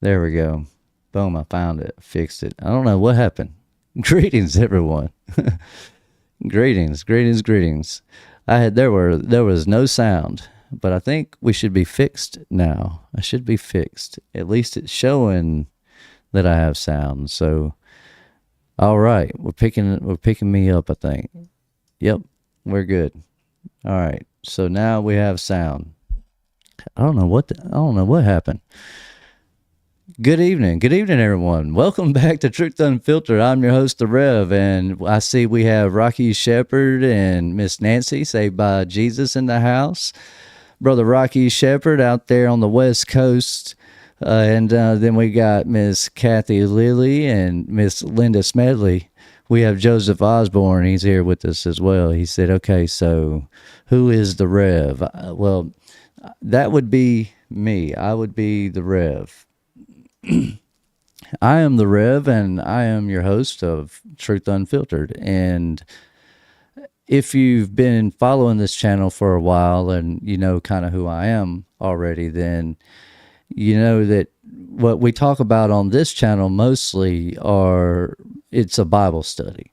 There we go. Boom, I found it. Fixed it. I don't know what happened. Greetings, everyone. Greetings. There was no sound, but I think we should be fixed now. I should be fixed. At least it's showing that I have sound. So all right, we're picking me up, I think. Yep, we're good. All right. So now we have sound. I don't know what happened. Good evening, everyone. Welcome back to Truth Unfiltered. I'm your host, the Rev, and I see we have Rocky Shepherd and Miss Nancy, saved by Jesus, in the house. Brother Rocky Shepherd out there on the West Coast, and then we got Miss Kathy Lilly and Miss Linda Smedley. We have Joseph Osborne. He's here with us as well. He said, "Okay, so who is the Rev?" Well, that would be me. I would be the Rev. I am the Rev, and I am your host of Truth Unfiltered. And if you've been following this channel for a while and you know kind of who I am already, then you know that what we talk about on this channel mostly it's a Bible study.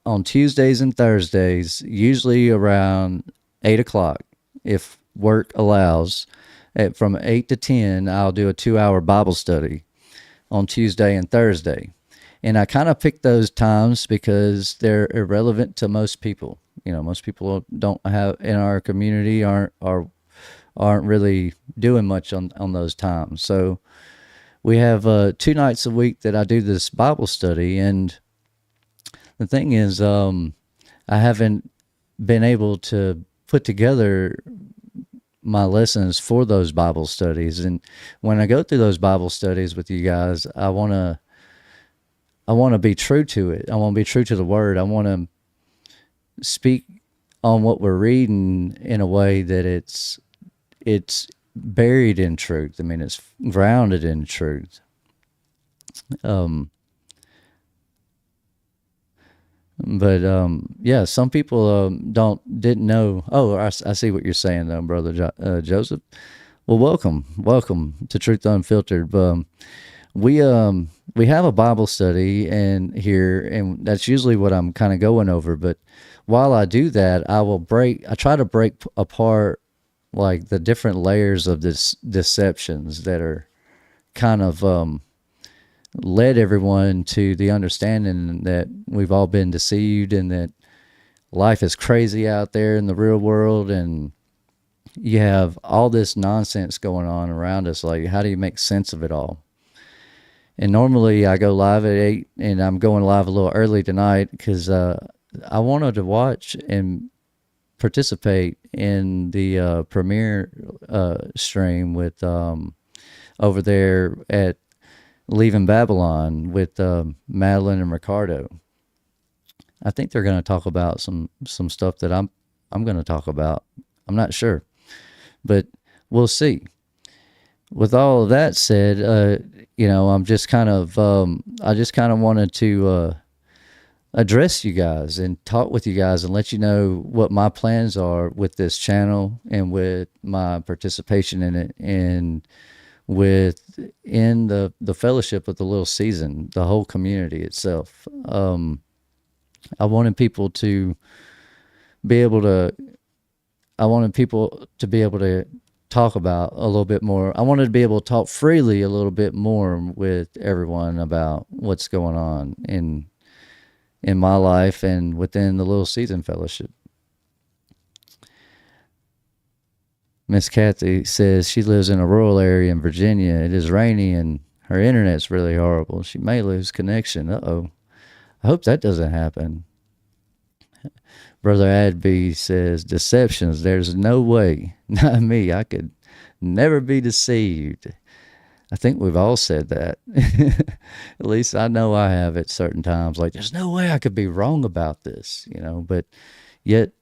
On Tuesdays and Thursdays, usually around 8 o'clock, if work allows, from 8 to 10, I'll do a 2-hour Bible study on Tuesday and Thursday. And I kind of pick those times because they're irrelevant to most people. You know, most people don't have, in our community, aren't really doing much on those times. So we have 2 nights a week that I do this Bible study. And the thing is, I haven't been able to put together my lessons for those Bible studies. And when I go through those Bible studies with you guys, I want to be true to it. I want to be true to the word. I want to speak on what we're reading in a way that it's buried in truth. I mean, it's grounded in truth. Yeah, some people didn't know. Oh, I see what you're saying, though, brother Joseph. Well, welcome to Truth Unfiltered. We have a Bible study and that's usually what I'm kind of going over. But while I do that, I try to break apart like the different layers of this deceptions that are kind of led everyone to the understanding that we've all been deceived and that life is crazy out there in the real world, and you have all this nonsense going on around us. Like, how do you make sense of it all? And normally I go live at 8, and I'm going live a little early tonight because I wanted to watch and participate in the premiere stream with over there at Leaving Babylon with Madeline and Ricardo. I think they're going to talk about some stuff that I'm going to talk about. I'm not sure, but we'll see. With all of that said, I'm just kind of I just kind of wanted to address you guys and talk with you guys and let you know what my plans are with this channel and with my participation in it, and within the fellowship of the little season, the whole community itself. I wanted people to be able to talk about a little bit more. I wanted to be able to talk freely a little bit more with everyone about what's going on in my life and within the little season fellowship. Miss Kathy says she lives in a rural area in Virginia. It is rainy and her internet's really horrible. She may lose connection. Uh-oh. I hope that doesn't happen. Brother Adby says, deceptions. There's no way. Not me. I could never be deceived. I think we've all said that. At least I know I have at certain times. Like, there's no way I could be wrong about this, but yet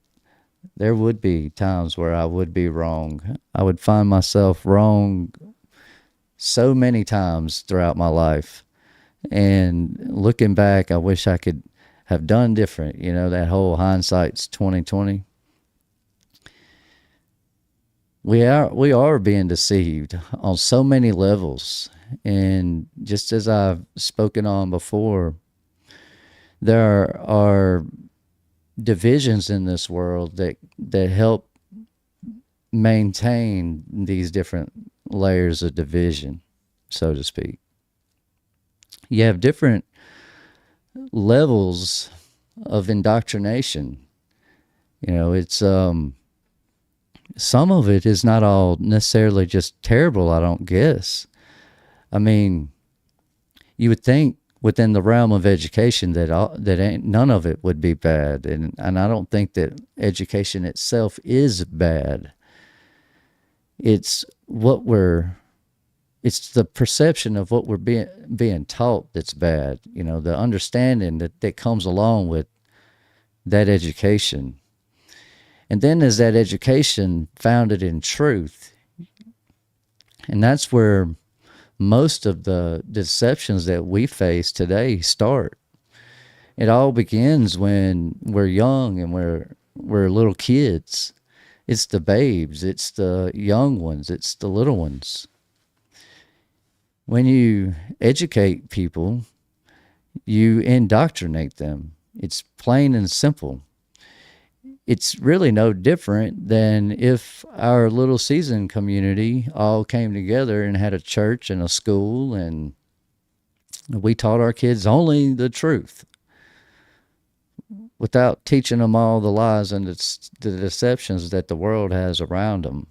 there would be times where I would be wrong. I would find myself wrong so many times throughout my life. And looking back, I wish I could have done different. That whole hindsight's 2020. We are being deceived on so many levels. And just as I've spoken on before, there are divisions in this world that help maintain these different layers of division, so to speak. You have different levels of indoctrination. It's some of it is not all necessarily just terrible, I don't guess. I mean, you would think within the realm of education that none of it would be bad, and I don't think that education itself is bad. It's it's the perception of what we're being taught that's bad. The understanding that comes along with that education. And then there's that education founded in truth. And that's where most of the deceptions that we face today start. It all begins when we're young and we're little kids. It's the babes, it's the young ones, it's the little ones. When you educate people, you indoctrinate them. It's plain and simple. It's really no different than if our little season community all came together and had a church and a school, and we taught our kids only the truth without teaching them all the lies and the deceptions that the world has around them.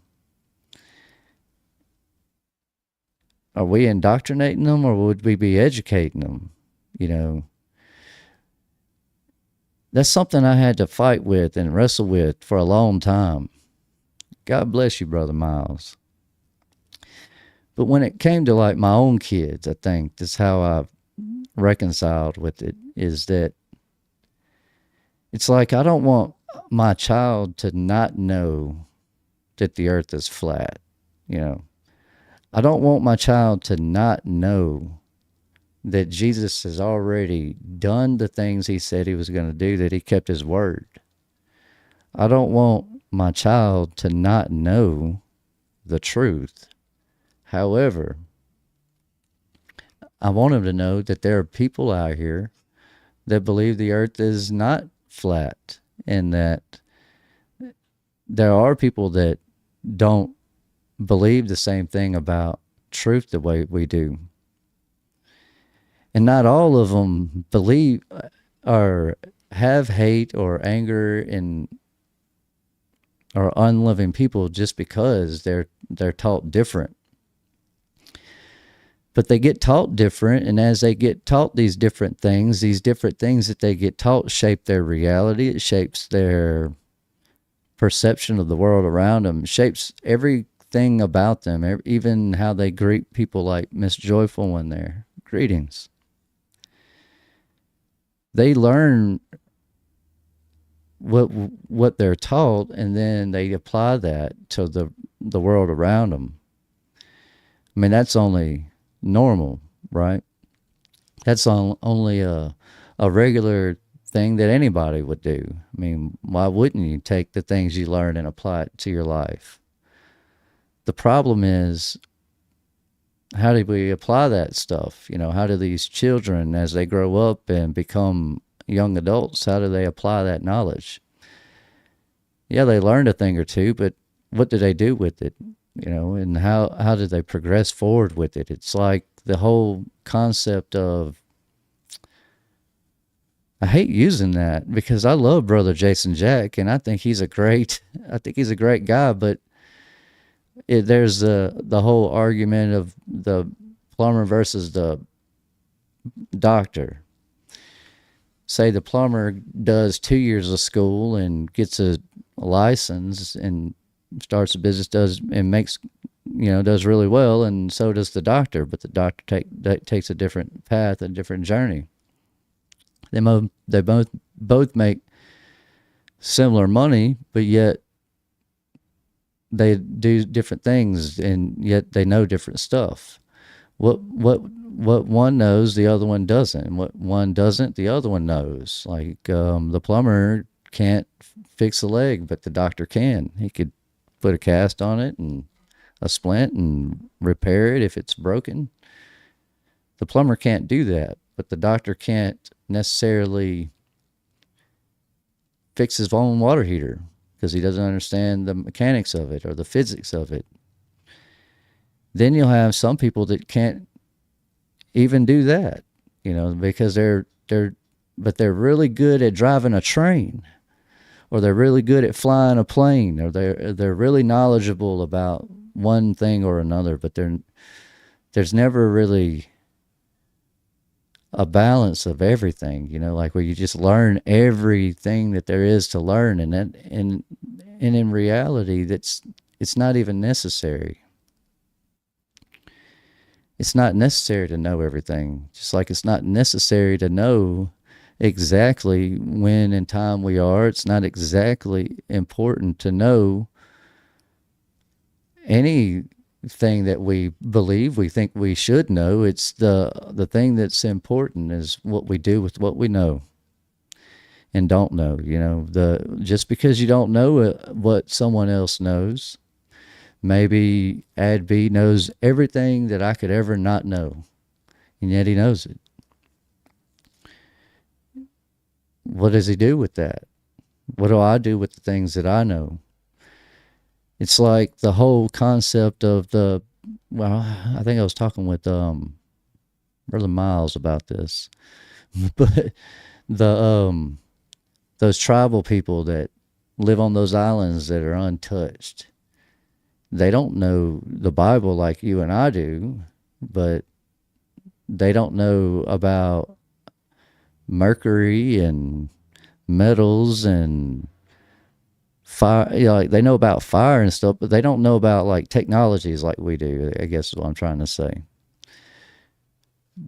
Are we indoctrinating them, or would we be educating them? That's something I had to fight with and wrestle with for a long time. God bless you, Brother Miles. But when it came to like my own kids, I think that's how I reconciled with it, is that it's like I don't want my child to not know that the earth is flat. I don't want my child to not know that Jesus has already done the things he said he was going to do, that he kept his word. I don't want my child to not know the truth. However, I want him to know that there are people out here that believe the earth is not flat, and that there are people that don't believe the same thing about truth the way we do. And not all of them believe or have hate or anger and or unloving people just because they're taught different. But they get taught different, and as they get taught these different things that they get taught shape their reality. It shapes their perception of the world around them, shapes everything about them, even how they greet people like Miss Joyful when they're greetings. They learn what they're taught, and then they apply that to the world around them. I mean, that's only normal, right? That's only a regular thing that anybody would do. I mean, why wouldn't you take the things you learn and apply it to your life? The problem is, how do we apply that stuff? How do these children, as they grow up and become young adults, how do they apply that knowledge? Yeah, they learned a thing or two, but what do they do with it? And how do they progress forward with it? It's like the whole concept of, I hate using that because I love Brother Jason Jack, and I think he's a great guy, but there's the whole argument of the plumber versus the doctor. Say the plumber does 2 years of school and gets a license and starts a business, does really well, and so does the doctor. But the doctor takes a different path, a different journey. They both make similar money, but yet they do different things, and yet they know different stuff. What one knows, the other one doesn't. And what one doesn't, the other one knows. Like the plumber can't fix a leg, but the doctor can. He could put a cast on it and a splint and repair it if it's broken. The plumber can't do that, but the doctor can't necessarily fix his own water heater because he doesn't understand the mechanics of it or the physics of it. Then you'll have some people that can't even do that, because they're really good at driving a train, or they're really good at flying a plane, or they're really knowledgeable about one thing or another, but there's never really a balance of everything, like where you just learn everything that there is to learn, and in reality, it's not even necessary. It's not necessary to know everything, just like it's not necessary to know exactly when in time we are. It's not exactly important to know anything that we believe we think we should know. It's the thing that's important is what we do with what we know and don't know. Just because you don't know what someone else knows, maybe Adby knows everything that I could ever not know, and yet he knows it. What does he do with that? What do I do with the things that I know? It's like the whole concept of I think I was talking with Brother Miles about this, but those tribal people that live on those islands that are untouched, they don't know the Bible like you and I do, but they don't know about mercury and metals and fire. Like they know about fire and stuff, but they don't know about like technologies like we do, I guess is what I'm trying to say.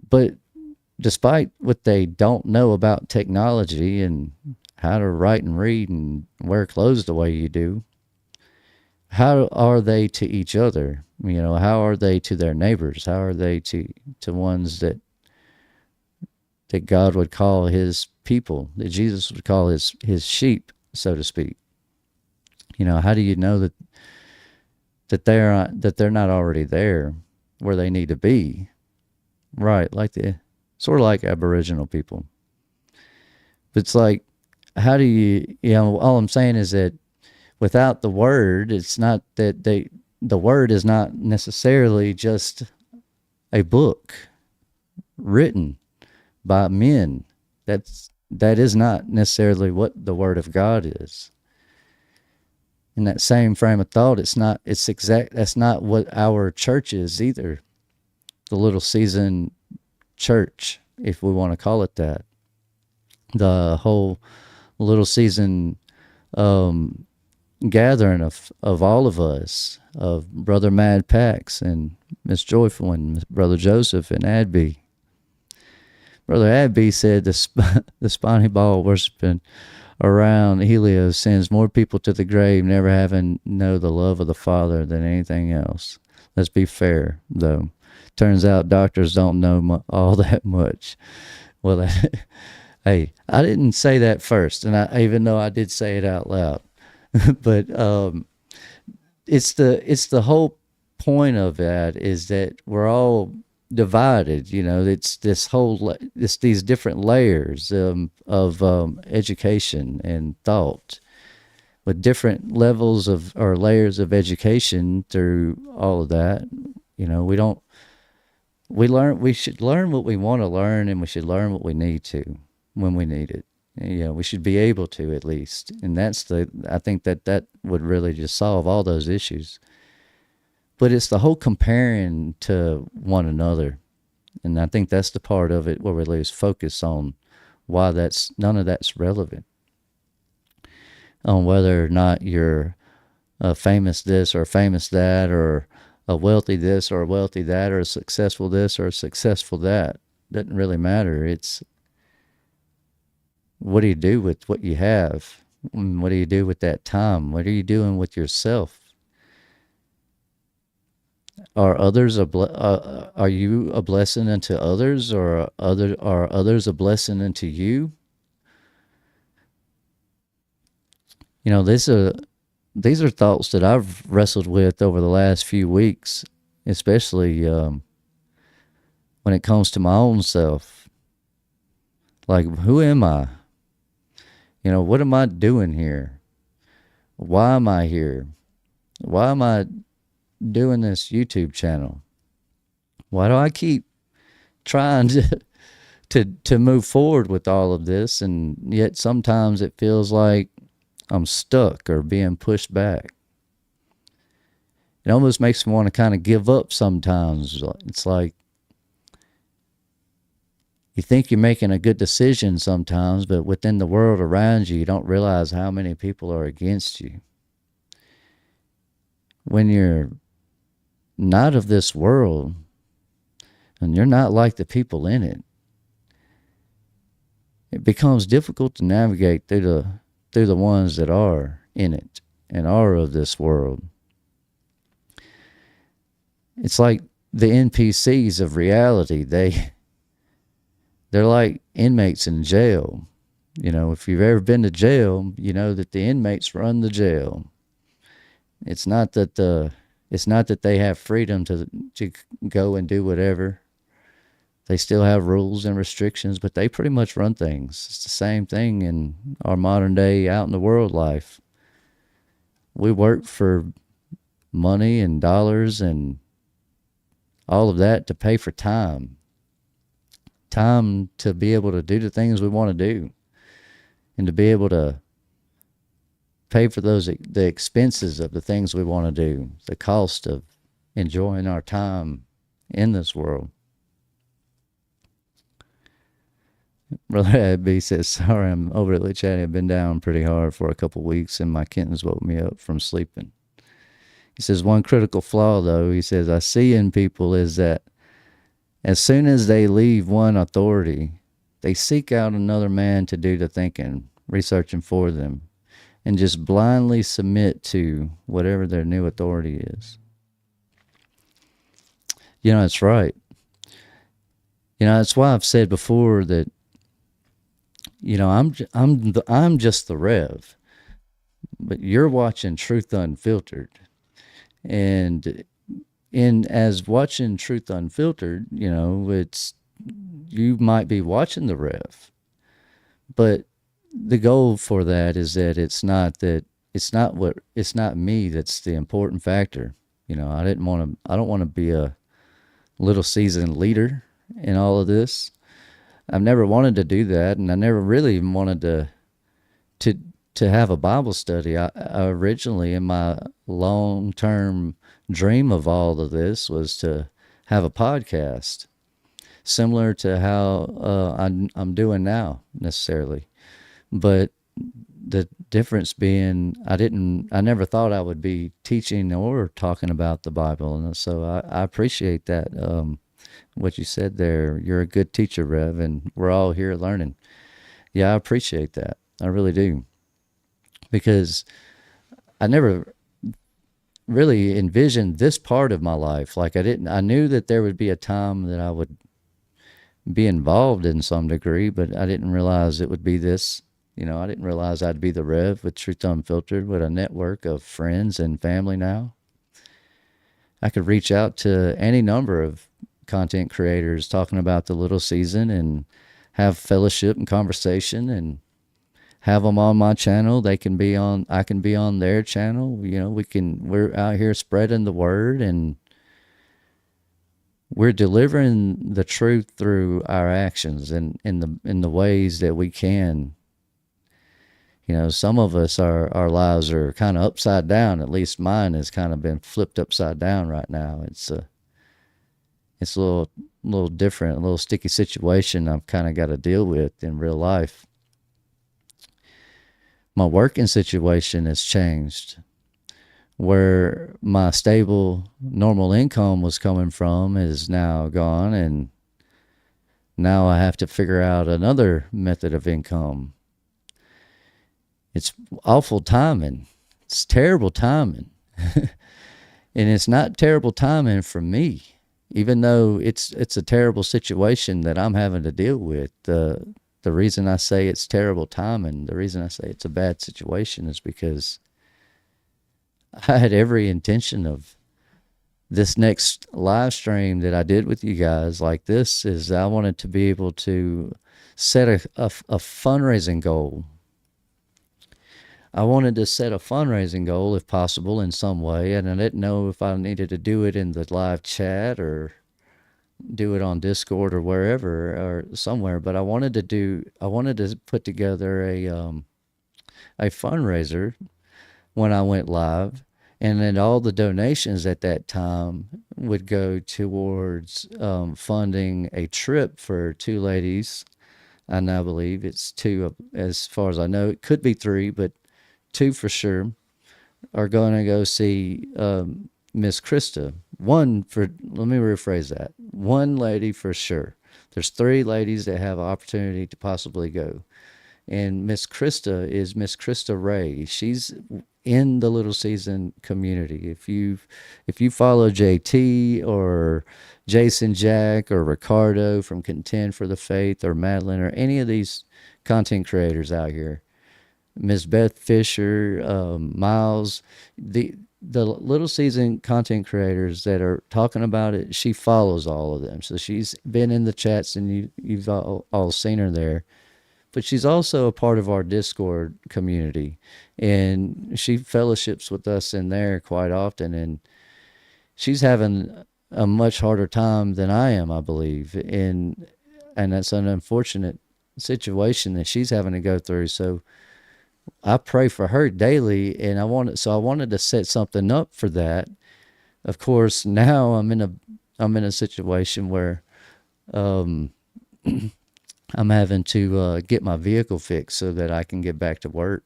But despite what they don't know about technology and how to write and read and wear clothes the way you do, how are they to each other? How are they to their neighbors? How are they to ones that God would call his people, that Jesus would call his sheep, so to speak? How do you know that they're not already there where they need to be? Right, sort of like Aboriginal people. But it's like, how do you, all I'm saying is that without the word, it's not that the word is not necessarily just a book written by men. That is not necessarily what the word of God is. In that same frame of thought, that's not what our church is either. The Little Season church, if we want to call it that. The whole Little Season gathering of all of us, of Brother Mad Pax and Miss Joyful and Brother Joseph and Adby. Brother Adby said the spiny ball worshiping around Helios sends more people to the grave, never having know the love of the Father than anything else. Let's be fair, though. Turns out doctors don't know all that much. Well, hey, I didn't say that first, and even though I did say it out loud, but it's the whole point of that is that we're all divided. It's it's these different layers of education and thought, with different levels or layers of education through all of that. We should learn what we want to learn, and we should learn what we need to when we need it. We should be able to, at least. And I think that would really just solve all those issues. But it's the whole comparing to one another. And I think that's the part of it where we lose focus on why none of that's relevant. On whether or not you're a famous this or famous that, or a wealthy this or a wealthy that, or a successful this or a successful that. Doesn't really matter. It's what do you do with what you have? What do you do with that time? What are you doing with yourself? Are you a blessing unto others, or are others a blessing unto you? These are thoughts that I've wrestled with over the last few weeks, especially when it comes to my own self. Like, who am I? What am I doing here? Why am I here? Why am I doing this YouTube channel? Why do I keep trying to move forward with all of this, and yet sometimes it feels like I'm stuck or being pushed back? It almost makes me want to kind of give up sometimes. It's like you think you're making a good decision sometimes, but within the world around you, you don't realize how many people are against you. When you're not of this world and you're not like the people in it, it becomes difficult to navigate through the ones that are in it and are of this world. It's like the NPCs of reality. They're like inmates in jail. If you've ever been to jail, you know that the inmates run the jail. It's not that they have freedom to go and do whatever. They still have rules and restrictions, but they pretty much run things. It's the same thing in our modern day out in the world life. We work for money and dollars and all of that to pay for time. Time to be able to do the things we want to do and to be able to pay for the expenses of the things we want to do, the cost of enjoying our time in this world. Brother Abby says, sorry, I'm overly chatty. I've been down pretty hard for a couple of weeks and my kittens woke me up from sleeping. He says, one critical flaw, though, he says, I see in people is that as soon as they leave one authority, they seek out another man to do the thinking, researching for them, and just blindly submit to whatever their new authority is. That's right. That's why I've said before that, I'm just the Rev, but you're watching Truth Unfiltered. And as watching Truth Unfiltered, you might be watching the Rev, but the goal for that is that it's not me that's the important factor. I don't want to be a little seasoned leader in all of this. I've never wanted to do that, and I never really even wanted to have a Bible study. I originally, in my long-term dream of all of this, was to have a podcast, similar to how I'm doing now, necessarily. But the difference being, I never thought I would be teaching or talking about the Bible, and so I appreciate that. What you said there, you're a good teacher, Rev, and we're all here learning. Yeah, I appreciate that. I really do. Because I never really envisioned this part of my life. Like I knew that there would be a time that I would be involved in some degree, but I didn't realize it would be this. I didn't realize I'd be the Rev with Truth Unfiltered, with a network of friends and family now. I could reach out to any number of content creators talking about the little season and have fellowship and conversation and have them on my channel. I can be on their channel. We're out here spreading the word, and we're delivering the truth through our actions and in the ways that we can. Some of us, our lives are kind of upside down. At least mine has kind of been flipped upside down right now. It's a little different, a little sticky situation I've kind of got to deal with in real life. My working situation has changed. Where my stable, normal income was coming from is now gone, and now I have to figure out another method of income. It's awful timing. It's terrible timing. And it's not terrible timing for me, even though it's a terrible situation that I'm having to deal with. The reason I say it's terrible timing, the reason I say it's a bad situation is because I had every intention of this next live stream that I did with you guys like this is I wanted to be able to set a fundraising goal. I wanted to set a fundraising goal if possible in some way, and I didn't know if I needed to do it in the live chat or do it on Discord or wherever or somewhere, but I wanted to put together a fundraiser when I went live, and then all the donations at that time would go towards funding a trip for two ladies. I now believe it's two, as far as I know. It could be three, but two for sure are going to go see Miss Krista. Let me rephrase that. One lady for sure. There's three ladies that have an opportunity to possibly go. And Miss Krista is Miss Krista Ray. She's in the Little Season community. If you follow JT or Jason Jack or Ricardo from Contend for the Faith or Madeline or any of these content creators out here, Miss Beth Fisher, Miles, the Little Season content creators that are talking about it, she follows all of them. So she's been in the chats and you've all seen her there. But she's also a part of our Discord community, and she fellowships with us in there quite often. And she's having a much harder time than I am, I believe, and that's an unfortunate situation that she's having to go through. So I pray for her daily, and I wanted to set something up for that. Of course, now I'm in a situation where I'm having to get my vehicle fixed so that I can get back to work.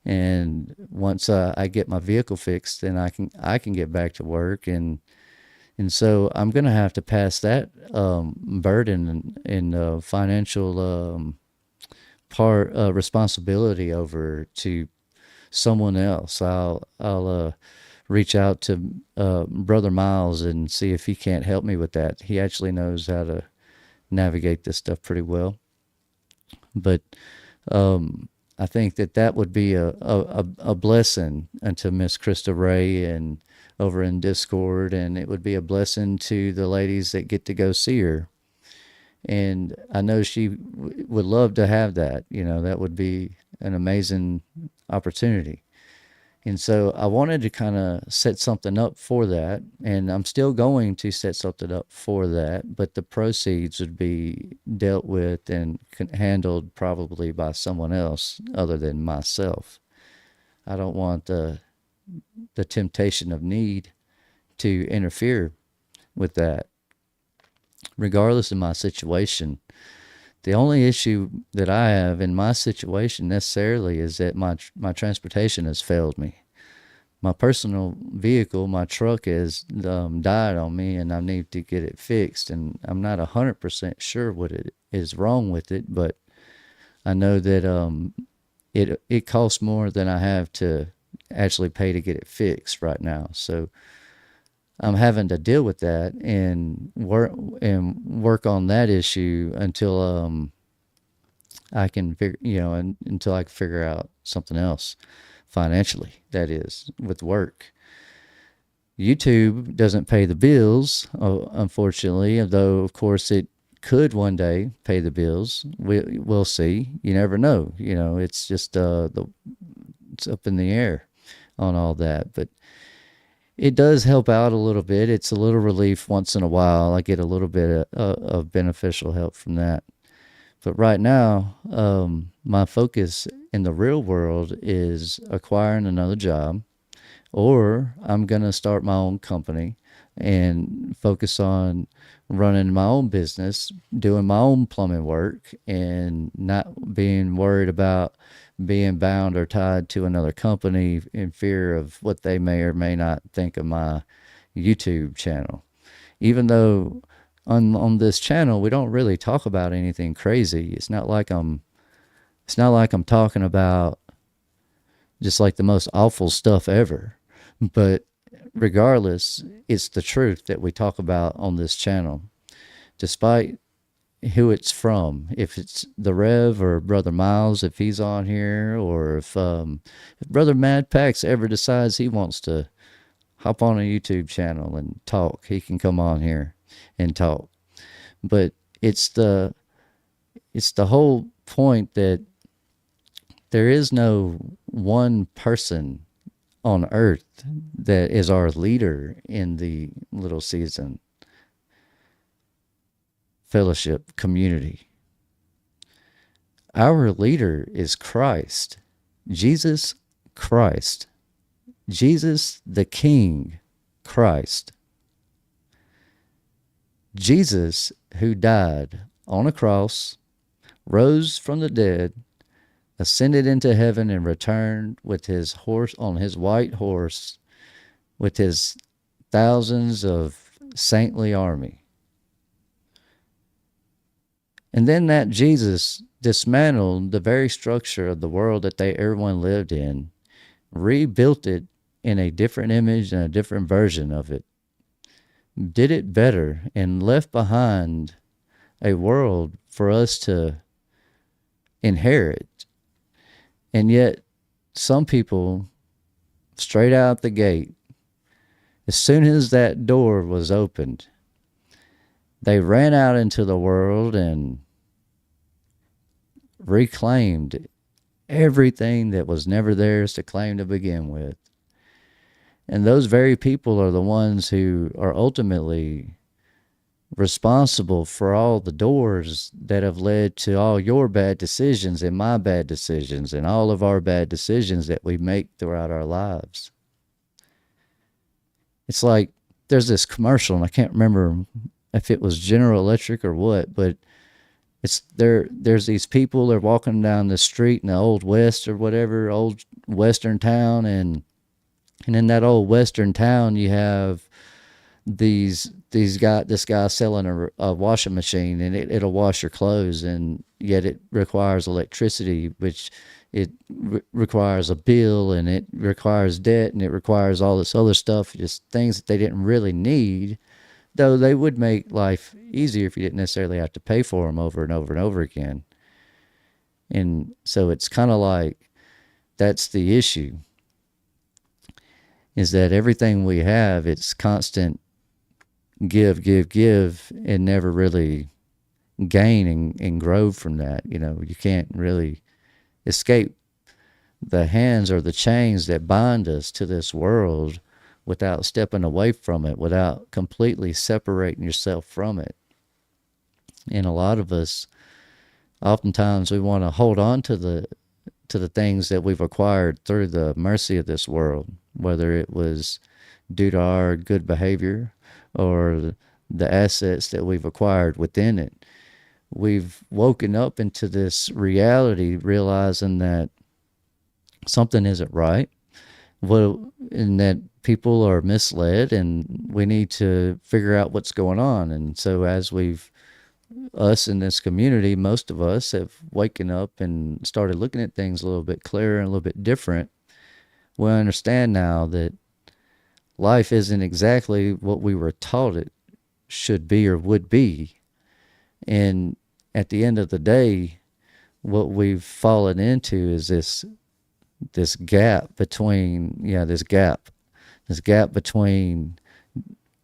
And once I get my vehicle fixed, then I can get back to work, and so I'm gonna have to pass that burden and financial responsibility over to someone else. I'll reach out to Brother Miles and see if he can't help me with that. He actually knows how to navigate this stuff pretty well. But I think that would be a blessing unto Miss Krista Ray and over in Discord, and it would be a blessing to the ladies that get to go see her. And I know she would love to have that. That would be an amazing opportunity. And so I wanted to kind of set something up for that, and I'm still going to set something up for that, but the proceeds would be dealt with and handled probably by someone else other than myself. I don't want the temptation of need to interfere with that. Regardless of my situation, the only issue that I have in my situation necessarily is that my transportation has failed me. My personal vehicle, my truck has died on me, and I need to get it fixed. And I'm not 100% sure what it is wrong with it, but I know that it costs more than I have to actually pay to get it fixed right now. So I'm having to deal with that and work on that issue until I can until I can figure out something else financially, that is, with work. YouTube doesn't pay the bills, unfortunately, though of course it could one day pay the bills. We'll see. You never know. It's just it's up in the air on all that, but it does help out a little bit. It's a little relief once in a while. I get a little bit of beneficial help from that. But right now, my focus in the real world is acquiring another job, or I'm going to start my own company and focus on running my own business, doing my own plumbing work, and not being worried about being bound or tied to another company in fear of what they may or may not think of my YouTube channel. Even though on this channel we don't really talk about anything crazy. It's not like I'm talking about just like the most awful stuff ever. But regardless, it's the truth that we talk about on this channel, despite who it's from. If it's the Rev or Brother Miles, if he's on here, or if Brother Mad Pax ever decides he wants to hop on a YouTube channel and talk. He can come on here and talk. But it's the whole point that there is no one person on earth that is our leader in the little season fellowship community. Our leader is Christ, Jesus Christ, Jesus the King Christ. Jesus who died on a cross, rose from the dead, ascended into heaven, and returned with his horse on his white horse with his thousands of saintly army. And then that Jesus dismantled the very structure of the world that everyone lived in, rebuilt it in a different image and a different version of it, did it better, and left behind a world for us to inherit. And yet, some people, straight out the gate, as soon as that door was opened, they ran out into the world and reclaimed everything that was never theirs to claim to begin with. And those very people are the ones who are ultimately responsible for all the doors that have led to all your bad decisions and my bad decisions and all of our bad decisions that we make throughout our lives. It's like there's this commercial, and I can't remember if it was General Electric or what, but it's there's these people, they're walking down the street in the Old West or whatever, old Western town, and in that old Western town you have this guy selling a washing machine, and it'll wash your clothes, and yet it requires electricity, which it requires a bill, and it requires debt, and it requires all this other stuff, just things that they didn't really need, though they would make life easier if you didn't necessarily have to pay for them over and over and over again. And so it's kind of like that's the issue, is that everything we have, it's constant give, and never really gain and grow from that. You know, you can't really escape the hands or the chains that bind us to this world without stepping away from it, without completely separating yourself from it. And a lot of us, oftentimes we want to hold on to the things that we've acquired through the mercy of this world, whether it was due to our good behavior or the assets that we've acquired within it. We've woken up into this reality, realizing that something isn't right, and that people are misled, and we need to figure out what's going on. And so as us in this community, most of us have waken up and started looking at things a little bit clearer and a little bit different. We understand now that life isn't exactly what we were taught it should be or would be. And at the end of the day, what we've fallen into is this gap between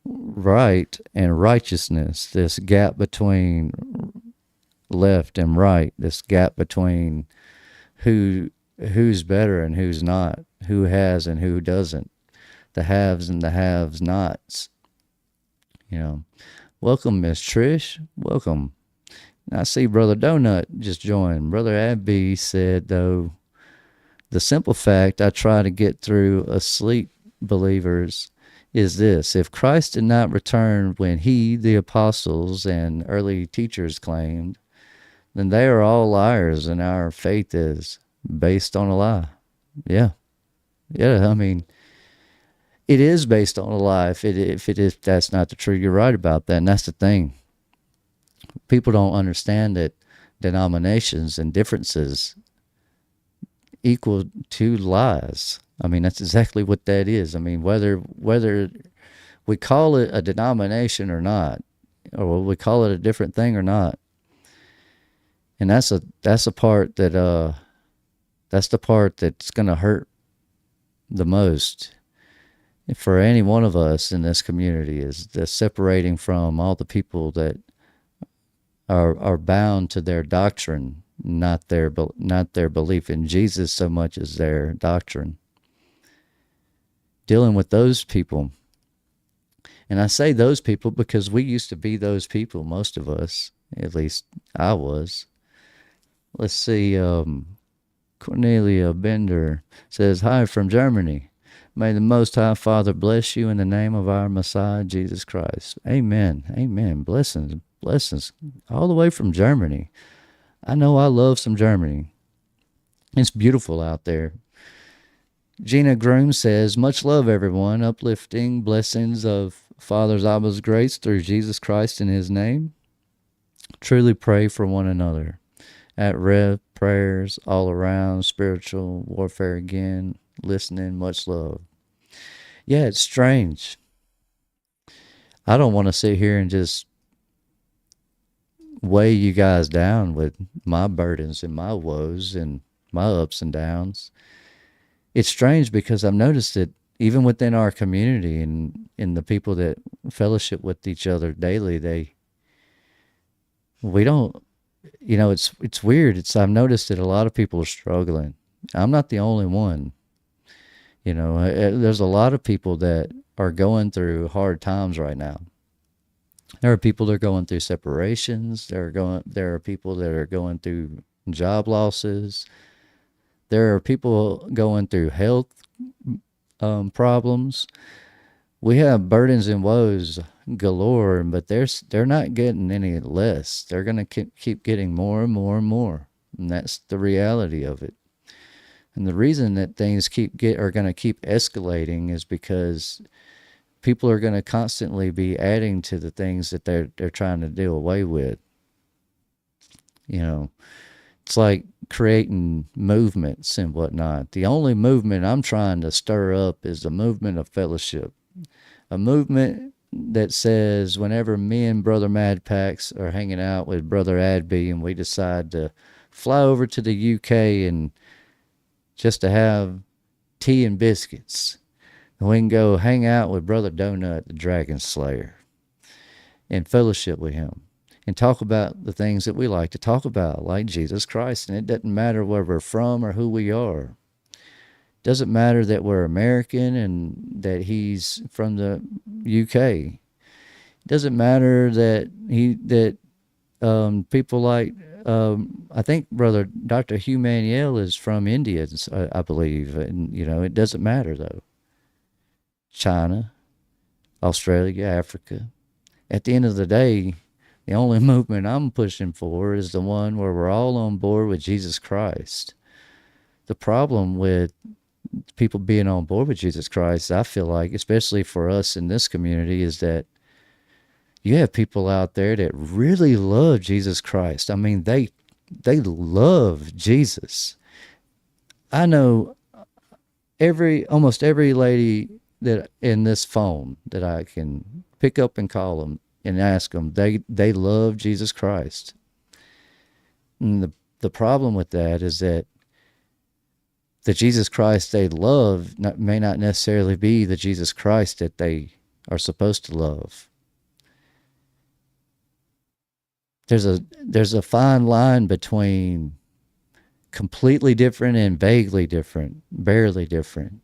right and righteousness, this gap between left and right, this gap between who's better and who's not, who has and who doesn't, the haves and the haves nots. You know, welcome, Miss Trish. Welcome. I see Brother Donut just joined. Brother Abby said, though, the simple fact I try to get through asleep believers is this: if Christ did not return when he, the apostles, and early teachers claimed, then they are all liars, and our faith is based on a lie. Yeah. I mean, it is based on a lie. If that's not the truth, you're right about that, and that's the thing. People don't understand that denominations and differences equal to lies. I mean, that's exactly what that is. I mean, whether we call it a denomination or not, or we call it a different thing or not, and that's a part that that's the part that's going to hurt the most, for any one of us in this community is the separating from all the people that are bound to their doctrine, not their belief in Jesus so much as their doctrine. Dealing with those people. And I say those people because we used to be those people, most of us. At least I was. Let's see. Cornelia Bender says, "Hi from Germany. May the Most High Father bless you in the name of our Messiah, Jesus Christ." Amen. Amen. Blessings. Blessings. All the way from Germany. I know I love some Germany. It's beautiful out there. Gina Groom says, "Much love, everyone. Uplifting blessings of Father's Abba's grace through Jesus Christ in his name. Truly pray for one another. At Rev, prayers all around, spiritual warfare again, listening, much love." Yeah, it's strange. I don't want to sit here and just weigh you guys down with my burdens and my woes and my ups and downs. It's strange because I've noticed that even within our community and in the people that fellowship with each other daily, we don't, it's weird. I've noticed that a lot of people are struggling. I'm not the only one. There's a lot of people that are going through hard times right now. There are people that are going through separations. There are people that are going through job losses. There are people going through health problems. We have burdens and woes galore, but they're not getting any less. They're going to keep getting more and more and more, and that's the reality of it. And the reason that things are going to keep escalating is because people are going to constantly be adding to the things that they're trying to do away with. It's like creating movements and whatnot. The only movement I'm trying to stir up is the movement of fellowship. A movement that says whenever me and Brother Madpax are hanging out with Brother Adby and we decide to fly over to the UK and just to have tea and biscuits, and we can go hang out with Brother Donut, the Dragon Slayer, and fellowship with him and talk about the things that we like to talk about, like Jesus Christ. And it doesn't matter where we're from or who we are. It doesn't matter that we're American and that he's from the UK. It doesn't matter that people like, I think Brother Dr. Hugh Maniel is from India, I believe. And, it doesn't matter, though. China, Australia, Africa. At the end of the day, the only movement I'm pushing for is the one where we're all on board with Jesus Christ. The problem with people being on board with Jesus Christ, I feel like, especially for us in this community, is that you have people out there that really love Jesus Christ. I mean, they love Jesus. I know almost every lady that in this phone that I can pick up and call them and ask them, they love Jesus Christ. And the problem with that is that the Jesus Christ they love may not necessarily be the Jesus Christ that they are supposed to love. There's a fine line between completely different and vaguely different, barely different.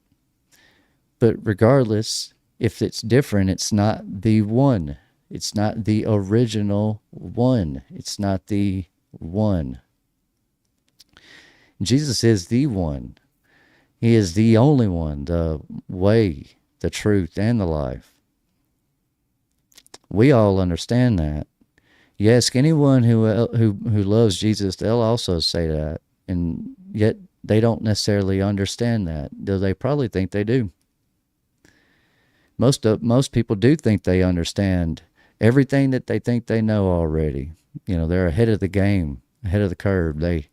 But regardless, if it's different, it's not the one. It's not the original one. It's not the one. Jesus is the one. He is the only one, the way, the truth, and the life. We all understand that. You ask anyone who loves Jesus, they'll also say that. And yet they don't necessarily understand that, though they probably think they do. Most people do think they understand everything that they think they know already. They're ahead of the game, ahead of the curve. They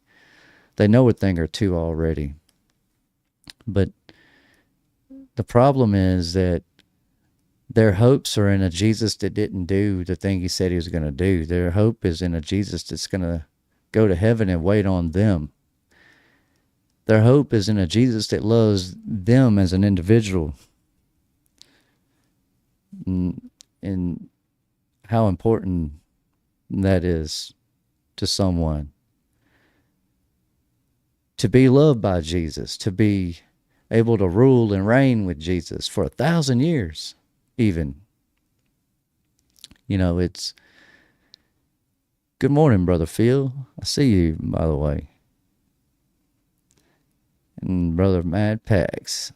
know a thing or two already. But the problem is that their hopes are in a Jesus that didn't do the thing he said he was going to do. Their hope is in a Jesus that's going to go to heaven and wait on them. Their hope is in a Jesus that loves them as an individual. and how important that is to someone. To be loved by Jesus, to be able to rule and reign with Jesus for 1,000 years, even. It's good morning, Brother Phil. I see you, by the way. And Brother Mad Pax.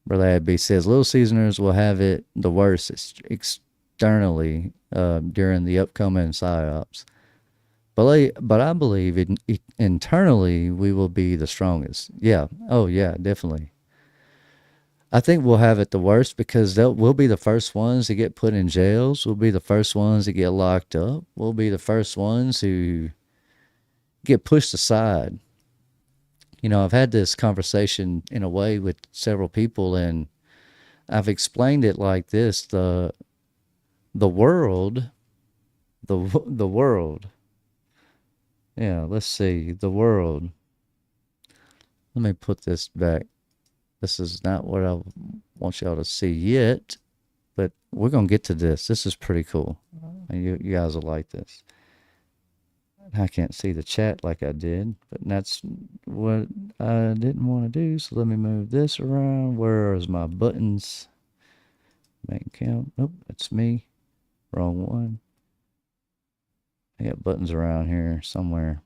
Brother Abby says, Little Seasoners will have it the worst externally during the upcoming PSYOPs. But I believe internally we will be the strongest. Yeah. Oh, yeah, definitely. I think we'll have it the worst because we'll be the first ones to get put in jails. We'll be the first ones to get locked up. We'll be the first ones who get pushed aside. I've had this conversation in a way with several people, and I've explained it like this: the world, the world. Yeah, let's see, the world. Let me put this back. This is not what I want y'all to see yet, but we're going to get to this. This is pretty cool. And you guys will like this. I can't see the chat like I did, but that's what I didn't want to do. So let me move this around. Where is my buttons? Main count. Nope, that's me. Wrong one. I got buttons around here somewhere.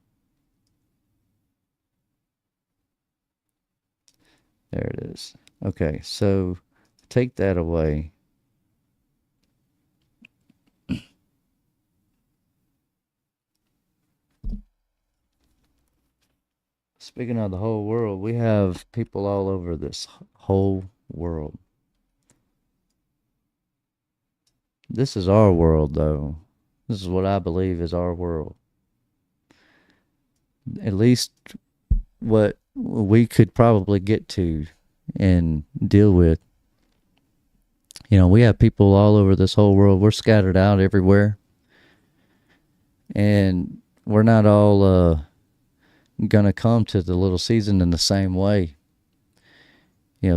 There it is. Okay, so take that away. Speaking of the whole world, we have people all over this whole world. This is our world, though. This is what I believe is our world. At least what we could probably get to and deal with. We have people all over this whole world. We're scattered out everywhere. And we're not all going to come to the little season in the same way.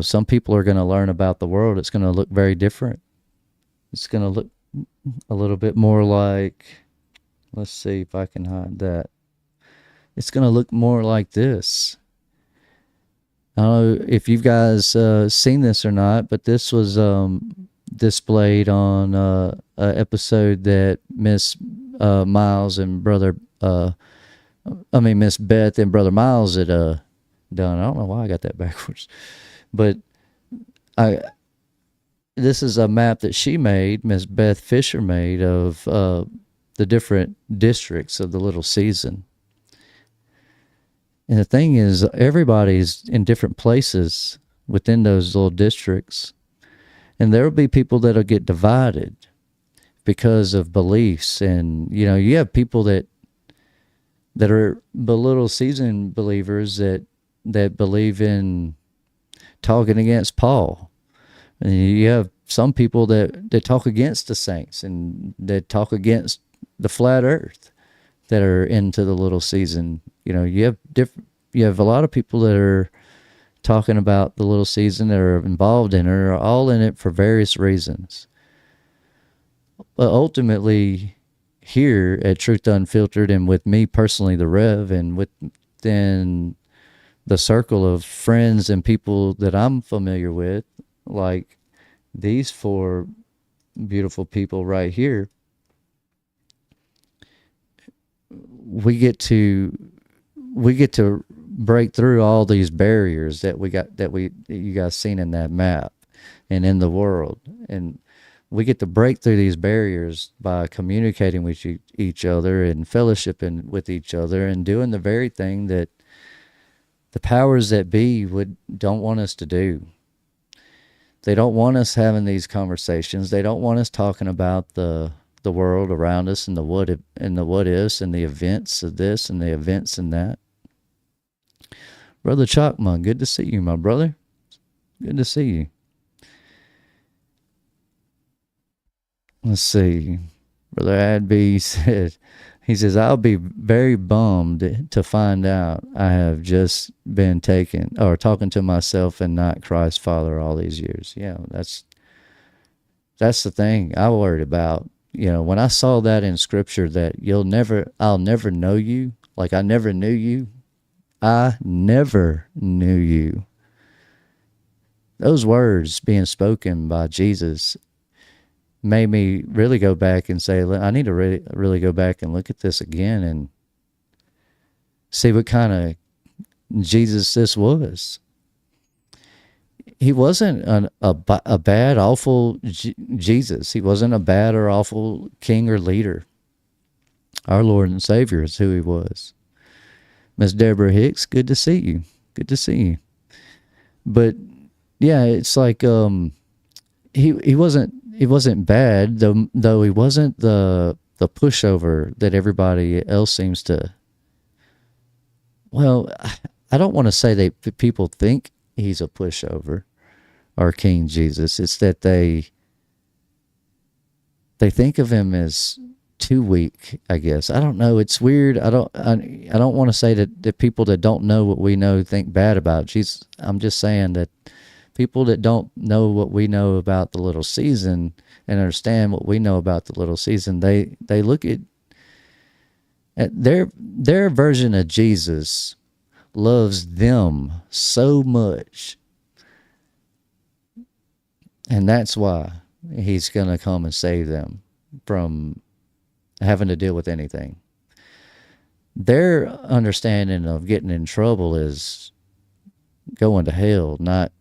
Some people are going to learn about the world. It's going to look very different. It's going to look a little bit more like, let's see if I can hide that. It's going to look more like this. I don't know if you guys seen this or not, but this was displayed on an episode that Miss Miles and Miss Beth and Brother Miles had done. I don't know why I got that backwards, but this is a map that she made, Miss Beth Fisher made, of the different districts of the little season. And the thing is, everybody's in different places within those little districts. And there will be people that'll get divided because of beliefs. And, you have people that are the little season believers that believe in talking against Paul. And you have some people that talk against the saints and that talk against the flat earth that are into the little season. You have a lot of people that are talking about the little season that are involved in it, are all in it for various reasons. But ultimately, here at Truth Unfiltered, and with me personally, the Rev, and within the circle of friends and people that I'm familiar with, like these four beautiful people right here, we get to break through all these barriers that you guys seen in that map and in the world. And we get to break through these barriers by communicating with each other and fellowshipping with each other and doing the very thing that the powers that be don't want us to do. They don't want us having these conversations. They don't want us talking about the world around us and the what ifs and the events of this and the events and that. Brother Chalkman, good to see you, my brother. Good to see you. Let's see. Brother Adby says, I'll be very bummed to find out I have just been talking to myself and not Christ Father all these years. Yeah, that's That's the thing I worried about. When I saw that in scripture that I'll never know you, like I never knew you, I never knew you. Those words being spoken by Jesus made me really go back and say, I need to really go back and look at this again and see what kind of Jesus this was. He wasn't a bad, awful Jesus. He wasn't a bad or awful king or leader. Our Lord and Savior is who he was. Miss Deborah Hicks, good to see you. Good to see you. But yeah, it's like he wasn't bad, though he wasn't the pushover that everybody else seems to. Well, I don't want to say that people think he's a pushover or King Jesus. It's that they think of him as too weak, I guess. I don't know. It's weird. I don't want to say that people that don't know what we know think bad about Jesus. I'm just saying that people that don't know what we know about the little season and understand what we know about the little season, they look at their version of Jesus loves them so much. And that's why he's going to come and save them from having to deal with anything. Their understanding of getting in trouble is going to hell, not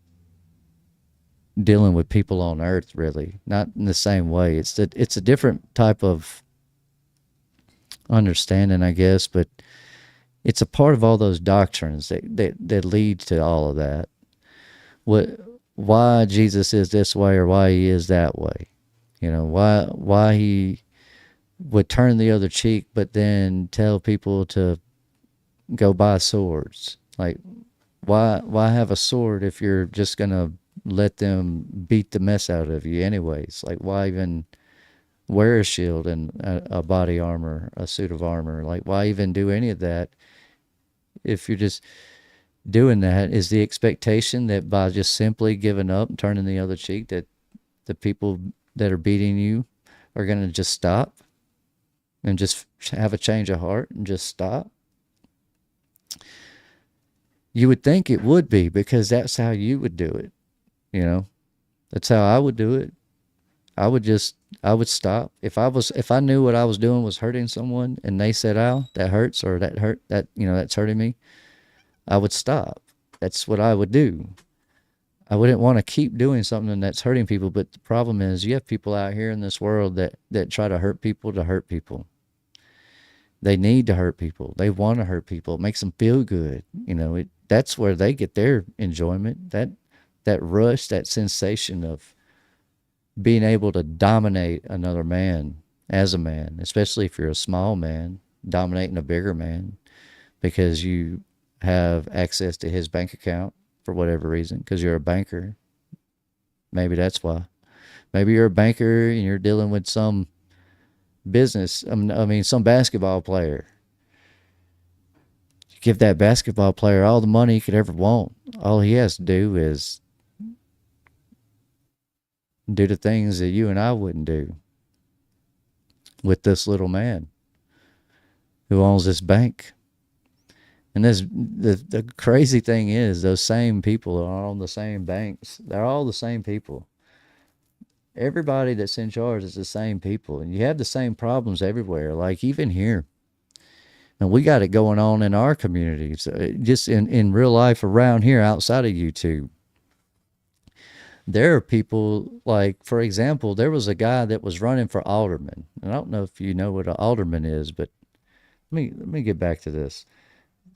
dealing with people on earth, really. Not in the same way. It's a different type of understanding, I guess, but it's a part of all those doctrines that lead to all of that. Why Jesus is this way or why he is that way. Why he would turn the other cheek but then tell people to go buy swords. Like, why have a sword if you're just going to let them beat the mess out of you anyways? Like, why even wear a shield and a body armor, a suit of armor? Like, why even do any of that if you're just doing that? Is the expectation that by just simply giving up and turning the other cheek that the people that are beating you are going to just stop and just have a change of heart and just stop? You would think it would be, because that's how you would do it. That's how I would do it. I would stop. If I knew what I was doing was hurting someone and they said, "Ow, that hurts," or "that hurt, that's hurting me," I would stop. That's what I would do. I wouldn't want to keep doing something that's hurting people. But the problem is you have people out here in this world that try to hurt people to hurt people. They need to hurt people. They want to hurt people. It makes them feel good. That's where they get their enjoyment. That rush, that sensation of being able to dominate another man as a man, especially if you're a small man, dominating a bigger man because you have access to his bank account for whatever reason, because you're a banker. Maybe that's why. Maybe you're a banker and you're dealing with some business. Some basketball player. You give that basketball player all the money he could ever want. All he has to do is do the things that you and I wouldn't do with this little man who owns this bank. And the crazy thing is, those same people are on the same banks. They're all the same people. Everybody that's in charge is the same people. And you have the same problems everywhere, like even here. And we got it going on in our communities, just in real life around here outside of YouTube. There are people, like, for example, there was a guy that was running for alderman. And I don't know if you know what an alderman is, but let me get back to this.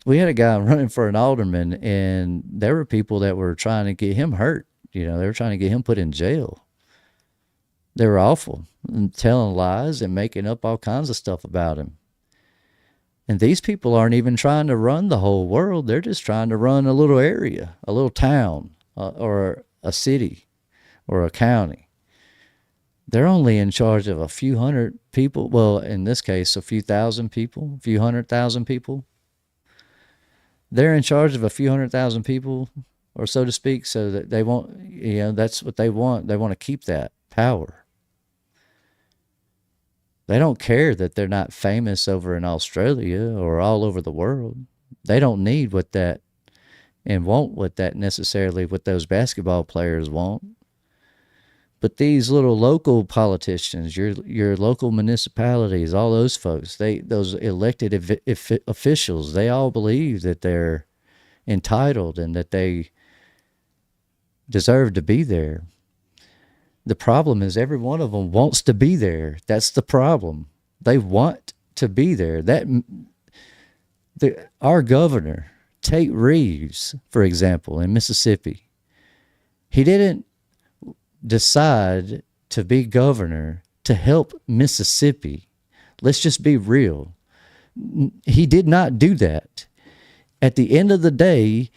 We had a guy running for an alderman, and there were people that were trying to get him hurt. They were trying to get him put in jail. They were awful and telling lies and making up all kinds of stuff about him. And these people aren't even trying to run the whole world. They're just trying to run a little area, a little town, or a city, or a county. They're only in charge of a few hundred people. Well, in this case, a few thousand people, a few 100,000 people. They're in charge of a few 100,000 people, or so to speak, so that they want, that's what they want. They want to keep that power. They don't care that they're not famous over in Australia or all over the world. They don't need what that and want what that necessarily what those basketball players want. But these little local politicians, your local municipalities, all those folks, those elected officials, they all believe that they're entitled and that they deserve to be there. The problem is every one of them wants to be there. That's the problem. They want to be there. Our governor, Tate Reeves, for example, in Mississippi, he didn't decide to be governor to help Mississippi. Let's just be real. He did not do that. At the end of the day,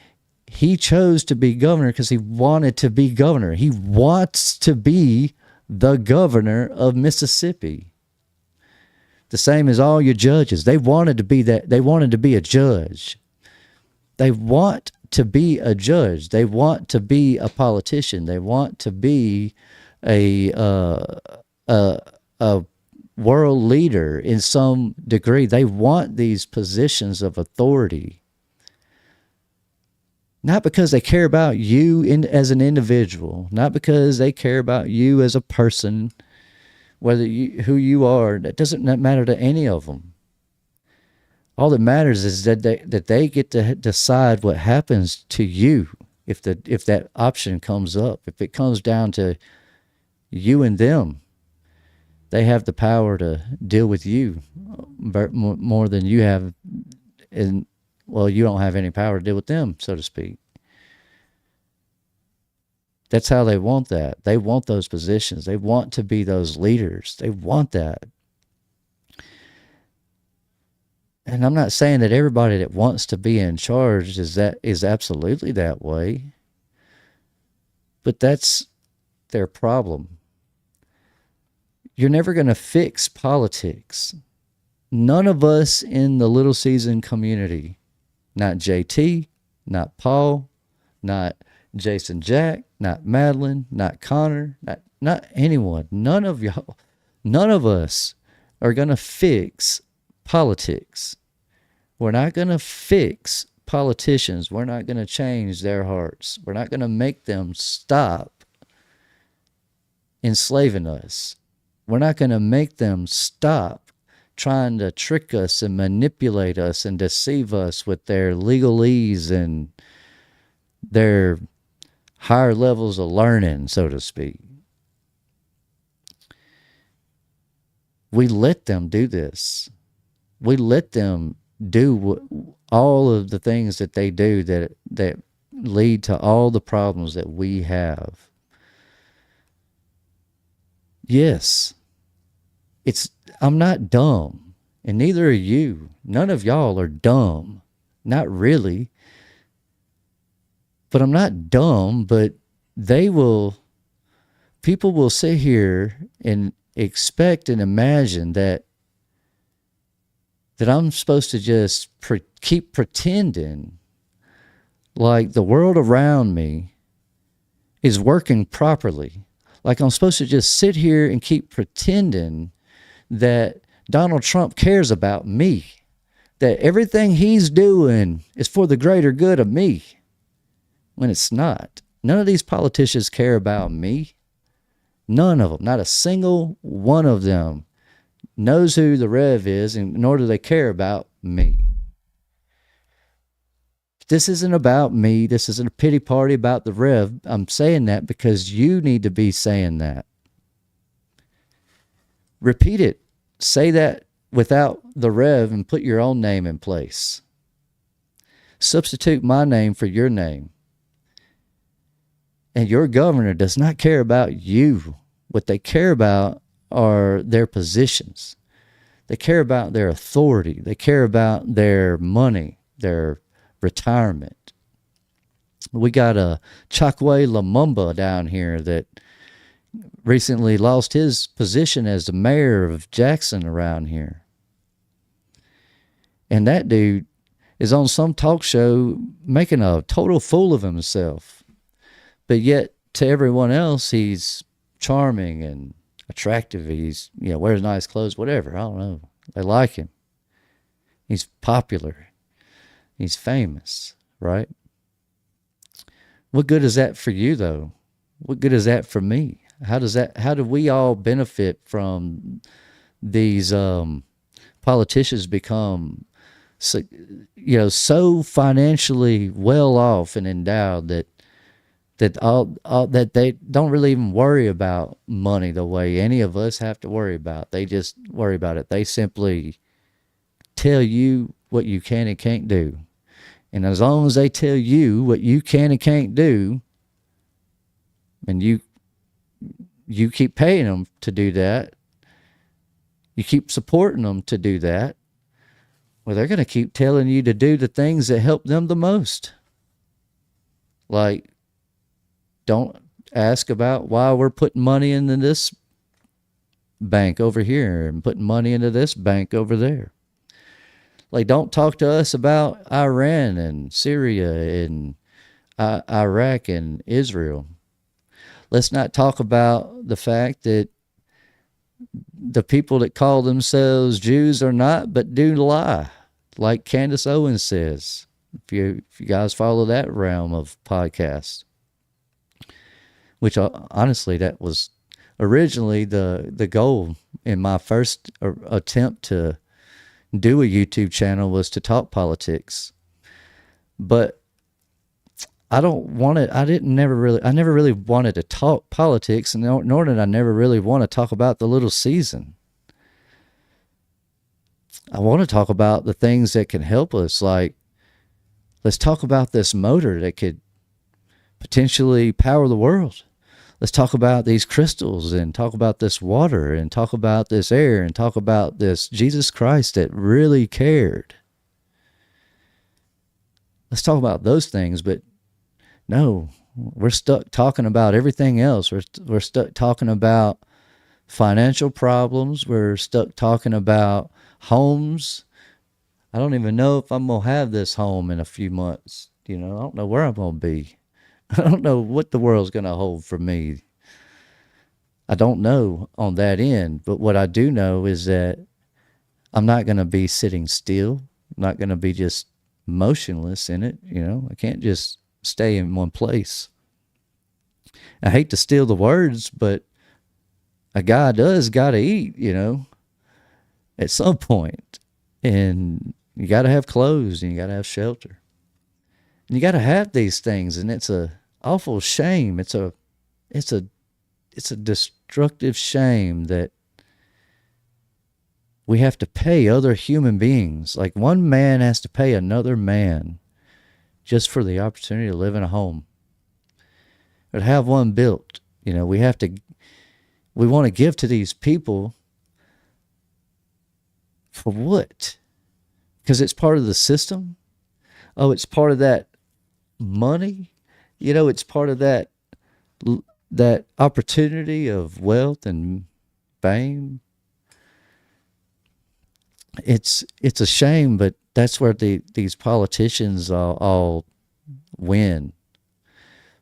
he chose to be governor because he wanted to be governor. He wants to be the governor of Mississippi. The same as all your judges. They wanted to be that. They wanted to be a judge. They want to be a judge. They want to be a politician. They want to be a world leader in some degree. They want these positions of authority. Not because they care about you as an individual, not because they care about you as a person, who you are. That doesn't matter to any of them. All that matters is that they get to decide what happens to you if that option comes up. If it comes down to you and them, they have the power to deal with you more than you have. And well, you don't have any power to deal with them, so to speak. That's how they want that. They want those positions. They want to be those leaders. They want that. And I'm not saying that everybody that wants to be in charge is absolutely that way. But that's their problem. You're never going to fix politics. None of us in the Little Season community, not JT, not Paul, not Jason Jack, not Madeline, not Connor, not anyone. None of y'all, none of us are going to fix politics. We're not going to fix politicians. We're not going to change their hearts. We're not going to make them stop enslaving us. We're not going to make them stop trying to trick us and manipulate us and deceive us with their legalese and their higher levels of learning, so to speak. We let them do this. We let them do all of the things that they do that lead to all the problems that we have. Yes, I'm not dumb, and neither are you. None of y'all are dumb. Not really. But I'm not dumb, but people will sit here and expect and imagine that I'm supposed to just keep pretending like the world around me is working properly. Like I'm supposed to just sit here and keep pretending that Donald Trump cares about me, that everything he's doing is for the greater good of me, when it's not. None of these politicians care about me. None of them, not a single one of them knows who the Rev is, and nor do they care about me. This isn't about me. This isn't a pity party about the Rev. I'm saying that because you need to be saying that. Repeat it. Say that without the Rev and put your own name in place. Substitute my name for your name. And your governor does not care about you. What they care about are their positions. They care about their authority. They care about their money, their retirement. We got a Chokwe Lumumba down here that recently lost his position as the mayor of Jackson around here. And that dude is on some talk show making a total fool of himself. But yet, to everyone else, he's charming and attractive. He's, wears nice clothes, whatever. I don't know. They like him. He's popular. He's famous, right? What good is that for you, though? What good is that for me? How do we all benefit from these politicians become so financially well off and endowed that they don't really even worry about money the way any of us have to worry about. They just worry about it. They simply tell you what you can and can't do. And as long as they tell you what you can and can't do, and you keep paying them to do that, you keep supporting them to do that, well, they're going to keep telling you to do the things that help them the most. Like, don't ask about why we're putting money into this bank over here and putting money into this bank over there. Like, don't talk to us about Iran and Syria and Iraq and Israel. Let's not talk about the fact that the people that call themselves Jews are not, but do lie, like Candace Owens says. If you guys follow that realm of podcasts, which honestly, that was originally the goal in my first attempt to do a YouTube channel, was to talk politics. But I never really wanted to talk politics, and nor did I never really want to talk about the little season. I want to talk about the things that can help us. Like, let's talk about this motor that could potentially power the world. Let's talk about these crystals, and talk about this water, and talk about this air, and talk about this Jesus Christ that really cared. Let's talk about those things. But no, we're stuck talking about everything else. We're stuck talking about financial problems. We're stuck talking about homes. I don't even know if I'm going to have this home in a few months. I don't know where I'm going to be. I don't know what the world's going to hold for me. I don't know on that end. But what I do know is that I'm not going to be sitting still. I'm not going to be just motionless in it. I can't just stay in one place. I hate to steal the words, but a guy does got to eat, at some point. And you got to have clothes, and you got to have shelter. And you got to have these things, and it's a awful shame. It's a destructive shame that we have to pay other human beings. Like, one man has to pay another man just for the opportunity to live in a home, or to have one built. We want to give to these people for what? Because it's part of the system. Oh, it's part of that money. It's part of that opportunity of wealth and fame. It's a shame, but that's where these politicians all win.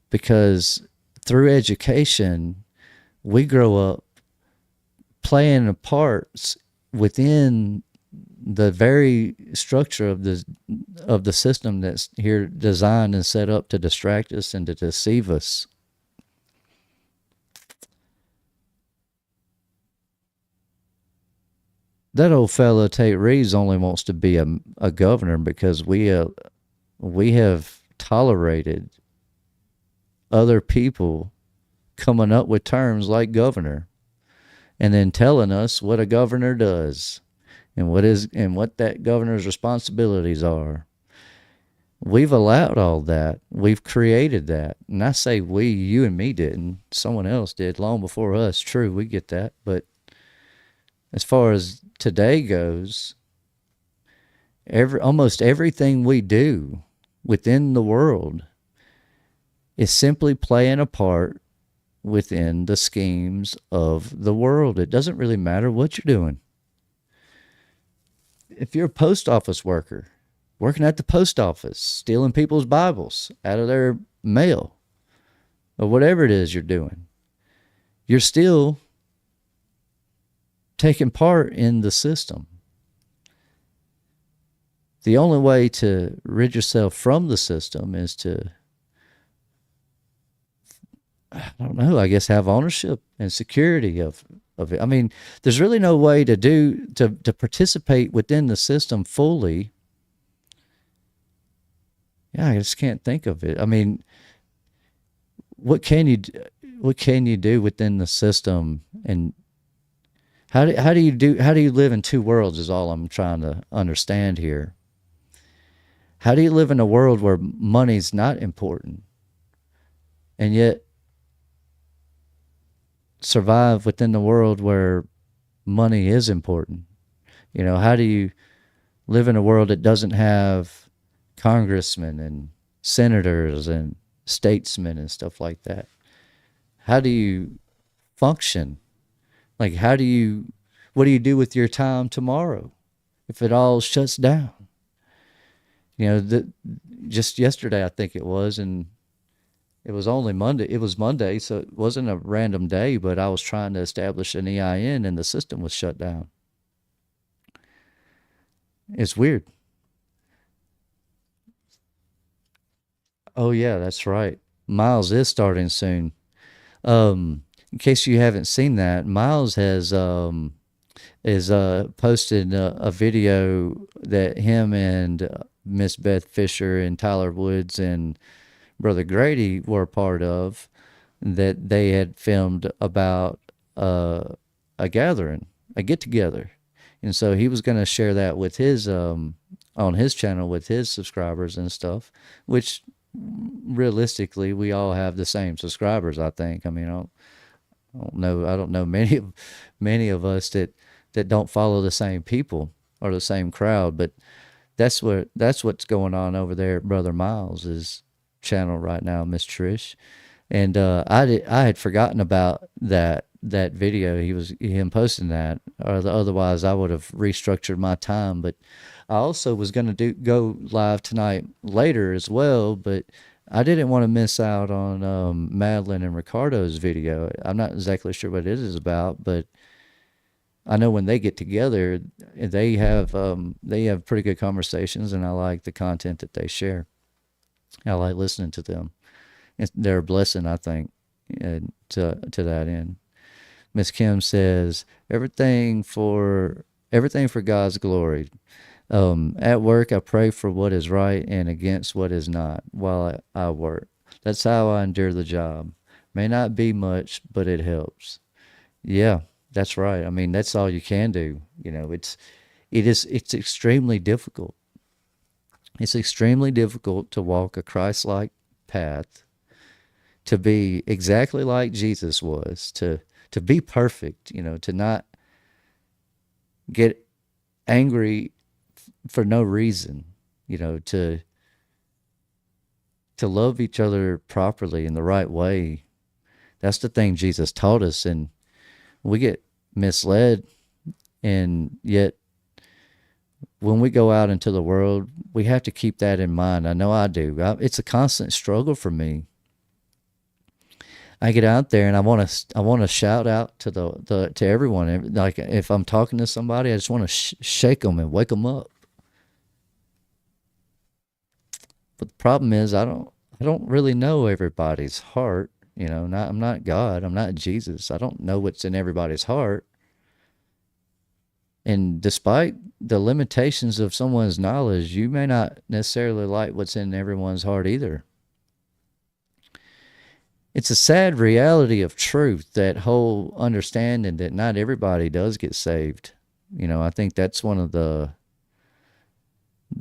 Because through education, we grow up playing parts within the very structure of the system that's here designed and set up to distract us and to deceive us. That old fella Tate Reeves only wants to be a governor because we have tolerated other people coming up with terms like governor, and then telling us what a governor does and what that governor's responsibilities are. We've allowed all that. We've created that. And I say we, you and me didn't. Someone else did long before us. True, we get that. But as far as today goes, almost everything we do within the world is simply playing a part within the schemes of the world. It doesn't really matter what you're doing. If you're a post office worker, working at the post office, stealing people's Bibles out of their mail, or whatever it is you're doing, you're still taking part in the system. The only way to rid yourself from the system is to, I don't know, I guess have ownership and security of it. I mean, there's really no way to participate within the system fully. Yeah, I just can't think of it. I mean, what can you what can you do within the system, and how do you live in two worlds is all I'm trying to understand here. How do you live in a world where money's not important and yet survive within the world where money is important? You know, how do you live in a world that doesn't have congressmen and senators and statesmen and stuff like that? How do you function? Like, what do you do with your time tomorrow if it all shuts down? You know, just yesterday, I think it was, and it was only Monday. It was Monday, so it wasn't a random day, but I was trying to establish an EIN and the system was shut down. It's weird. Oh, yeah, that's right. Miles is starting soon. In case you haven't seen that, Miles has is posted a video that him and Miss Beth Fisher and Tyler Woods and Brother Grady were a part of, that they had filmed about a gathering, a get together, and so he was going to share that with his on his channel with his subscribers and stuff, which realistically we all have the same subscribers. I think. I mean, I don't know many of us that don't follow the same people or the same crowd, but that's what's going on over there at Brother Miles's channel right now, Miss Trish. And I had forgotten about that video. He was him posting that, or otherwise I would have restructured my time. But I also was going to go live tonight later as well, but I didn't want to miss out on Madeline and Ricardo's video. I'm not exactly sure what it is about, but I know when they get together, they have pretty good conversations, and I like the content that they share. I like listening to them. They're a blessing, I think, to that end. Miss Kim says everything for God's glory. At work, I pray for what is right and against what is not while I work. That's how I endure the job. May not be much, but it helps. Yeah, that's right. I mean, that's all you can do. You know, it's extremely difficult. It's extremely difficult to walk a Christ-like path, to be exactly like Jesus was, to be perfect, you know, to not get angry for no reason, you know, to love each other properly in the right way. That's the thing Jesus taught us, and we get misled, and yet when we go out into the world, we have to keep that in mind. I know I do. It's a constant struggle for me. I get out there and I want to shout out to to everyone. Like if I'm talking to somebody, I just want to shake them and wake them up. But the problem is I don't really know everybody's heart. You know, I'm not God. I'm not Jesus. I don't know what's in everybody's heart. And despite the limitations of someone's knowledge, you may not necessarily like what's in everyone's heart either. It's a sad reality of truth, that whole understanding that not everybody does get saved. You know, I think that's one of the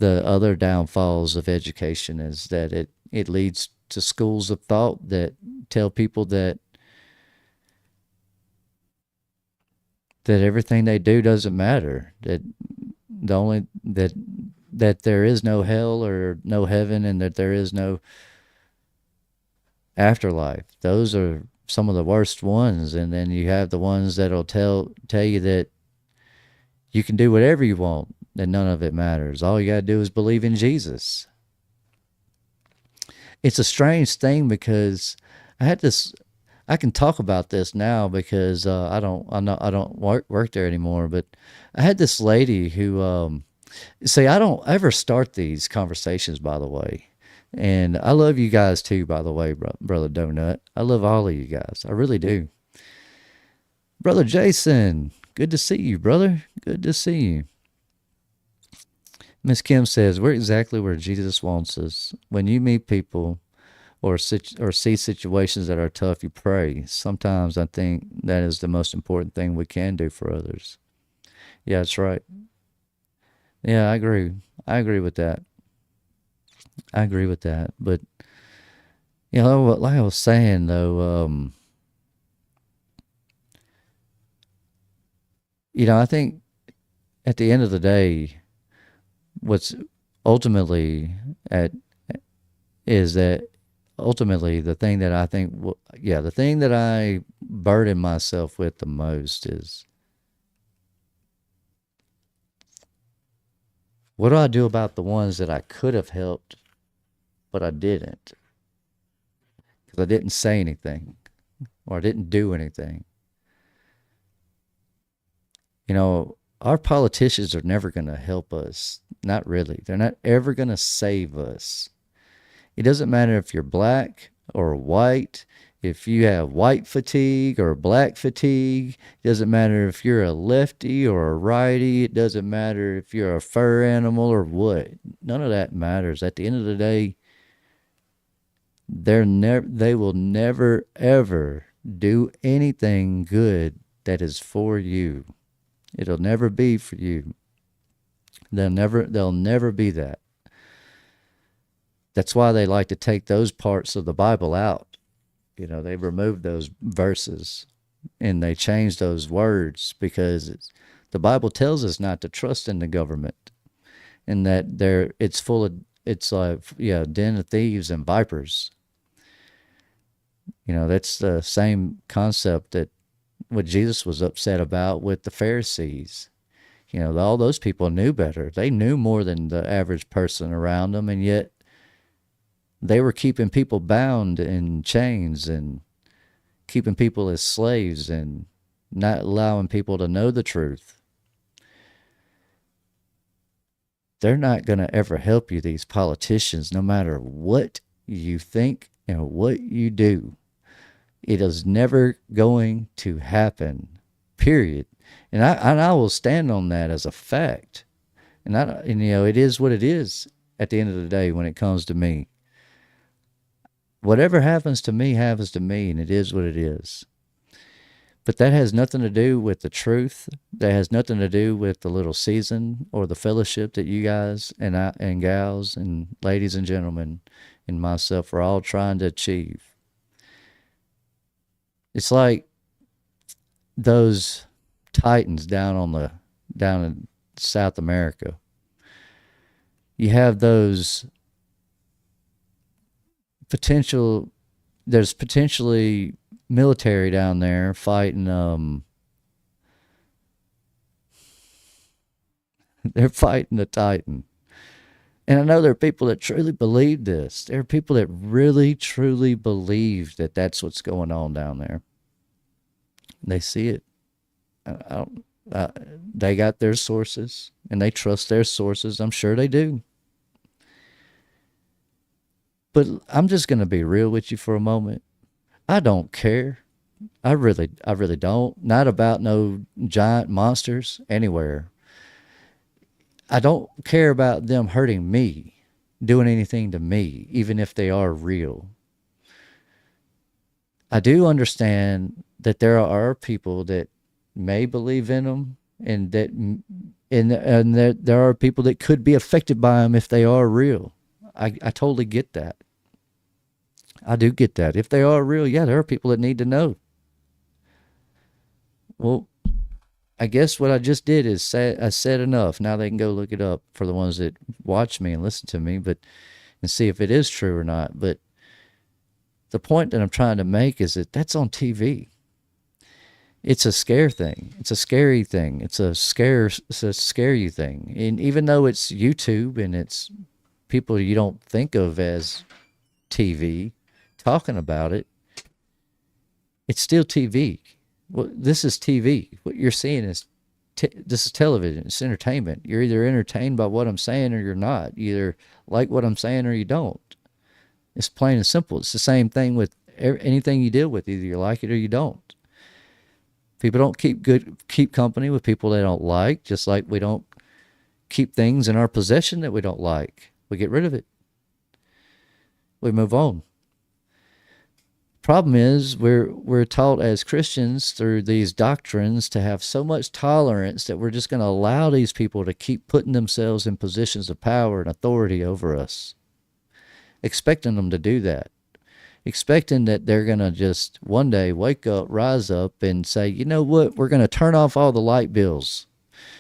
other downfalls of education, is that it leads to schools of thought that tell people that everything they do doesn't matter, that the only that there is no hell or no heaven, and that there is no afterlife. Those are some of the worst ones. And then you have the ones that'll tell you that you can do whatever you want and none of it matters. All you got to do is believe in Jesus. It's a strange thing, because I I can talk about this now because I don't work there anymore. But I had this lady who, see, I don't ever start these conversations, by the way. And I love you guys too, by the way, brother Donut. I love all of you guys. I really do. Brother Jason, good to see you, brother. Good to see you. Miss Kim says, we're exactly where Jesus wants us. When you meet people or see situations that are tough, you pray. Sometimes I think that is the most important thing we can do for others. Yeah, that's right. Yeah, I agree. I agree with that. I agree with that. But like I was saying though, I think at the end of the day, what's ultimately at is that ultimately the thing that I think, the thing that I burden myself with the most is what do I do about the ones that I could have helped, but I didn't because I didn't say anything or I didn't do anything. Our politicians are never going to help us. Not really. They're not ever going to save us. It doesn't matter if you're black or white, if you have white fatigue or black fatigue. It doesn't matter if you're a lefty or a righty. It doesn't matter if you're a fur animal or what. None of that matters. At the end of the day, they will never ever do anything good that is for you. It'll never be for you. They'll never be that. That's why they like to take those parts of the Bible out. They remove those verses and they change those words because the Bible tells us not to trust in the government and that it's full of it's like den of thieves and vipers. That's the same concept that what Jesus was upset about with the Pharisees. All those people knew better. They knew more than the average person around them, and yet they were keeping people bound in chains and keeping people as slaves and not allowing people to know the truth. They're not going to ever help you, these politicians, no matter what you think and what you do. It is never going to happen, period. And I will stand on that as a fact. It is what it is at the end of the day when it comes to me. Whatever happens to me happens to me, and it is what it is. But that has nothing to do with the truth. That has nothing to do with the little season or the fellowship that you guys and gals and ladies and gentlemen and myself are all trying to achieve. It's like those titans down in South America. You have those there's potentially military down there fighting they're fighting the titan. And I know there are people that truly believe this. There are people that really truly believe that that's what's going on down there. They see it. They got their sources and they trust their sources. I'm sure they do. But I'm just going to be real with you for a moment. I don't care. I really don't. Not about no giant monsters anywhere. I don't care about them hurting me, doing anything to me, even if they are real. I do understand that there are people that may believe in them and there are people that could be affected by them if they are real. I totally get that. I do get that. If they are real, yeah, there are people that need to know. Well, I guess what I just did is I said enough. Now they can go look it up for the ones that watch me and listen to me, and see if it is true or not. But the point that I'm trying to make is that that's on TV. It's a scare thing. It's a scary thing. It's a scare you thing. And even though it's YouTube and it's people you don't think of as TV talking about it, It's still TV. Well, this is TV. What you're seeing is this is television. It's entertainment. You're either entertained by what I'm saying or you're not. You either like what I'm saying or you don't. It's plain and simple. It's the same thing with anything you deal with. Either you like it or you don't. People don't keep company with people they don't like, just like we don't keep things in our possession that we don't like. We get rid of it. We move on. Problem is we're taught as Christians through these doctrines to have so much tolerance that we're just going to allow these people to keep putting themselves in positions of power and authority over us, expecting them to do that, expecting that they're going to just one day wake up, rise up and say, you know what, we're going to turn off all the light bills,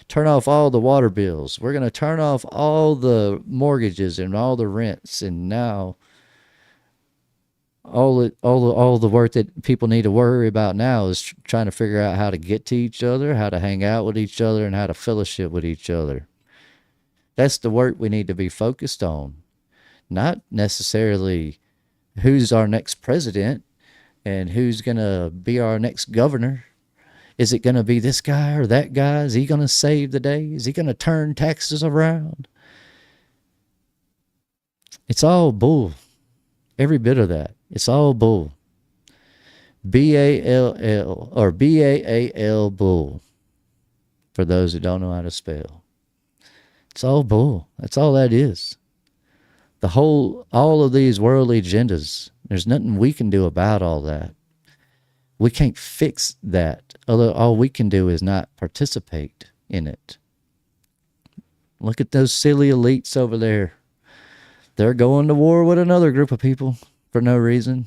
turn off all the water bills, we're going to turn off all the mortgages and all the rents, and now all the work that people need to worry about now is trying to figure out how to get to each other, how to hang out with each other, and how to fellowship with each other. That's the work we need to be focused on, not necessarily who's our next president and who's going to be our next governor. Is it going to be this guy or that guy? Is he going to save the day? Is he going to turn taxes around? It's all bull. Every bit of that. It's all bull. B-A-L-L or B-A-A-L bull, for those who don't know how to spell. It's all bull. That's all that is. All of these worldly agendas, there's nothing we can do about all that. We can't fix that. All we can do is not participate in it. Look at those silly elites over there. They're going to war with another group of people for no reason.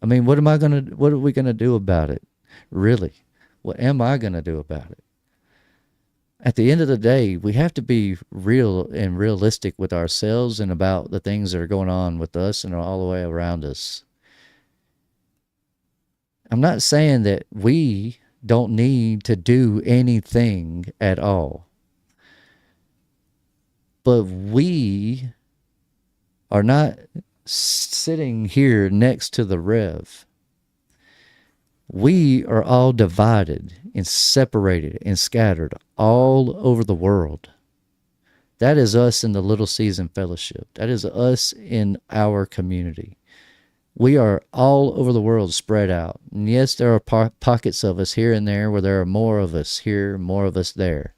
I mean, what are we gonna do about it? Really? What am I gonna do about it? At the end of the day, we have to be real and realistic with ourselves and about the things that are going on with us and all the way around us. I'm not saying that we don't need to do anything at all, but we are not sitting here next to the Rev. We are all divided and separated and scattered all over the world. That is us in the Little Season Fellowship. That is us in our community. We are all over the world spread out. And yes, there are pockets of us here and there where there are more of us here, more of us there.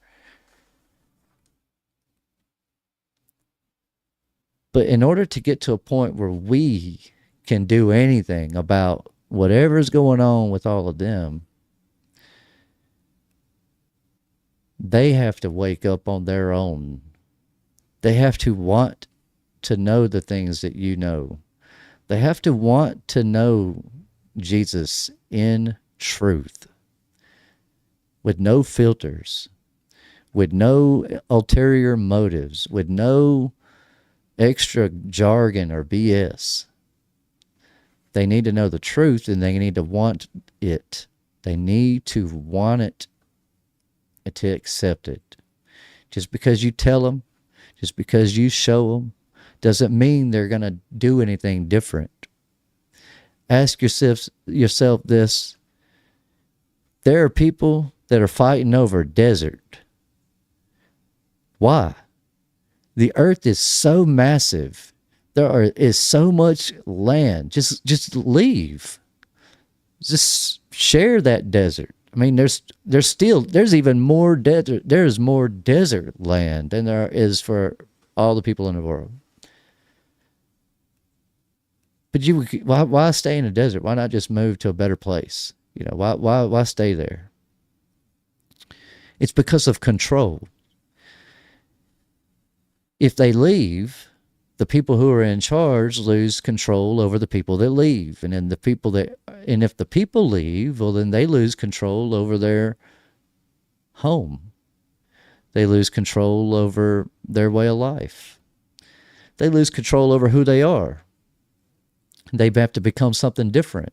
But in order to get to a point where we can do anything about whatever's going on with all of them, they have to wake up on their own. They have to want to know the things that you know. They have to want to know Jesus in truth, with no filters, with no ulterior motives, with no extra jargon or BS. They need to know the truth, and they need to want it. They need to want it and to accept it. Just because you tell them, just because you show them, doesn't mean they're going to do anything different. Ask yourself this. There are people that are fighting over a desert. Why? The earth is so massive. Is so much land. Just leave. Just share that desert. I mean, there's even more desert. There's more desert land than there is for all the people in the world. But why stay in a desert? Why not just move to a better place? You know, why stay there? It's because of control. If they leave, the people who are in charge lose control over the people that leave. And if the people leave, well, then they lose control over their home. They lose control over their way of life. They lose control over who they are. They have to become something different.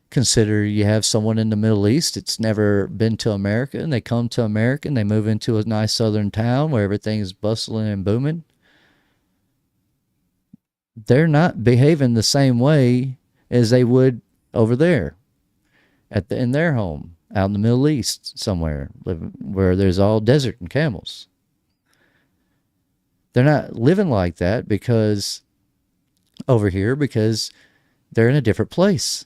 Consider you have someone in the Middle East that's never been to America, and they come to America and they move into a nice southern town where everything is bustling and booming. They're not behaving the same way as they would over there. in their home out in the Middle East somewhere, where there's all desert and camels. They're not living like that because over here because they're in a different place.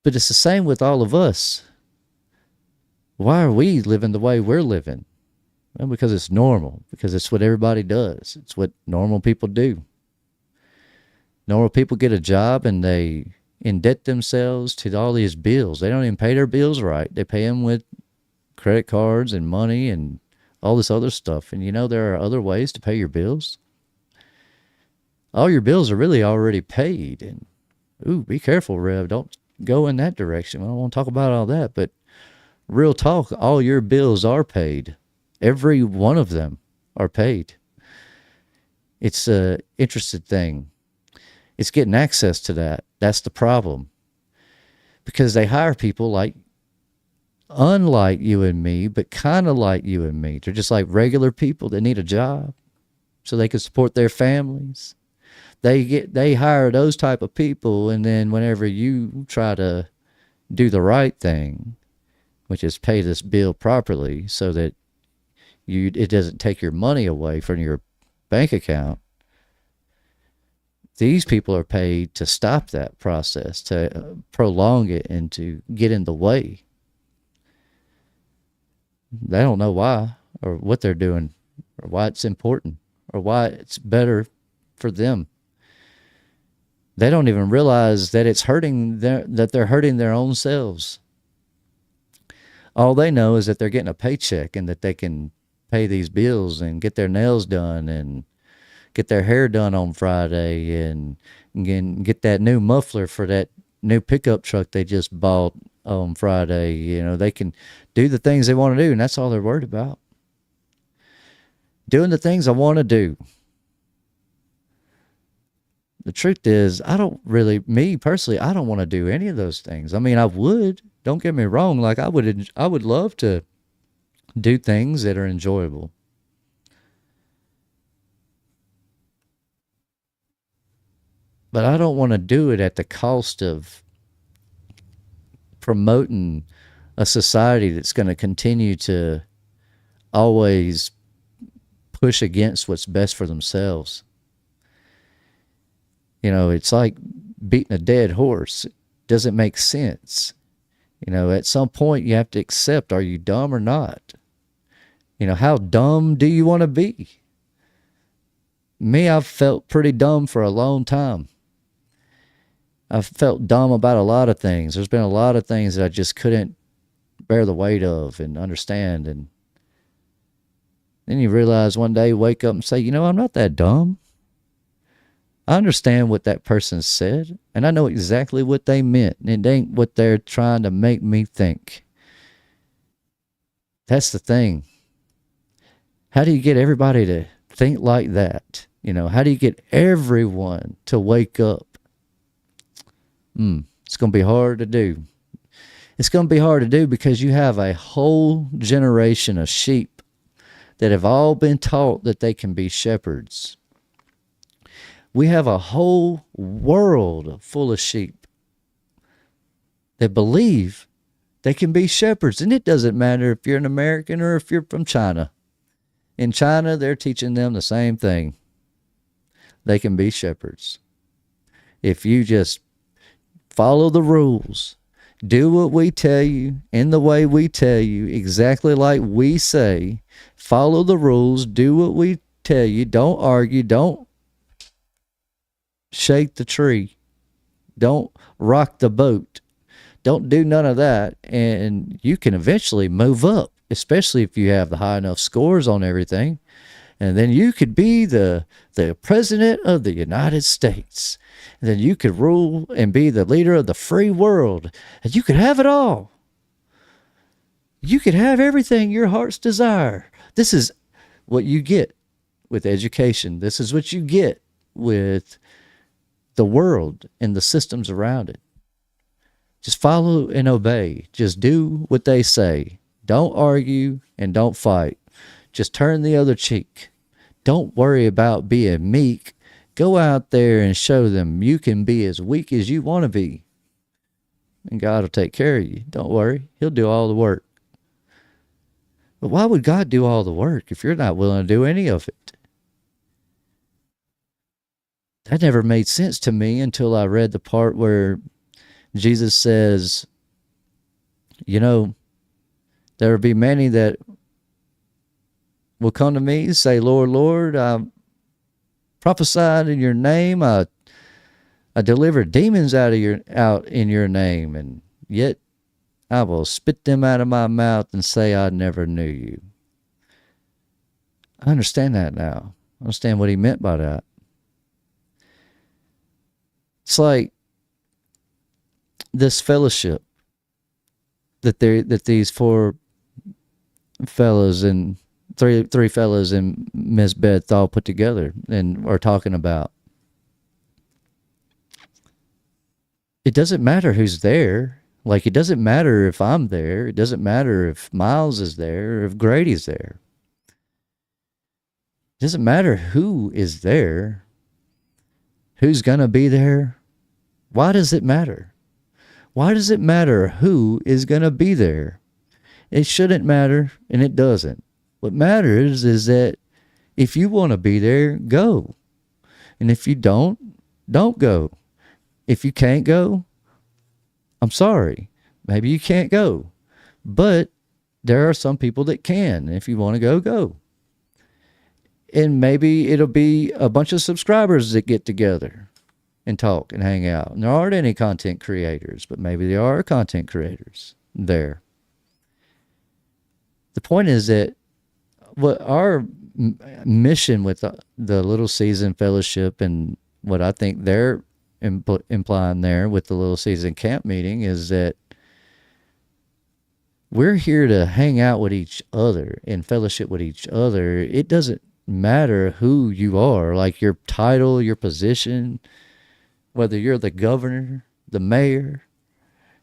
But it's the same with all of us. Why are we living the way we're living? Well, because it's normal, because it's what everybody does. It's what normal people do. Normal people get a job and they indebt themselves to all these bills. They don't even pay their bills right. They pay them with credit cards and money and all this other stuff. And you know, there are other ways to pay your bills. All your bills are really already paid. And, ooh, be careful, Rev. Don't go in that direction. I don't want to talk about all that. But real talk, all your bills are paid. Every one of them are paid. It's an interesting thing. It's getting access to that. That's the problem. Because they hire people like, unlike you and me, but kind of like you and me. They're just like regular people that need a job so they can support their families. They hire those type of people, and then whenever you try to do the right thing, which is pay this bill properly so that it doesn't take your money away from your bank account, these people are paid to stop that process, to prolong it, and to get in the way. They don't know why or what they're doing or why it's important or why it's better for them. They don't even realize that it's that they're hurting their own selves. All they know is that they're getting a paycheck and that they can pay these bills and get their nails done and get their hair done on Friday and get that new muffler for that new pickup truck they just bought on Friday. You know, they can do the things they want to do, and that's all they're worried about. Doing the things I want to do. The truth is, me personally, I don't want to do any of those things. I mean, I would, don't get me wrong. Like I would love to do things that are enjoyable. But I don't want to do it at the cost of promoting a society that's going to continue to always push against what's best for themselves. You know, it's like beating a dead horse. It doesn't make sense. You know, at some point you have to accept, are you dumb or not? You know, how dumb do you want to be? Me, I've felt pretty dumb for a long time. I've felt dumb about a lot of things. There's been a lot of things that I just couldn't bear the weight of and understand. And then you realize one day, wake up and say, you know, I'm not that dumb. I understand what that person said, and I know exactly what they meant, and it ain't what they're trying to make me think. That's the thing. How do you get everybody to think like that? You know, how do you get everyone to wake up? It's going to be hard to do. It's going to be hard to do because you have a whole generation of sheep that have all been taught that they can be shepherds. We have a whole world full of sheep that believe they can be shepherds. And it doesn't matter if you're an American or if you're from China. In China, they're teaching them the same thing. They can be shepherds. If you just follow the rules, do what we tell you in the way we tell you, exactly like we say, follow the rules, do what we tell you, don't argue, don't shake the tree, don't rock the boat, don't do none of that, and you can eventually move up, especially if you have the high enough scores on everything, and then you could be the president of the United States, and then you could rule and be the leader of the free world, and you could have it all. You could have everything your heart's desire. This is what you get with education. This is what you get with the world and the systems around it. Just follow and obey. Just do what they say. Don't argue and don't fight. Just turn the other cheek. Don't worry about being meek. Go out there and show them you can be as weak as you want to be. And God will take care of you. Don't worry. He'll do all the work. But why would God do all the work if you're not willing to do any of it? That never made sense to me until I read the part where Jesus says, you know, there will be many that will come to me and say, Lord, Lord, I prophesied in your name. I delivered demons out in your name, and yet I will spit them out of my mouth and say I never knew you. I understand that now. I understand what he meant by that. It's like this fellowship that these four fellows and three fellows and Miss Beth all put together and are talking about. It doesn't matter who's there. Like, it doesn't matter if I'm there. It doesn't matter if Miles is there or if Grady's there. It doesn't matter who is there. Who's going to be there? Why does it matter? Why does it matter who is going to be there? It shouldn't matter, and it doesn't. What matters is that if you want to be there, go. And if you don't go. If you can't go, I'm sorry. Maybe you can't go. But there are some people that can. If you want to go, go. And maybe it'll be a bunch of subscribers that get together and talk and hang out. And there aren't any content creators, but maybe there are content creators there. The point is that what our mission with the Little Season Fellowship and what I think they're implying there with the Little Season Camp meeting is that we're here to hang out with each other and fellowship with each other. It doesn't matter who you are, like your title, your position, whether you're the governor, the mayor,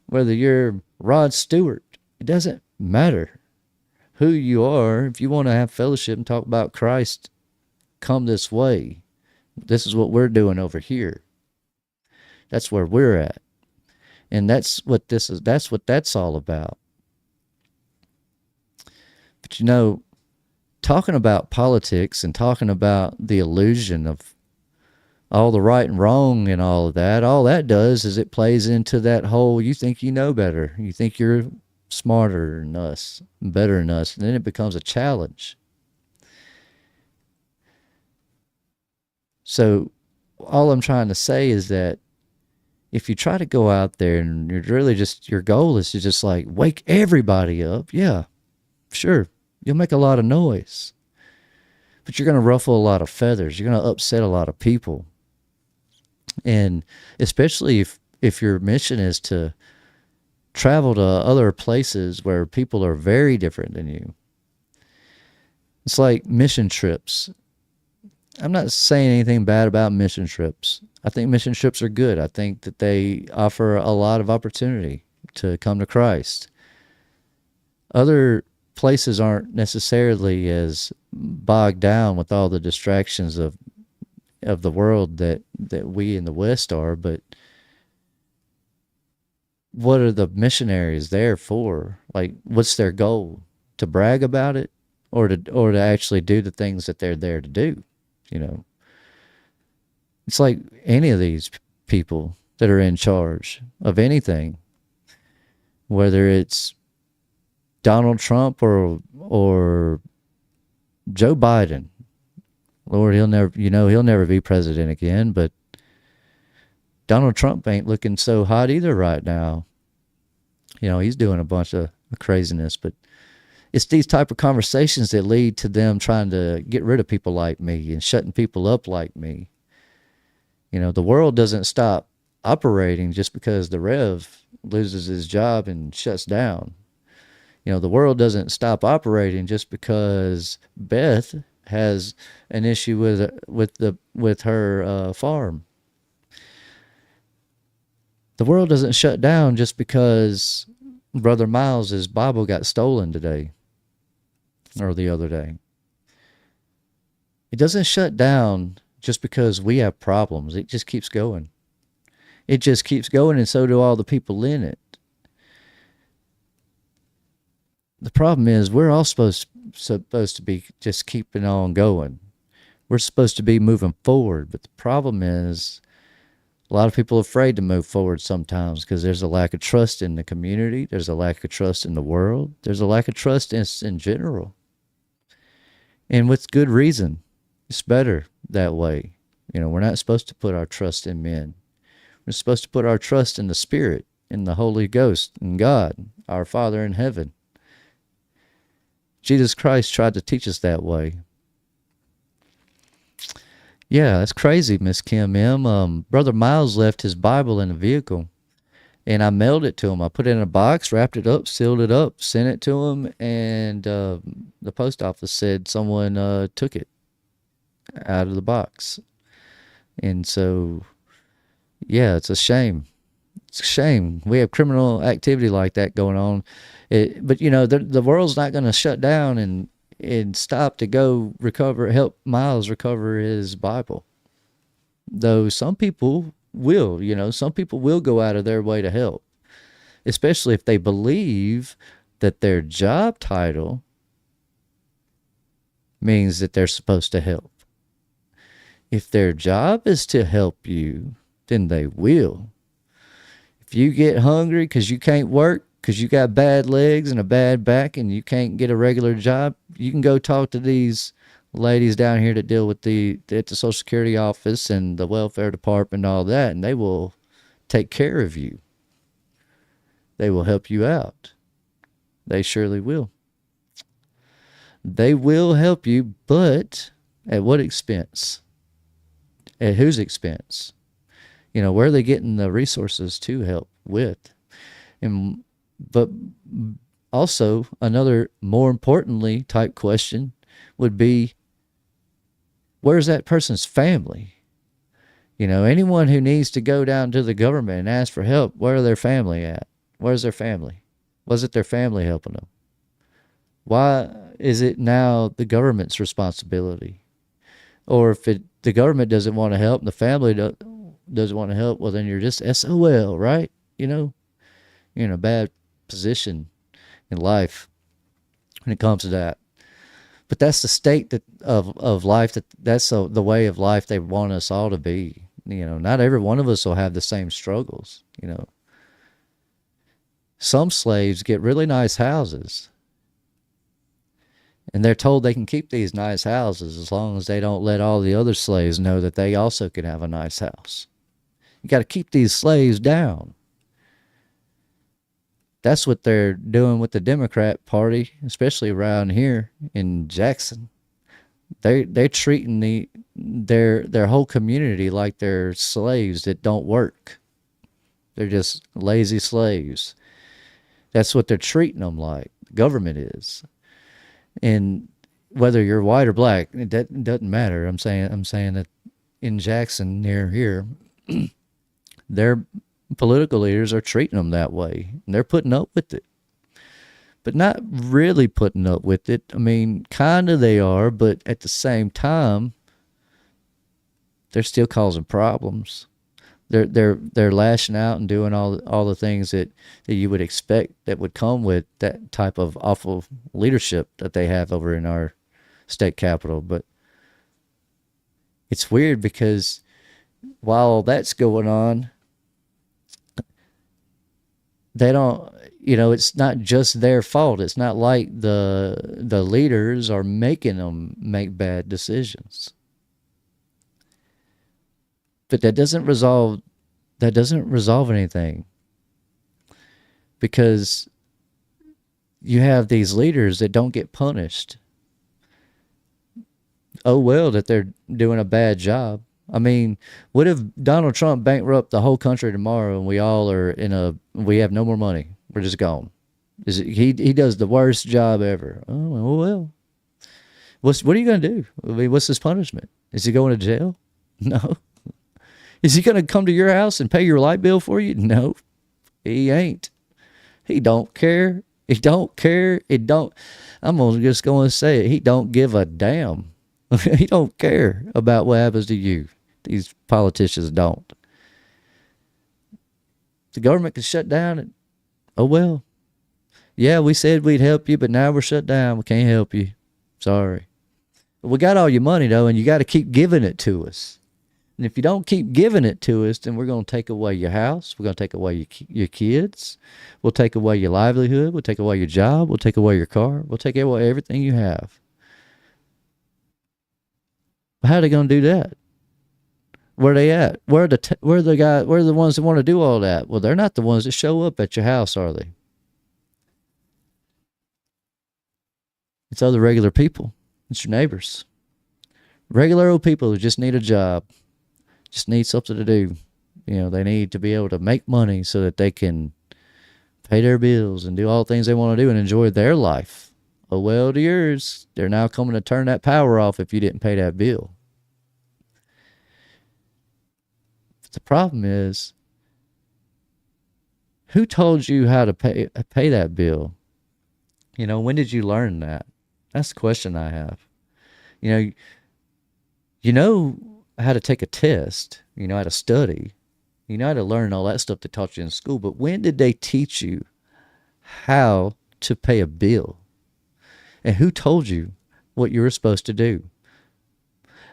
whether you're Rod Stewart. It doesn't matter who you are. If you want to have fellowship and talk about Christ, come this way. This is what we're doing over here. That's where we're at. And that's what this is. That's what that's all about. But you know, talking about politics and talking about the illusion of all the right and wrong and all that does is it plays into that whole, you think you know better. You think you're smarter than us, better than us. And then it becomes a challenge. So all I'm trying to say is that if you try to go out there and you're really just, your goal is to just like wake everybody up, yeah, sure, you'll make a lot of noise. But you're going to ruffle a lot of feathers. You're going to upset a lot of people. And especially if your mission is to travel to other places where people are very different than you. It's like mission trips. I'm not saying anything bad about mission trips. I think mission trips are good. I think that they offer a lot of opportunity to come to Christ. Other places aren't necessarily as bogged down with all the distractions of the world that we in the West are, but what are the missionaries there for? Like, what's their goal? To brag about it, or to actually do the things that they're there to do? You know, it's like any of these people that are in charge of anything, whether it's Donald Trump or Joe Biden. Lord, he'll never be president again, but Donald Trump ain't looking so hot either right now. You know, he's doing a bunch of craziness, but it's these type of conversations that lead to them trying to get rid of people like me and shutting people up like me. You know, the world doesn't stop operating just because the Rev loses his job and shuts down. You know, the world doesn't stop operating just because Beth has an issue with her farm. The world doesn't shut down just because Brother Miles' Bible got stolen today or the other day. It doesn't shut down just because we have problems. It just keeps going. It just keeps going, and so do all the people in it. The problem is we're all supposed to be just keeping on going. We're supposed to be moving forward, but the problem is a lot of people are afraid to move forward sometimes because there's a lack of trust in the community. There's a lack of trust in the world. There's a lack of trust in general. And with good reason. It's better that way. We're not supposed to put our trust in men. We're supposed to put our trust in the Spirit, in the Holy Ghost, in God, our Father in heaven. Jesus Christ tried to teach us that way. Yeah, that's crazy, Miss Kim M. Brother Miles left his Bible in the vehicle, and I mailed it to him. I put it in a box, wrapped it up, sealed it up, sent it to him, and the post office said someone took it out of the box. And so, yeah, it's a shame. It's a shame. We have criminal activity like that going on. But, the world's not going to shut down and stop to go help Miles recover his Bible. Though some people will, some people will go out of their way to help, especially if they believe that their job title means that they're supposed to help. If their job is to help you, then they will. If you get hungry because you can't work, because you got bad legs and a bad back and you can't get a regular job, you can go talk to these ladies down here that deal with at the Social Security office and the welfare department and all that, and they will take care of you. They will help you out. They surely will. They will help you, but at what expense? At whose expense? Where are they getting the resources to help with? But also, another more importantly type question would be, where's that person's family? Anyone who needs to go down to the government and ask for help, where are their family at? Where's their family? Was it their family helping them? Why is it now the government's responsibility? Or if the government doesn't want to help and the family doesn't want to help, well, then you're just SOL, right? You're in a bad position in life when it comes to that. But that's the state of life, that's the way of life they want us all to be. Not every one of us will have the same struggles. Some slaves get really nice houses, and they're told they can keep these nice houses as long as they don't let all the other slaves know that they also can have a nice house. You got to keep these slaves down. That's what they're doing with the Democrat Party, especially around here in Jackson. They're treating their whole community like they're slaves that don't work. They're just lazy slaves. That's what they're treating them like. The government is. And whether you're white or black, it doesn't matter. I'm saying that in Jackson near here, their political leaders are treating them that way. And they're putting up with it. But not really putting up with it. I mean, kind of they are, but at the same time, they're still causing problems. They're lashing out and doing all the things that you would expect that would come with that type of awful leadership that they have over in our state capital. But it's weird because while all that's going on, they don't, it's not just their fault. It's not like the leaders are making them make bad decisions. But that doesn't resolve anything, because you have these leaders that don't get punished. Oh well, that they're doing a bad job. I mean, what if Donald Trump bankrupt the whole country tomorrow and we all are we have no more money? We're just gone. He does the worst job ever. Oh well. What are you going to do? I mean, what's his punishment? Is he going to jail? No. Is he going to come to your house and pay your light bill for you? No, he ain't. He don't care. He don't care. I'm just going to say it. He don't give a damn. He don't care about what happens to you. These politicians don't. The government can shut down and, oh well. Yeah, we said we'd help you, but now we're shut down. We can't help you. Sorry. We got all your money though, and you got to keep giving it to us. And if you don't keep giving it to us, then we're going to take away your house. We're going to take away your kids. We'll take away your livelihood. We'll take away your job. We'll take away your car. We'll take away everything you have. How are they going to do that? Where are they at? Where are the ones that want to do all that? Well, they're not the ones that show up at your house, are they? It's other regular people. It's your neighbors. Regular old people who just need a job, just need something to do. You know, they need to be able to make money so that they can pay their bills and do all the things they want to do and enjoy their life. Oh, well, to yours. They're now coming to turn that power off if you didn't pay that bill. But the problem is, who told you how to pay that bill? You know, when did you learn that? That's the question I have. You know how to take a test. You know how to study. You know how to learn all that stuff they taught you in school. But when did they teach you how to pay a bill? And who told you what you were supposed to do?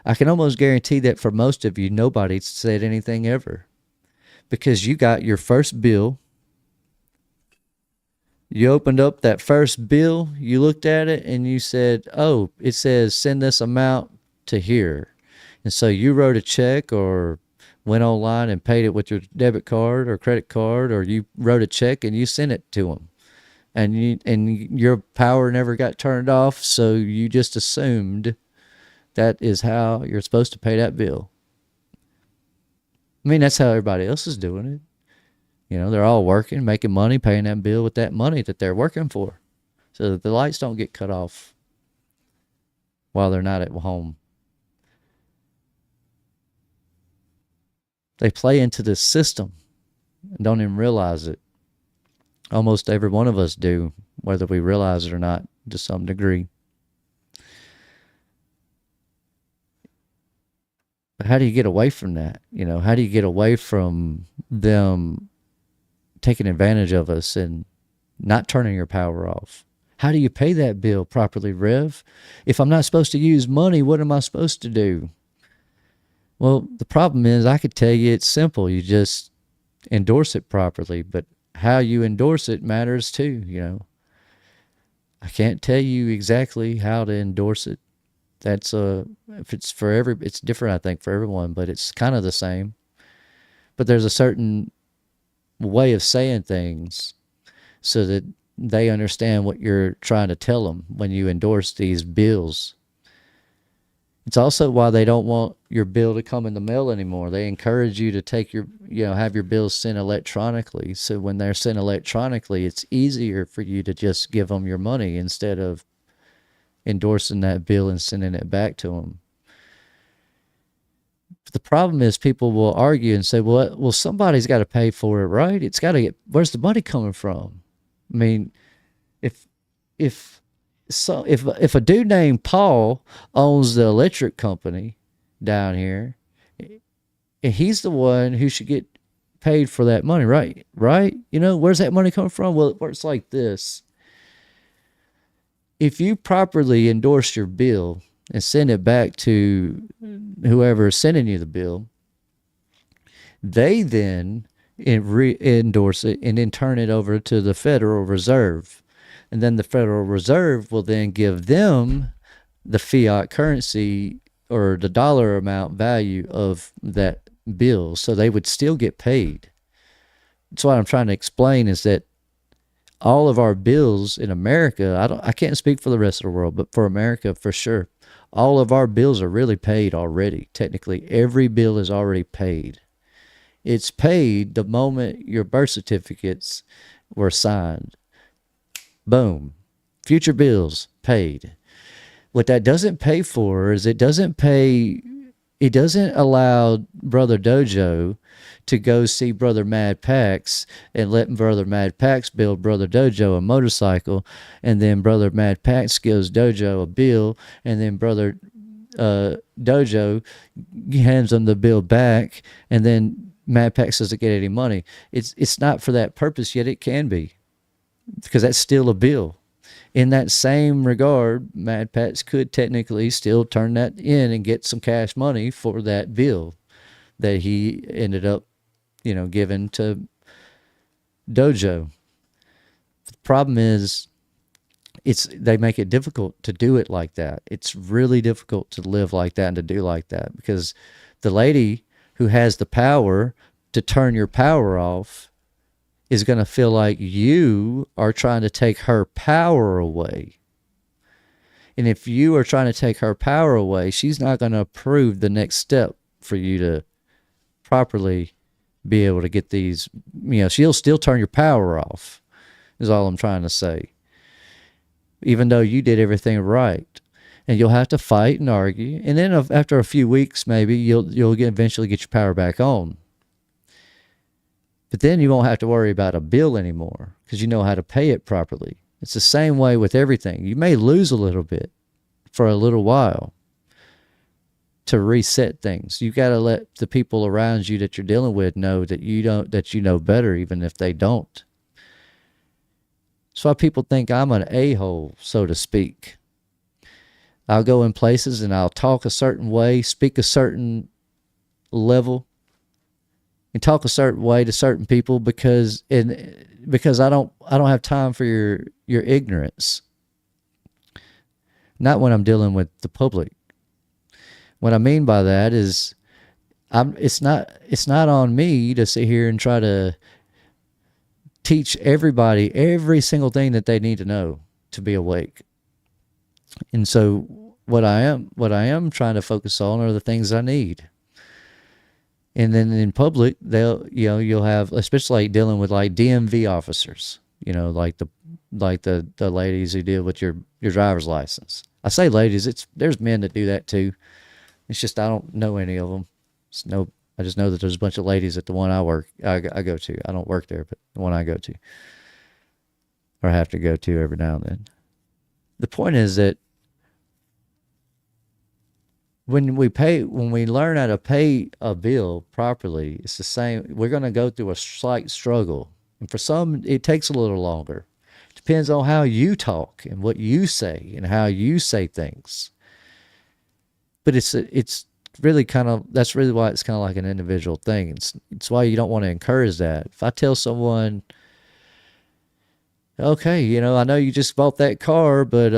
I can almost guarantee that for most of you, nobody said anything ever. Because you got your first bill. You opened up that first bill, you looked at it, and you said, oh, it says send this amount to here. And so you wrote a check or went online and paid it with your debit card or credit card, or you wrote a check and you sent it to them. And your power never got turned off, so you just assumed that is how you're supposed to pay that bill. I mean, that's how everybody else is doing it. You know, they're all working, making money, paying that bill with that money that they're working for, so that the lights don't get cut off while they're not at home. They play into this system and don't even realize it. Almost every one of us do, whether we realize it or not, to some degree. But how do you get away from that? You know, how do you get away from them taking advantage of us and not turning your power off? How do you pay that bill properly, Rev? If I'm not supposed to use money, what am I supposed to do? Well, the problem is, I could tell you it's simple. You just endorse it properly, but how you endorse it matters too, you know. I can't tell you exactly how to endorse it. That's if it's it's different, I think, for everyone, but it's kind of the same. But there's a certain way of saying things so that they understand what you're trying to tell them when you endorse these bills. It's also why they don't want your bill to come in the mail anymore. They encourage you to take have your bills sent electronically. So when they're sent electronically, it's easier for you to just give them your money instead of endorsing that bill and sending it back to them. But the problem is, people will argue and say, well, somebody's got to pay for it, right? It's got to get, where's the money coming from? I mean, if a dude named Paul owns the electric company down here, and he's the one who should get paid for that money, right? Right? You know, where's that money coming from? Well, it works like this. If you properly endorse your bill and send it back to whoever is sending you the bill, they then endorse it and then turn it over to the Federal Reserve. And then the Federal Reserve will then give them the fiat currency or the dollar amount value of that bill. So they would still get paid. That's what I'm trying to explain, is that all of our bills in America, I can't speak for the rest of the world, but for America, for sure, all of our bills are really paid already. Technically, every bill is already paid. It's paid the moment your birth certificates were signed. Boom. Future bills paid. What that doesn't pay for is it doesn't allow Brother Dojo to go see Brother Mad Pax and let Brother Mad Pax build Brother Dojo a motorcycle, and then Brother Mad Pax gives Dojo a bill, and then Brother dojo, hands them the bill back, and then Mad Pax doesn't get any money. It's not for that purpose, yet it can be, because that's still a bill. In that same regard, Mad Pax could technically still turn that in and get some cash money for that bill that he ended up, giving to dojo. The problem is, they make it difficult to do it like that. It's really difficult to live like that and to do like that, because the lady who has the power to turn your power off is going to feel like you are trying to take her power away. And if you are trying to take her power away, she's not going to approve the next step for you to properly be able to get these. She'll still turn your power off, is all I'm trying to say, even though you did everything right. And you'll have to fight and argue, and then after a few weeks, maybe you'll eventually get your power back on. But then you won't have to worry about a bill anymore, because you know how to pay it properly. It's the same way with everything. You may lose a little bit for a little while to reset things. You got to let the people around you that you're dealing with know that you know better, even if they don't. That's why people think I'm an a-hole, so to speak. I'll go in places and I'll talk a certain way, speak a certain level, and talk a certain way to certain people because I don't have time for your ignorance. Not when I'm dealing with the public. What I mean by that is, it's not on me to sit here and try to teach everybody every single thing that they need to know to be awake. And so what I am trying to focus on are the things I need. And then in public, you'll have, especially like dealing with like DMV officers, like the ladies who deal with your driver's license. I say ladies, there's men that do that too. It's just I don't know any of them. I just know that there's a bunch of ladies at the one I go to. I don't work there, but the one I go to, or have to go to every now and then. The point is that when we learn how to pay a bill properly, it's the same. We're going to go through a slight struggle, and for some, it takes a little longer. It depends on how you talk and what you say and how you say things. But it's really that's really why it's kind of like an individual thing. It's why you don't want to encourage that. If I tell someone, okay, I know you just bought that car, but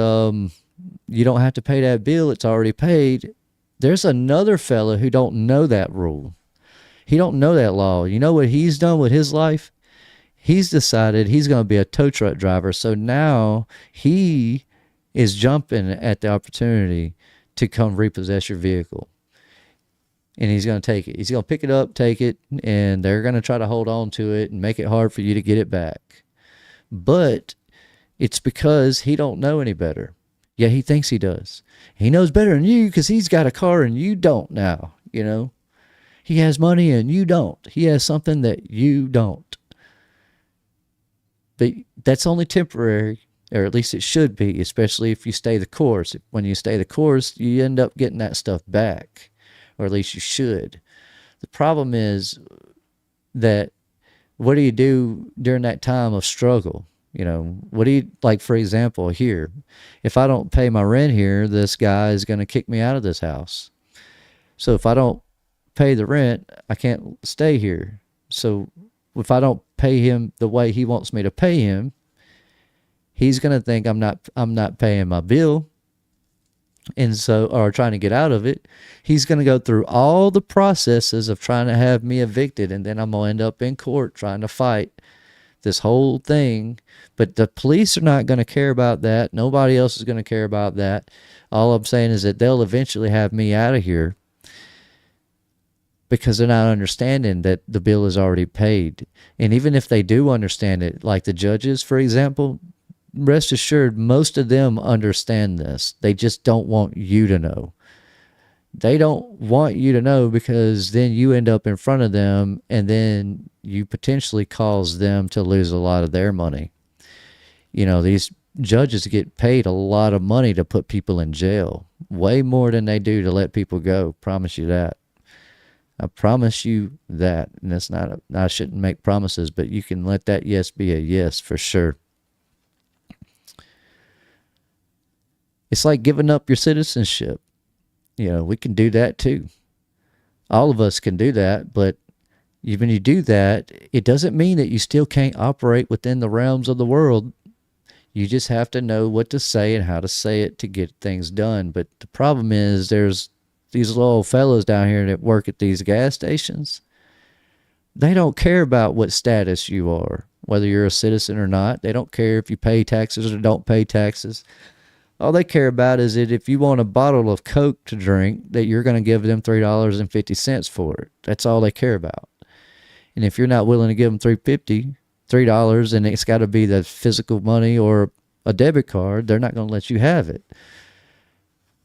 you don't have to pay that bill. It's already paid. There's another fella who don't know that rule. He don't know that law. You know what he's done with his life? He's decided he's going to be a tow truck driver. So now he is jumping at the opportunity to come repossess your vehicle. And he's going to take it. He's going to pick it up, take it, and they're going to try to hold on to it and make it hard for you to get it back. But it's because he don't know any better. Yeah, he thinks he does. He knows better than you because he's got a car and you don't now, He has money and you don't. He has something that you don't. But that's only temporary, or at least it should be, especially if you stay the course. When you stay the course, you end up getting that stuff back, or at least you should. The problem is that what do you do during that time of struggle? What do you, like, for example, here, if I don't pay my rent here, this guy is going to kick me out of this house. So if I don't pay the rent, I can't stay here. So if I don't pay him the way he wants me to pay him, he's going to think I'm not paying my bill. And so, or trying to get out of it. He's going to go through all the processes of trying to have me evicted. And then I'm going to end up in court trying to fight this whole thing. But the police are not going to care about that. Nobody else is going to care about that. All I'm saying is that they'll eventually have me out of here because they're not understanding that the bill is already paid. And even if they do understand it, like the judges, for example, rest assured, most of them understand this. They just don't want you to know. They don't want you to know because then you end up in front of them and then you potentially cause them to lose a lot of their money. These judges get paid a lot of money to put people in jail. way more than they do to let people go. Promise you that. I promise you that. And that's not, I shouldn't make promises, but you can let that yes be a yes for sure. It's like giving up your citizenship. We can do that too. All of us can do that, but when you do that, it doesn't mean that you still can't operate within the realms of the world. You just have to know what to say and how to say it to get things done. But the problem is there's these little fellows down here that work at these gas stations. They don't care about what status you are, whether you're a citizen or not. They don't care if you pay taxes or don't pay taxes. All they care about is that if you want a bottle of Coke to drink, that you're going to give them $3.50 for it. That's all they care about. And if you're not willing to give them $3, and it's got to be the physical money or a debit card, they're not going to let you have it.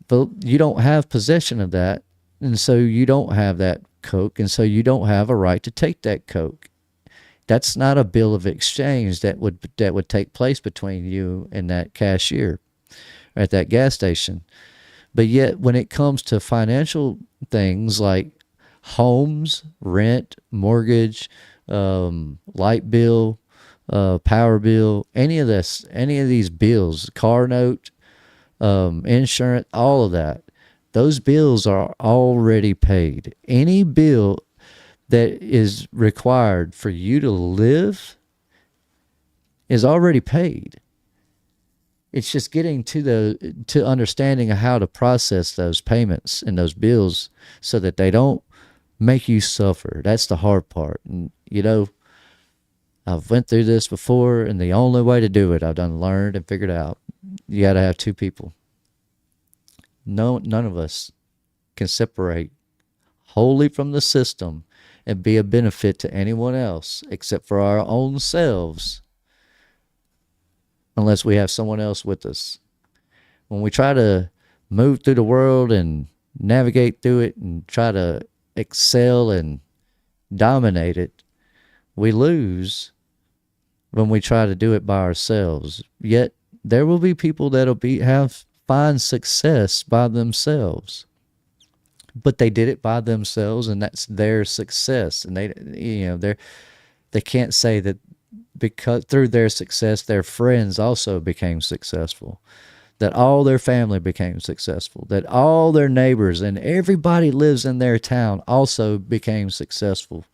But you don't have possession of that, and so you don't have that Coke, and so you don't have a right to take that Coke. That's not a bill of exchange that would take place between you and that cashier at that gas station. But yet, when it comes to financial things like homes, rent, mortgage, light bill, power bill, any of these bills, car note, insurance, all of that, those bills are already paid. Any bill that is required for you to live is already paid. It's just getting to understanding how to process those payments and those bills so that they don't make you suffer. That's the hard part. And I've went through this before, and the only way to do it, I've done learned and figured out, you got to have two people. No, none of us can separate wholly from the system and be a benefit to anyone else except for our own selves, unless we have someone else with us. When we try to move through the world and navigate through it and try to excel and dominate it, we lose when we try to do it by ourselves. Yet there will be people that'll find success by themselves, but they did it by themselves, and that's their success. And they can't say that because through their success, their friends also became successful, that all their family became successful, that all their neighbors and everybody lives in their town also became successful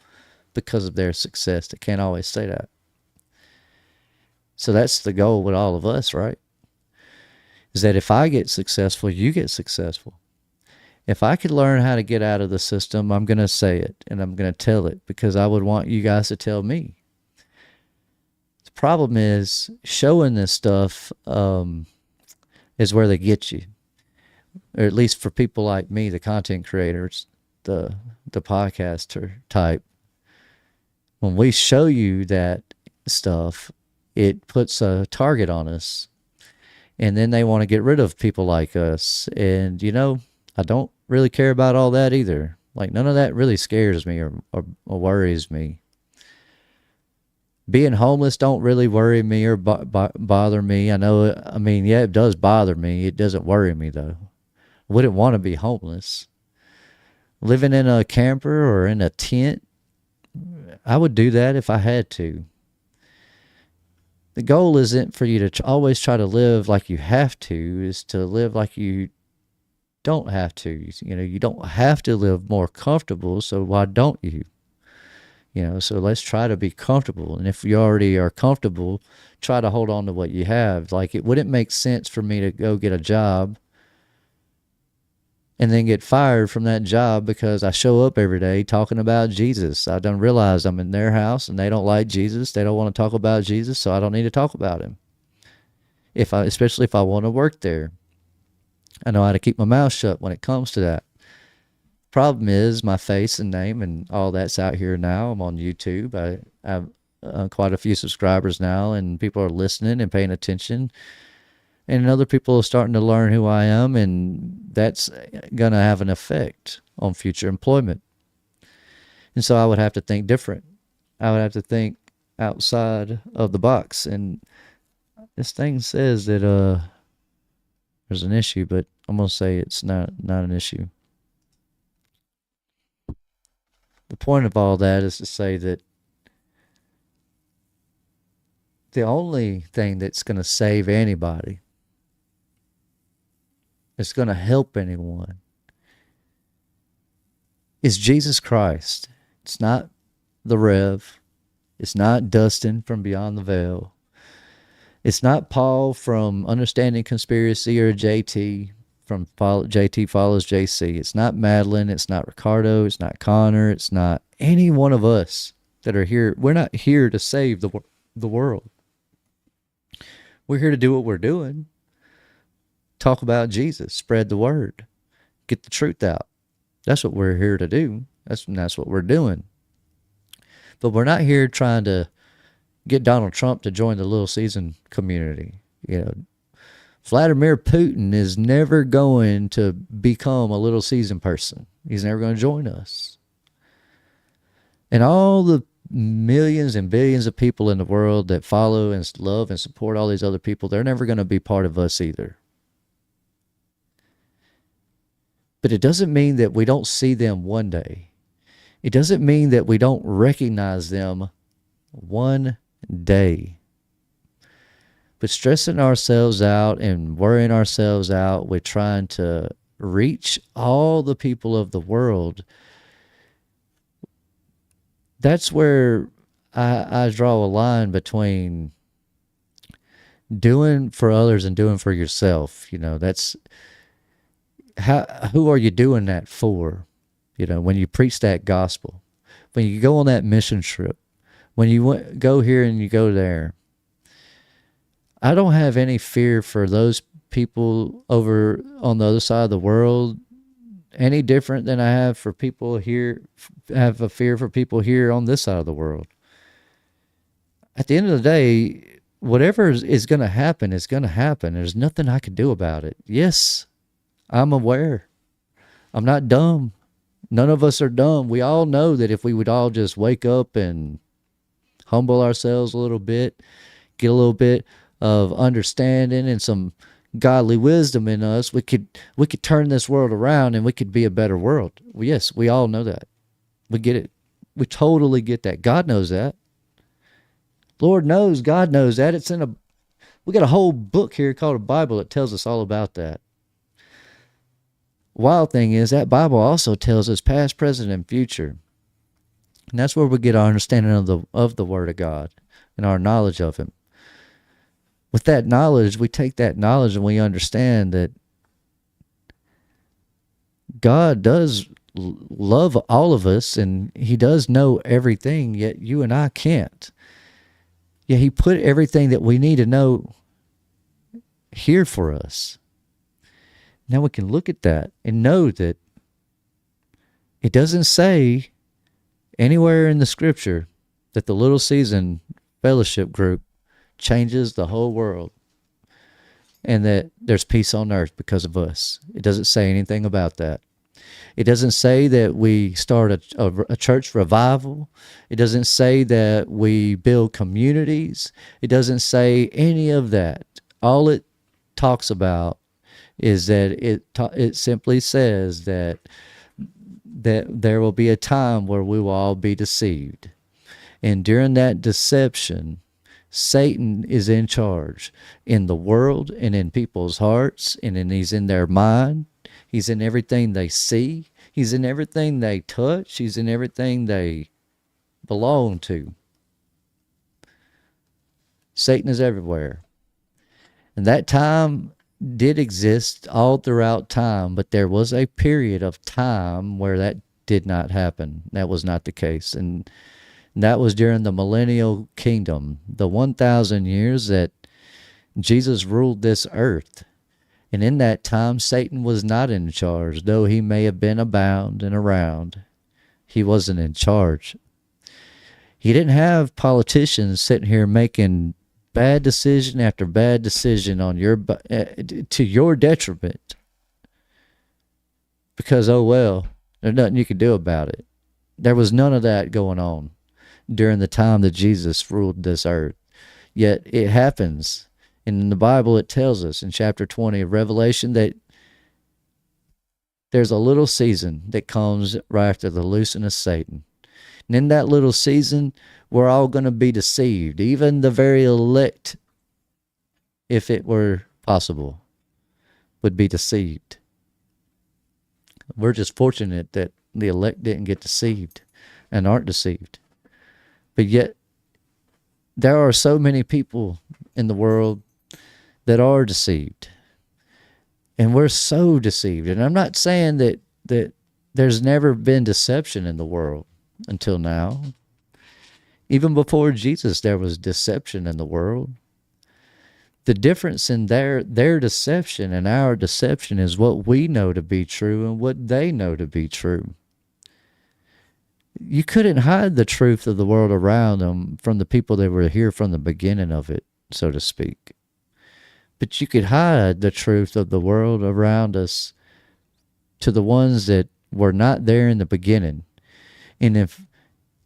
because of their success. They can't always say that. So that's the goal with all of us, right? Is that if I get successful, you get successful. If I could learn how to get out of the system, I'm going to say it and I'm going to tell it because I would want you guys to tell me. The problem is showing this stuff is where they get you, or at least for people like me, the content creators, the podcaster type. When we show you that stuff, it puts a target on us, and then they want to get rid of people like us. And I don't really care about all that either. Like, none of that really scares me or worries me. Being homeless don't really worry me or bother me. Yeah, it does bother me. It doesn't worry me, though. I wouldn't want to be homeless. Living in a camper or in a tent, I would do that if I had to. The goal isn't for you to always try to live like you have to, is to live like you don't have to. You don't have to live more comfortable, so why don't you? So let's try to be comfortable. And if you already are comfortable, try to hold on to what you have. Like, it wouldn't make sense for me to go get a job and then get fired from that job because I show up every day talking about Jesus. I don't realize I'm in their house and they don't like Jesus. They don't want to talk about Jesus, so I don't need to talk about him. Especially if I want to work there. I know how to keep my mouth shut when it comes to that. Problem is my face and name and all that's out here now. I'm on YouTube. I have quite a few subscribers now, and people are listening and paying attention. And other people are starting to learn who I am, and that's going to have an effect on future employment. And so I would have to think different. I would have to think outside of the box. And this thing says that there's an issue, but I'm gonna say it's not an issue. The point of all that is to say that the only thing that's going to save anybody, that's going to help anyone, is Jesus Christ. It's not the Rev. It's not Dustin from Beyond the Veil. It's not Paul from Understanding Conspiracy or JT from JT Follows JC. It's not Madeline. It's not Ricardo. It's not Connor. It's not any one of us that are here. We're not here to save the world. We're here to do what we're doing. Talk about Jesus. Spread the word. Get the truth out. That's what we're here to do. That's what we're doing. But we're not here trying to get Donald Trump to join the Little Season community. Vladimir Putin is never going to become a Little Season person. He's never going to join us. And all the millions and billions of people in the world that follow and love and support all these other people, they're never going to be part of us either. But it doesn't mean that we don't see them one day. It doesn't mean that we don't recognize them one day. But stressing ourselves out and worrying ourselves out with trying to reach all the people of the world, that's where I draw a line between doing for others and doing for yourself. That's who are you doing that for? When you preach that gospel, when you go on that mission trip, when you go here and you go there. I don't have any fear for those people over on the other side of the world any different than I have for people here, have a fear for people here on this side of the world. At the end of the day, whatever is going to happen is going to happen. There's nothing I can do about it. Yes, I'm aware. I'm not dumb. None of us are dumb. We all know that if we would all just wake up and humble ourselves a little bit, get a little bit of understanding and some godly wisdom in us, we could turn this world around and we could be a better world. Well, yes, we all know that. We get it. We totally get that. God knows that. Lord knows, God knows that. We got a whole book here called a Bible that tells us all about that. Wild thing is that Bible also tells us past, present, and future. And that's where we get our understanding of the Word of God and our knowledge of Him. With that knowledge, we take that knowledge and we understand that God does love all of us and He does know everything, yet you and I can't. Yet He put everything that we need to know here for us. Now we can look at that and know that it doesn't say anywhere in the Scripture that the Little Season Fellowship Group changes the whole world and that there's peace on earth because of us. It doesn't say anything about that. It doesn't say that we start a church revival. It doesn't say that we build communities. It doesn't say any of that. All it talks about is that it simply says that there will be a time where we will all be deceived. And during that deception, Satan is in charge in the world and in people's hearts, and he's in their mind. He's in everything they see. He's in everything they touch. He's in everything they belong to. Satan is everywhere. And that time did exist all throughout time, but there was a period of time where that did not happen. That was not the case. And that was during the millennial kingdom, the 1,000 years that Jesus ruled this earth. And in that time, Satan was not in charge, though he may have been abound and around. He wasn't in charge. He didn't have politicians sitting here making bad decision after bad decision on to your detriment. Because, oh well, there's nothing you can do about it. There was none of that going on during the time that Jesus ruled this earth. Yet it happens. And in the Bible, it tells us in chapter 20 of Revelation that there's a little season that comes right after the loosing of Satan. And in that little season, we're all going to be deceived. Even the very elect, if it were possible, would be deceived. We're just fortunate that the elect didn't get deceived and aren't deceived. But yet, there are so many people in the world that are deceived. And we're so deceived. And I'm not saying that there's never been deception in the world until now. Even before Jesus, there was deception in the world. The difference in their deception and our deception is what we know to be true and what they know to be true. You couldn't hide the truth of the world around them from the people that were here from the beginning of it, so to speak. But you could hide the truth of the world around us to the ones that were not there in the beginning. And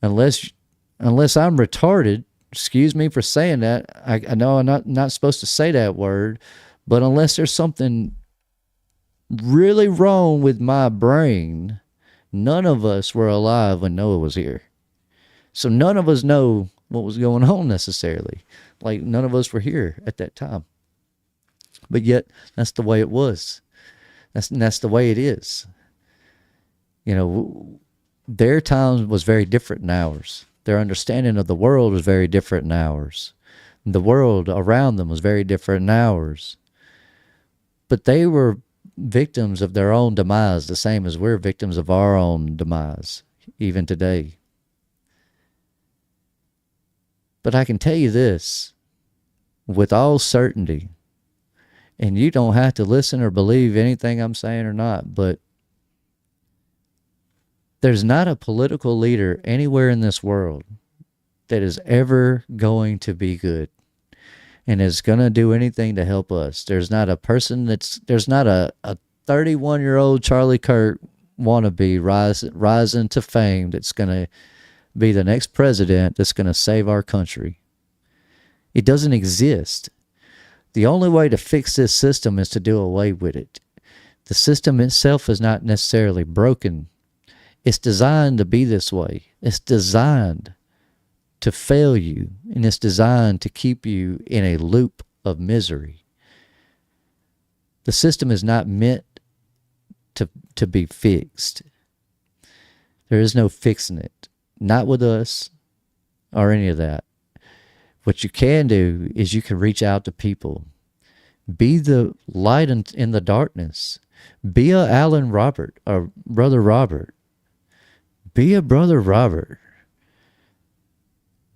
unless I'm retarded, excuse me for saying that, I know I'm not supposed to say that word, but unless there's something really wrong with my brain, none of us were alive when Noah was here. So none of us know what was going on necessarily. Like, none of us were here at that time. But yet, that's the way it was. That's the way it is. You know, their time was very different than ours. Their understanding of the world was very different than ours. The world around them was very different than ours. But they were victims of their own demise, the same as we're victims of our own demise, even today. But I can tell you this, with all certainty, and you don't have to listen or believe anything I'm saying or not, but there's not a political leader anywhere in this world that is ever going to be good and is going to do anything to help us. There's not a person there's not a 31-year-old Charlie Kirk wannabe rising to fame that's going to be the next president that's going to save our country. It doesn't exist. The only way to fix this system is to do away with it. The system itself is not necessarily broken. It's designed to be this way. It's designed to fail you, and it's designed to keep you in a loop of misery. The system is not meant to be fixed. There is no fixing it. Not with us or any of that. What you can do is you can reach out to people. Be the light in the darkness. Be a Alan Robert or Brother Robert. Be a Brother Robert.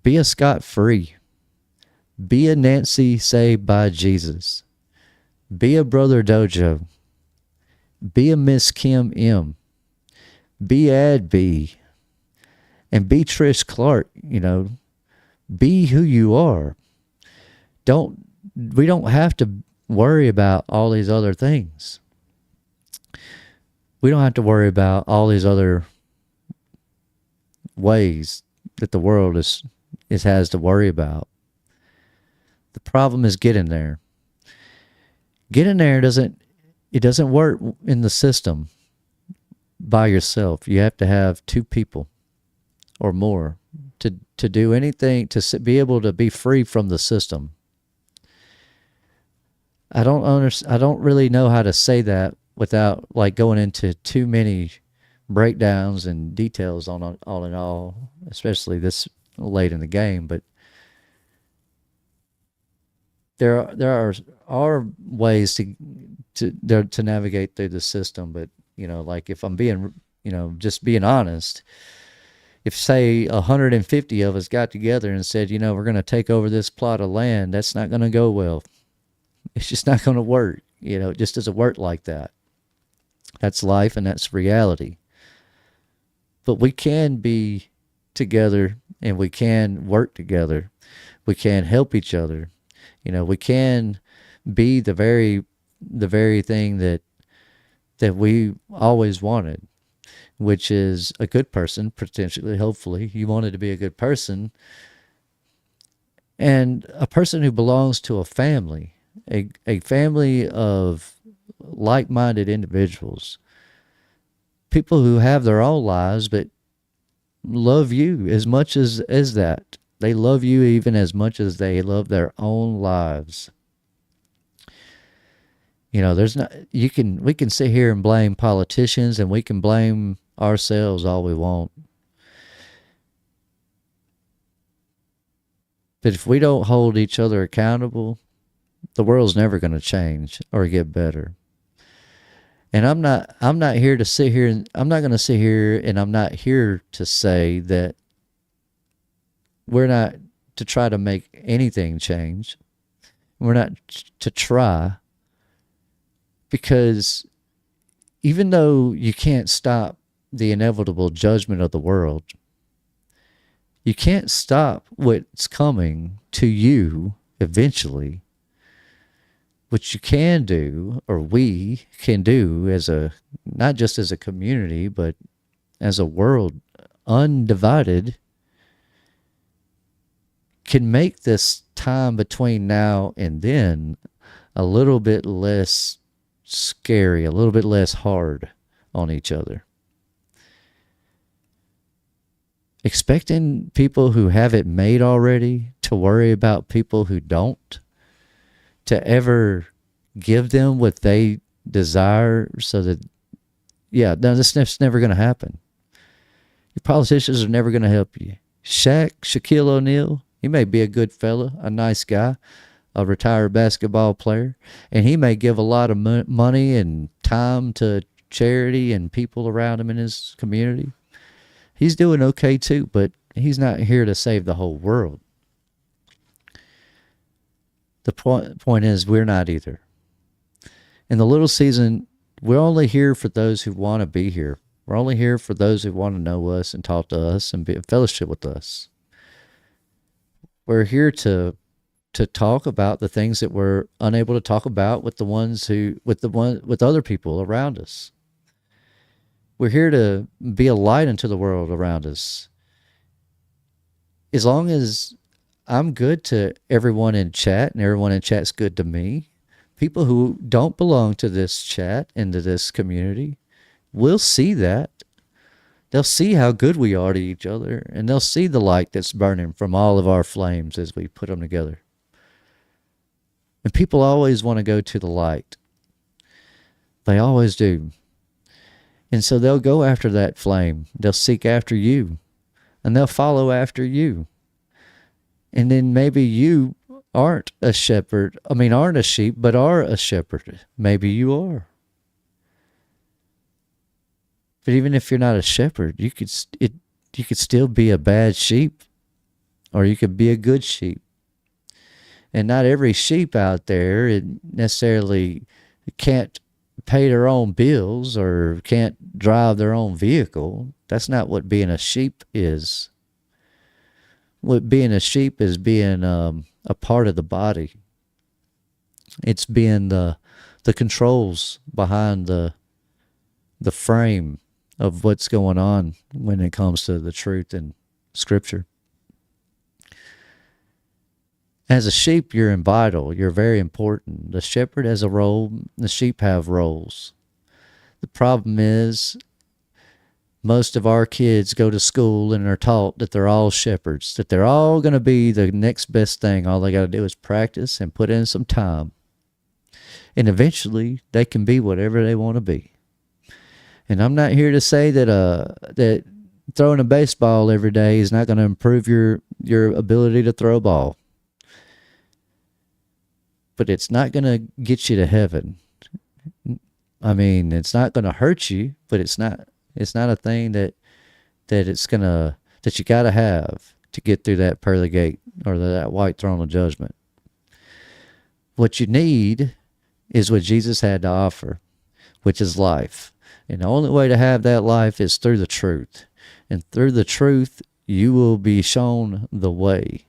Be a Scott Free. Be a Nancy saved by Jesus. Be a Brother Dojo. Be a Miss Kim M. Be Ad B. And be Trish Clark, you know. Be who you are. We don't have to worry about all these other things. We don't have to worry about all these other ways that the world has to worry about. The problem is getting there. Getting there doesn't work in the system by yourself. You have to have two people or more to do anything, to be able to be free from the system. I don't really know how to say that without like going into too many breakdowns and details on all in all, especially this late in the game. But there are ways to navigate through the system. But you know, like if I'm being, you know, just being honest, if say 150 of us got together and said, you know, we're going to take over this plot of land, that's not going to go well. It's just not going to work. You know, it just doesn't work like that. That's life and that's reality. But we can be together and we can work together. We can help each other. You know, we can be the very thing that we always wanted, which is a good person, potentially, hopefully. You wanted to be a good person. And a person who belongs to a family, a family of like-minded individuals people who have their own lives, but love you as much as that. They love you even as much as they love their own lives. There's not, we can sit here and blame politicians, and we can blame ourselves all we want. But if we don't hold each other accountable, the world's never going to change or get better. And I'm not here to sit here, and I'm not going to sit here, and I'm not here to say that we're not to try to make anything change. We're not to try, because even though you can't stop the inevitable judgment of the world, you can't stop what's coming to you eventually. What you can do, or we can do not just as a community, but as a world undivided, can make this time between now and then a little bit less scary, a little bit less hard on each other. Expecting people who have it made already to worry about people who don't, to ever give them what they desire, so that, this never going to happen. Your politicians are never going to help you. Shaquille O'Neal, he may be a good fella, a nice guy, a retired basketball player, and he may give a lot of money and time to charity and people around him in his community. He's doing okay too, but he's not here to save the whole world. The point is, we're not either. In the little season, we're only here for those who want to be here. We're only here for those who want to know us and talk to us and be in fellowship with us. We're here to talk about the things that we're unable to talk about with with other people around us. We're here to be a light into the world around us. As long as I'm good to everyone in chat, and everyone in chat's good to me, people who don't belong to this chat and to this community will see that. They'll see how good we are to each other, and they'll see the light that's burning from all of our flames as we put them together. And people always want to go to the light. They always do. And so they'll go after that flame. They'll seek after you, and they'll follow after you. And then maybe you aren't a sheep, but are a shepherd. Maybe you are. But even if you're not a shepherd, you could still be a bad sheep, or you could be a good sheep. And not every sheep out there necessarily can't pay their own bills or can't drive their own vehicle. That's not what being a sheep is. What being a sheep is being a part of the body. It's being the controls behind the frame of what's going on when it comes to the truth in Scripture. As a sheep, you're vital. You're very important. The shepherd has a role. The sheep have roles. The problem is, most of our kids go to school and are taught that they're all shepherds, that they're all going to be the next best thing. All they got to do is practice and put in some time. And eventually, they can be whatever they want to be. And I'm not here to say that throwing a baseball every day is not going to improve your ability to throw a ball. But it's not going to get you to heaven. I mean, it's not going to hurt you, but it's not a thing that you got to have to get through that pearly gate or that white throne of judgment. What you need is what Jesus had to offer, which is life. And the only way to have that life is through the truth. And through the truth, you will be shown the way.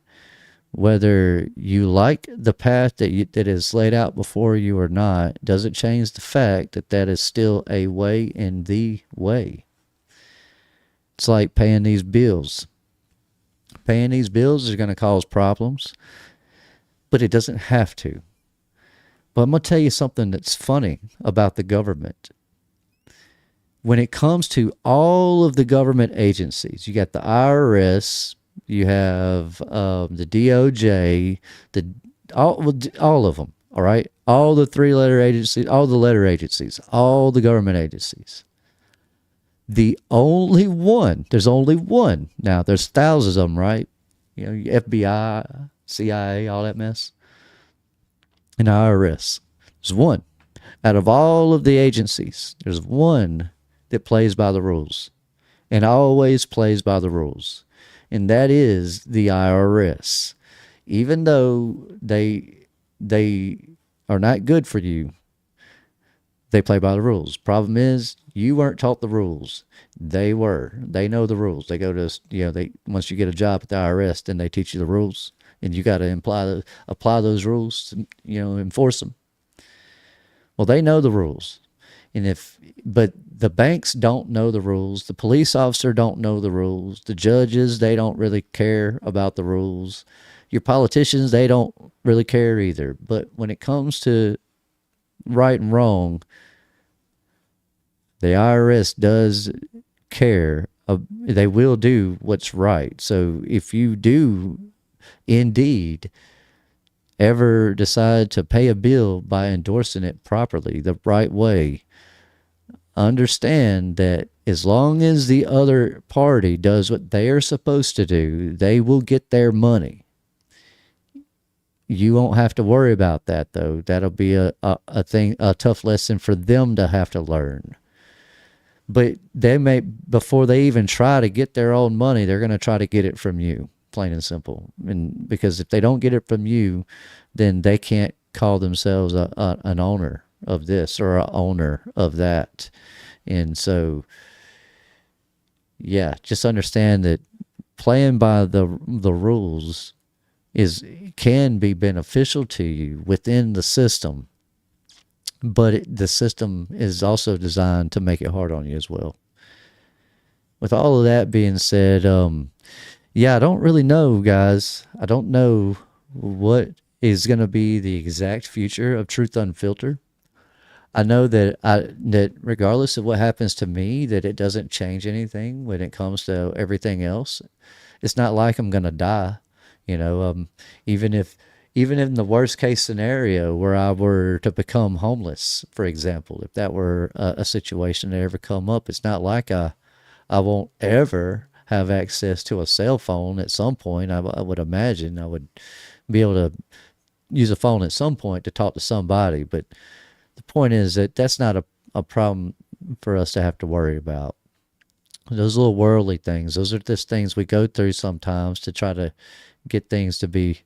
Whether you like the path that is laid out before you or not, doesn't change the fact that is still a way in the way. It's like paying these bills. Paying these bills is going to cause problems, but it doesn't have to. But I'm going to tell you something that's funny about the government. when it comes to all of the government agencies, you got the IRS, you have the DOJ, the all of them. All right, all the three-letter agencies, all the letter agencies, all the government agencies. The only one, there's only one. Now there's thousands of them, right? You know, FBI, CIA, all that mess, and IRS. There's one. Out of all of the agencies, there's one that plays by the rules and always plays by the rules. And that is the IRS. Even though they are not good for you, they play by the rules. Problem is, you weren't taught the rules. They were. They know the rules. They go to, they once you get a job at the IRS, then they teach you the rules, and you got to apply those rules to, enforce them. Well, they know the rules. But the banks don't know the rules. The police officer don't know the rules. The judges, they don't really care about the rules. Your politicians, they don't really care either. But when it comes to right and wrong, the IRS does care. They will do what's right. So if you do indeed ever decide to pay a bill by endorsing it properly, the right way, understand that as long as the other party does what they are supposed to do, they will get their money. You won't have to worry about that, though. That'll be a tough lesson for them to have to learn. But they may, before they even try to get their own money, they're going to try to get it from you, plain and simple. And because if they don't get it from you, then they can't call themselves an owner of this or an owner of that. And so, yeah, just understand that playing by the rules can be beneficial to you within the system, but the system is also designed to make it hard on you as well. With all of that being said, I don't really know, guys. I don't know what is going to be the exact future of Truth Unfiltered. I know that regardless of what happens to me, that it doesn't change anything when it comes to everything else. It's not like I'm going to die. Even in the worst case scenario where I were to become homeless, for example, if that were a situation that ever come up, it's not like I won't ever have access to a cell phone at some point. I would imagine I would be able to use a phone at some point to talk to somebody. But the point is that that's not a problem for us to have to worry about. Those little worldly things, those are just things we go through sometimes to try to get things to be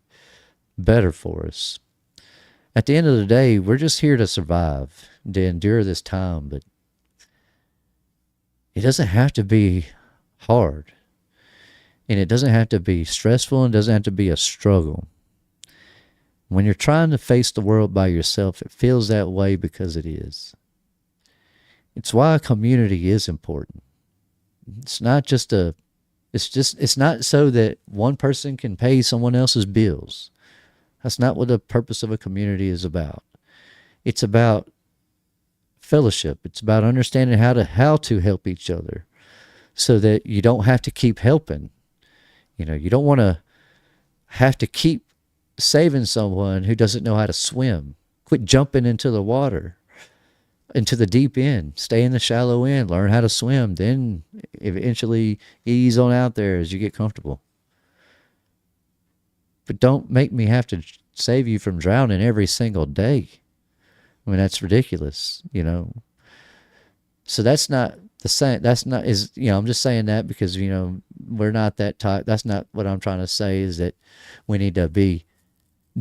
better for us. At the end of the day, we're just here to survive, to endure this time, but it doesn't have to be hard, and it doesn't have to be stressful, and it doesn't have to be a struggle. When you're trying to face the world by yourself, it feels that way because it is. It's why a community is important. It's not so that one person can pay someone else's bills. That's not what the purpose of a community is about. It's about fellowship. It's about understanding how to help each other so that you don't have to keep helping. You don't want to have to keep saving someone who doesn't know how to swim. Quit jumping into the water, into the deep end. Stay in the shallow end. Learn how to swim. Then eventually ease on out there as you get comfortable. But don't make me have to save you from drowning every single day. I mean, that's ridiculous, So that's not the same. I'm just saying that because, we're not that type. That's not what I'm trying to say, is that we need to be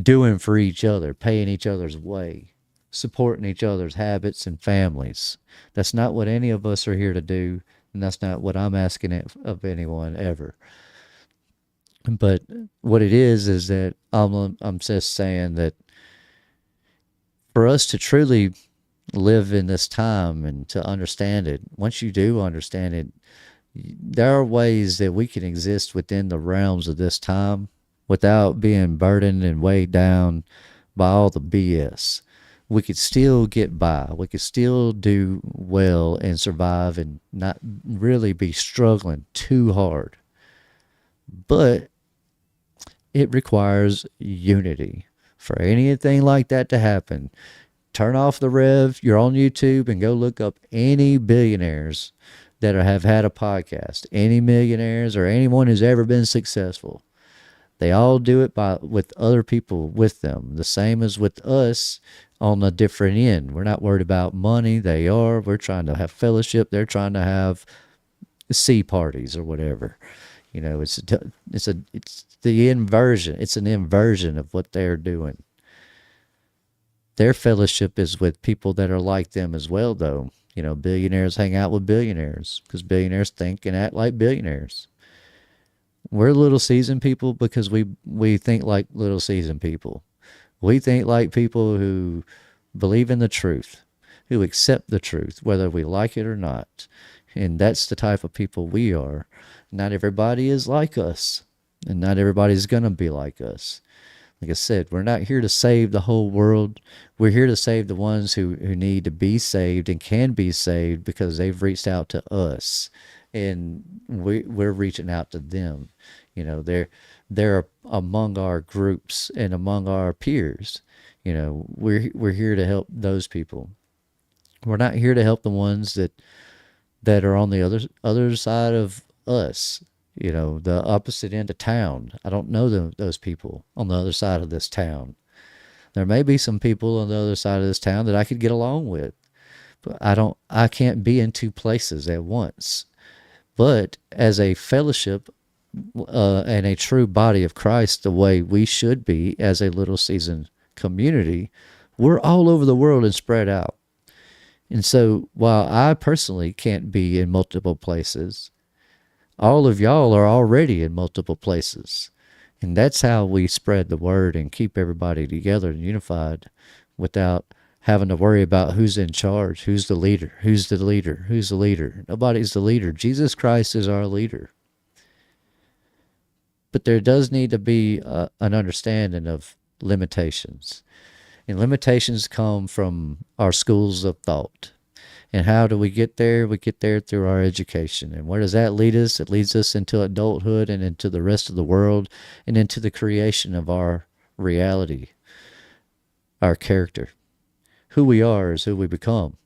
doing for each other, paying each other's way, supporting each other's habits and families. That's not what any of us are here to do, and that's not what I'm asking of anyone ever. But what it is that I'm just saying that for us to truly live in this time and to understand it, once you do understand it, there are ways that we can exist within the realms of this time without being burdened and weighed down by all the BS. we could still get by. We could still do well and survive and not really be struggling too hard. But it requires unity. For anything like that to happen, turn off the rev. You're on YouTube and go look up any billionaires that have had a podcast, any millionaires or anyone who's ever been successful. They all do it with other people with them, the same as with us on a different end. We're not worried about money. They are. We're trying to have fellowship. They're trying to have sea parties or whatever. It's the inversion. It's an inversion of what they're doing. Their fellowship is with people that are like them as well, though. Billionaires hang out with billionaires because billionaires think and act like billionaires. We're little seasoned people because we think like little seasoned people. We think like people who believe in the truth, who accept the truth, whether we like it or not. And that's the type of people we are. Not everybody is like us, and not everybody's going to be like us. Like I said, we're not here to save the whole world. We're here to save the ones who need to be saved and can be saved because they've reached out to us. And we're reaching out to them. They're among our groups and among our peers. We're here to help those people. We're not here to help the ones that are on the other side of us. The opposite end of town. I don't know those people on the other side of this town. There may be some people on the other side of this town that I could get along with, but I can't be in two places at once. But as a fellowship and a true body of Christ, the way we should be as a little seasoned community, we're all over the world and spread out. And so while I personally can't be in multiple places, all of y'all are already in multiple places. And that's how we spread the word and keep everybody together and unified without having to worry about who's in charge, who's the leader, who's the leader, who's the leader. Nobody's the leader. Jesus Christ is our leader. But there does need to be an understanding of limitations. And limitations come from our schools of thought. And how do we get there? We get there through our education. And where does that lead us? It leads us into adulthood and into the rest of the world and into the creation of our reality, our character. Who we are is who we become.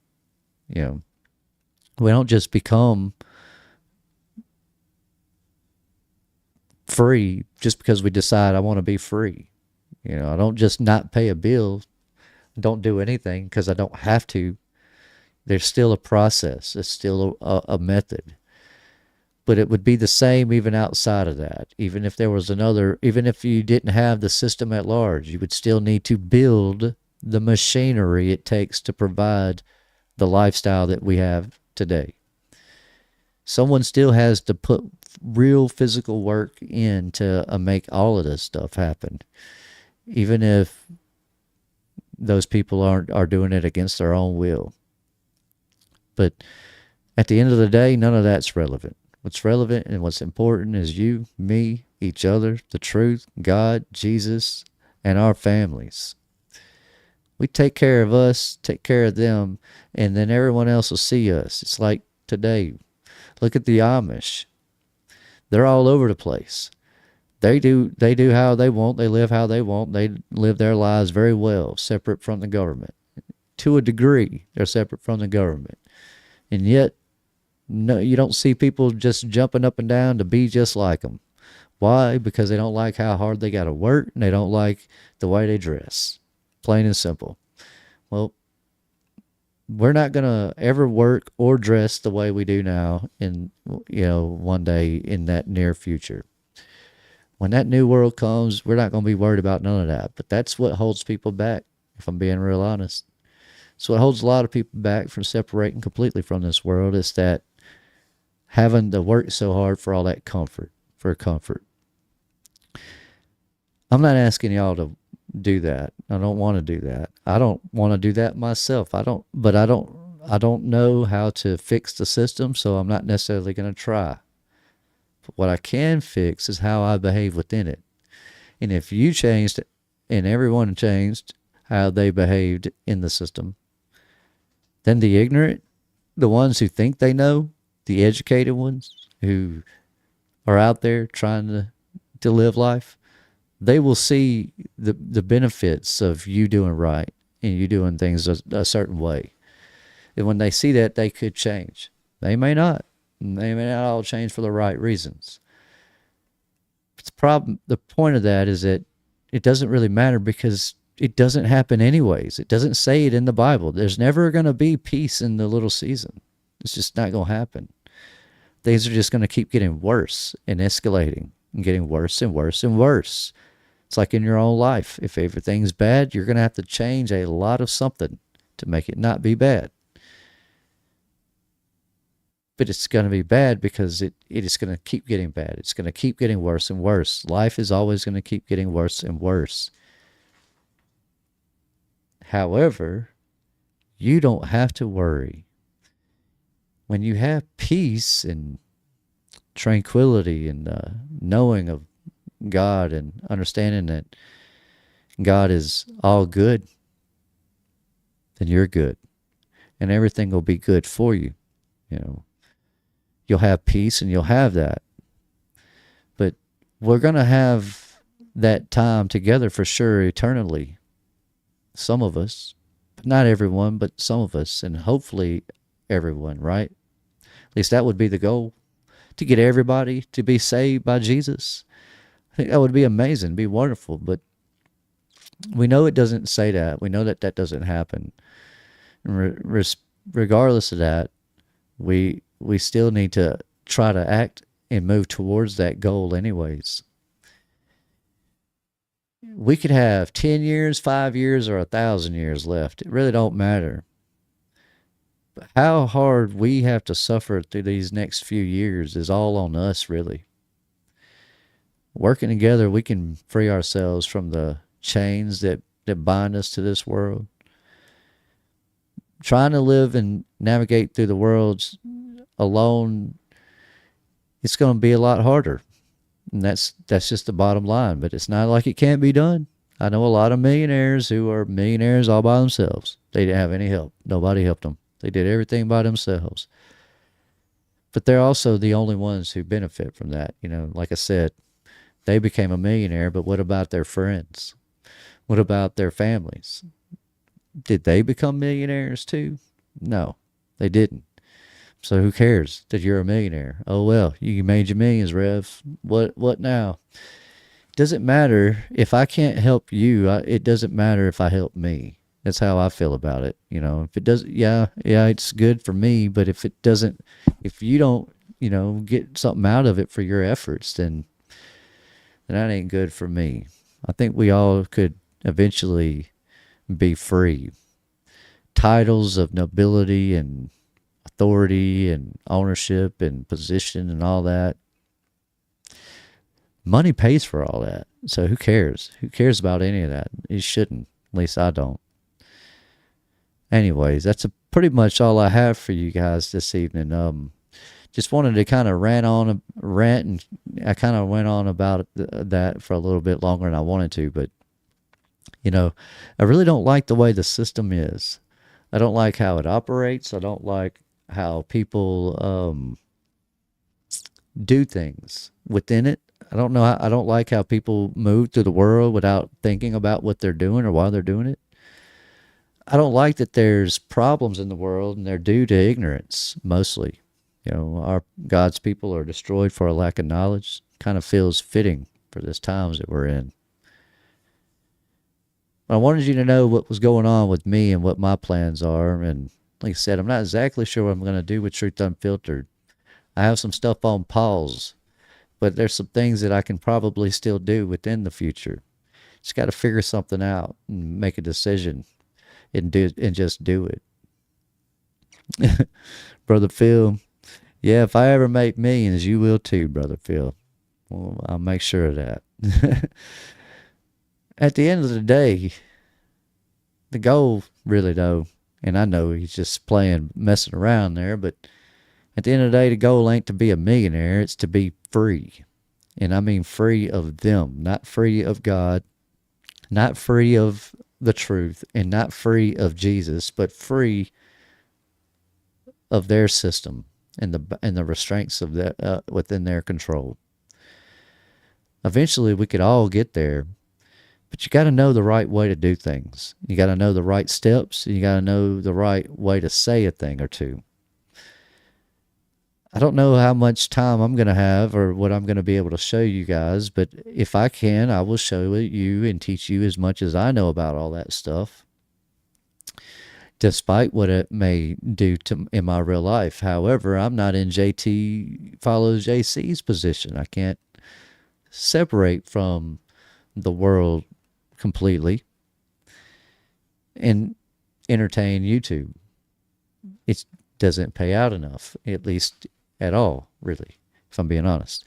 We don't just become free just because we decide I want to be free. I don't just not pay a bill, don't do anything because I don't have to. There's still a process. It's still a method. But it would be the same even outside of that. Even if you didn't have the system at large, you would still need to build the machinery it takes to provide the lifestyle that we have today. Someone still has to put real physical work in to make all of this stuff happen. Even if those people are doing it against their own will. But at the end of the day, none of that's relevant. What's relevant and what's important is you, me, each other, the truth, God, Jesus, and our families. We take care of us, take care of them, and then everyone else will see us. It's like today. Look at the Amish. They're all over the place. They do how they want. They live how they want. They live their lives very well, separate from the government. To a degree, they're separate from the government. And yet, no, you don't see people just jumping up and down to be just like them. Why? Because they don't like how hard they got to work, and they don't like the way they dress. Plain and simple. Well, we're not going to ever work or dress the way we do now in, one day in that near future. When that new world comes, we're not going to be worried about none of that. But that's what holds people back, if I'm being real honest. So what holds a lot of people back from separating completely from this world is that having to work so hard for all that comfort. I'm not asking y'all to do that. I don't want to do that. I don't want to do that myself. I don't know how to fix the system, so I'm not necessarily going to try. But what I can fix is how I behave within it. And if you changed and everyone changed how they behaved in the system. Then the ignorant, the ones who think they know, the educated ones who are out there trying to live life, they will see the benefits of you doing right and you doing things a certain way. And when they see that, they could change. They may not. They may not all change for the right reasons. But the problem, the point of that is that it doesn't really matter because it doesn't happen anyways. It doesn't say it in the Bible. There's never going to be peace in the little season. It's just not going to happen. Things are just going to keep getting worse and escalating and getting worse and worse and worse. It's like in your own life. If everything's bad, you're going to have to change a lot of something to make it not be bad. But it's going to be bad because it is going to keep getting bad. It's going to keep getting worse and worse. Life is always going to keep getting worse and worse. However, you don't have to worry. When you have peace and tranquility and knowing of God and understanding that God is all good, then you're good. And everything will be good for you. You know, you'll have peace and you'll have that. But we're going to have that time together for sure eternally. Some of us, not everyone, but some of us, and hopefully everyone, right? At least that would be the goal, to get everybody to be saved by Jesus. I think that would be amazing, it'd be wonderful, but we know it doesn't say that. We know that that doesn't happen. And regardless of that, we still need to try to act and move towards that goal anyways. We could have 10 years, 5 years, or 1,000 years left. It really don't matter. But how hard we have to suffer through these next few years is all on us, really. Working together, we can free ourselves from the chains that bind us to this world. Trying to live and navigate through the world alone, it's going to be a lot harder. And that's just the bottom line. But it's not like it can't be done. I know a lot of millionaires who are millionaires all by themselves. They didn't have any help. Nobody helped them. They did everything by themselves. But they're also the only ones who benefit from that. You know, like I said, they became a millionaire, but what about their friends? What about their families? Did they become millionaires too? No, they didn't. So who cares that you're a millionaire? Oh, well, you made your millions, Rev. What now? It doesn't matter if I can't help you. It doesn't matter if I help me. That's how I feel about it. You know, if it doesn't, yeah, it's good for me. But if it doesn't, if you don't, get something out of it for your efforts, then that ain't good for me. I think we all could eventually be free. Titles of nobility and authority and ownership and position and all that. Money pays for all that. So who cares? Who cares about any of that? It shouldn't. At least I don't. Anyways, that's pretty much all I have for you guys this evening. Just wanted to kind of rant, and I kind of went on about that for a little bit longer than I wanted to, but I really don't like the way the system is. I don't like how it operates. I don't like how people do things within it. I don't like how people move through the world without thinking about what they're doing or why they're doing it. I don't like that there's problems in the world and they're due to ignorance, mostly. Our God's people are destroyed for a lack of knowledge. Kind of feels fitting for this times that we're in. I wanted you to know what was going on with me and what my plans are. And like I said, I'm not exactly sure what I'm going to do with Truth Unfiltered. I have some stuff on pause, but there's some things that I can probably still do within the future. Just got to figure something out and make a decision and just do it. Brother Phil, yeah, if I ever make millions, you will too, Brother Phil. Well, I'll make sure of that. At the end of the day, the goal really though, and I know he's just messing around there, but at the end of the day, the goal ain't to be a millionaire, it's to be free. And I mean free of them, not free of God, not free of the truth and not free of Jesus, but free of their system and the restraints of that within their control. Eventually, we could all get there, but you got to know the right way to do things. You got to know the right steps. You got to know the right way to say a thing or two. I don't know how much time I'm going to have or what I'm going to be able to show you guys, but if I can, I will show you and teach you as much as I know about all that stuff, despite what it may do to in my real life. However, I'm not in JT follows JC's position. I can't separate from the world completely and entertain YouTube. It doesn't pay out enough, at least at all, really, if I'm being honest.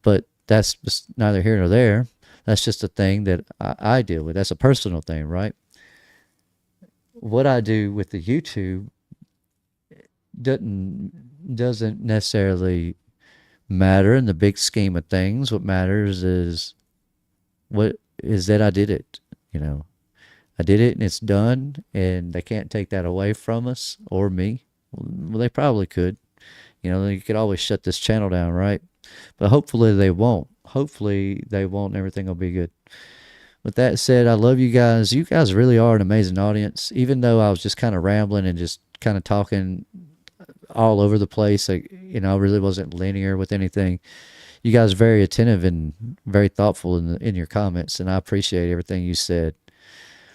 But that's just neither here nor there. That's just a thing that I deal with. That's a personal thing, right? What I do with the YouTube doesn't necessarily matter in the big scheme of things. What matters is that I did it. I did it and it's done, and they can't take that away from us or me. Well, they probably could. They could always shut this channel down, right? But hopefully they won't. Hopefully they won't, and everything will be good. With that said, I love you guys. You guys really are an amazing audience. Even though I was just kind of rambling and just kind of talking all over the place, I really wasn't linear with anything. You guys are very attentive and very thoughtful in your comments, and I appreciate everything you said.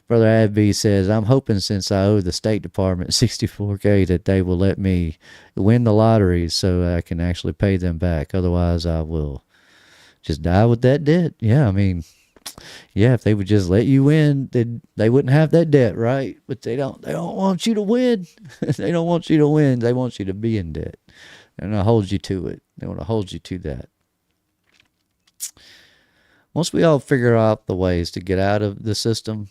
Brother Abby says, I'm hoping since I owe the State Department $64K that they will let me win the lottery so I can actually pay them back. Otherwise, I will just die with that debt. Yeah, if they would just let you win, they wouldn't have that debt, right? But they don't want you to win. They don't want you to win. They want you to be in debt. And they'll hold you to it. They want to hold you to that. Once we all figure out the ways to get out of the system,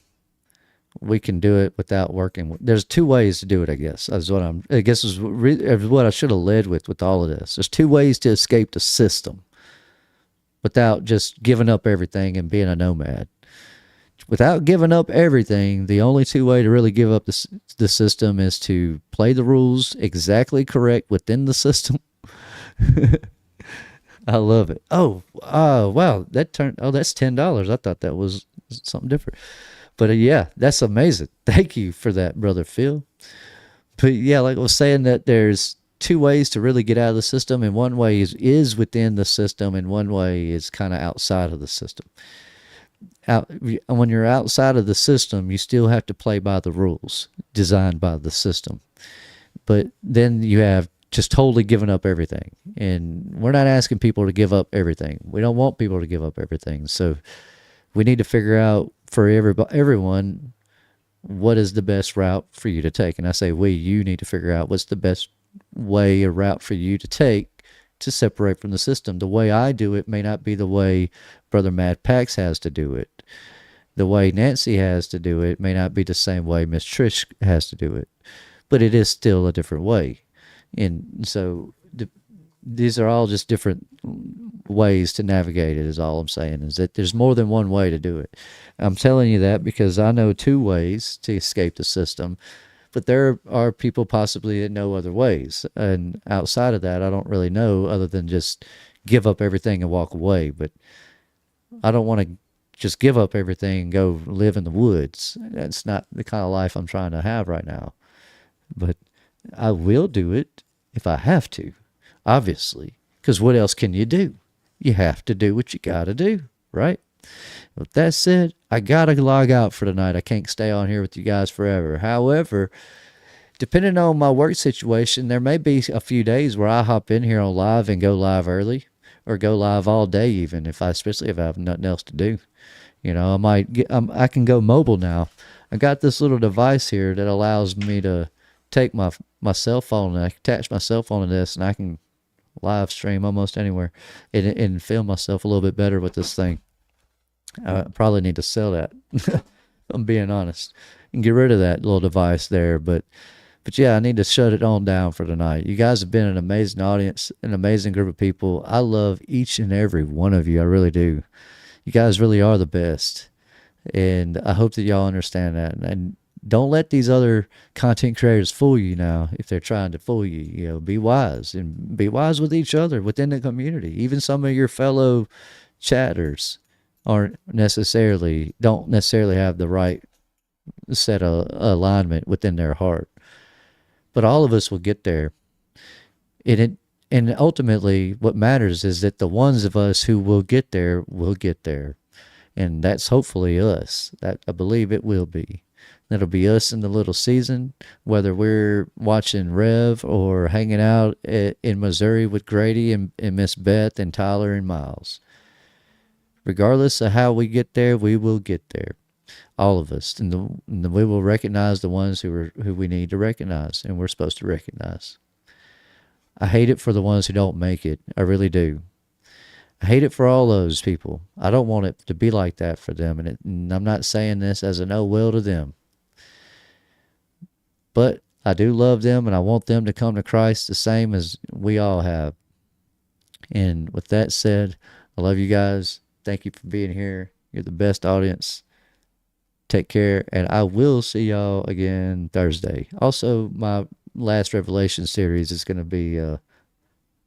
we can do it without working. There's two ways to do it, I guess. Is what I should have led with all of this. There's two ways to escape the system without just giving up everything and being a nomad. Without giving up everything, the only two ways to really give up the system is to play the rules exactly correct within the system. I love it. Oh, wow. That's $10. I thought that was something different. But yeah, that's amazing. Thank you for that, Brother Phil. But yeah, like I was saying, that there's two ways to really get out of the system, and one way is within the system, and one way is kind of outside of the system. When you're outside of the system, you still have to play by the rules designed by the system. But then you have just totally given up everything. And we're not asking people to give up everything. We don't want people to give up everything. So we need to figure out for everyone what is the best route for you to take. And I say you need to figure out what's the best way or route for you to take to separate from the system. The way I do it may not be the way Brother Mad Pax has to do it. The way Nancy has to do it may not be the same way Miss Trish has to do it. But it is still a different way. And so these are all just different ways to navigate it, is all I'm saying, is that there's more than one way to do it. I'm telling you that because I know two ways to escape the system, but there are people possibly that know other ways. And outside of that, I don't really know, other than just give up everything and walk away. But I don't want to just give up everything and go live in the woods. That's not the kind of life I'm trying to have right now. But I will do it if I have to, obviously, because what else can you do? You have to do what you got to do, right? With that said, I got to log out for tonight. I can't stay on here with you guys forever. However, depending on my work situation, there may be a few days where I hop in here on live and go live early, or go live all day even, especially if I have nothing else to do. I can go mobile now. I got this little device here that allows me to take my cell phone, and I can attach my cell phone to this, and I can live stream almost anywhere and film myself a little bit better with this thing. I probably need to sell that. I'm being honest, and get rid of that little device there. But yeah, I need to shut it on down for tonight. You guys have been an amazing audience, an amazing group of people. I love each and every one of you. I really do. You guys really are the best. And I hope that y'all understand that. And don't let these other content creators fool you now if they're trying to fool you. You know, be wise and be wise with each other within the community. Even some of your fellow chatters don't necessarily have the right set of alignment within their heart. But all of us will get there. And ultimately what matters is that the ones of us who will get there will get there. And that's hopefully us. That I believe it will be. That'll be us in the little season, whether we're watching Rev or hanging out in Missouri with Grady and Miss Beth and Tyler and Miles. Regardless of how we get there, we will get there. All of us. And we will recognize the ones who we need to recognize and we're supposed to recognize. I hate it for the ones who don't make it. I really do. I hate it for all those people. I don't want it to be like that for them. And I'm not saying this as an oh well to them. But I do love them and I want them to come to Christ the same as we all have. And with that said, I love you guys. Thank you for being here. You're the best audience. Take care. And I will see y'all again Thursday. Also, my last Revelation series is going to be,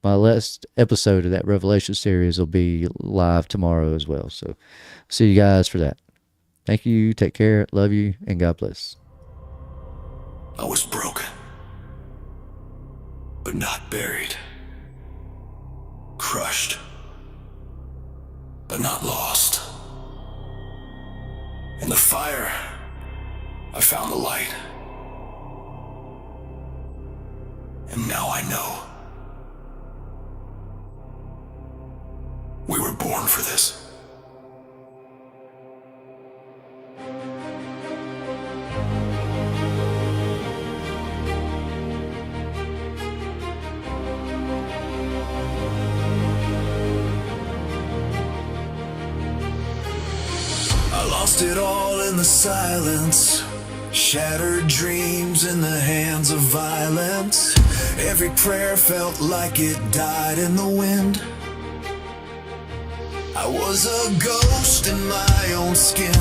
my last episode of that Revelation series will be live tomorrow as well. So see you guys for that. Thank you. Take care. Love you. And God bless. I was broken, but not buried. Crushed, but not lost. In the fire, I found the light. And now I know. We were born for this. I lost it all in the silence. Shattered dreams in the hands of violence. Every prayer felt like it died in the wind. I was a ghost in my own skin,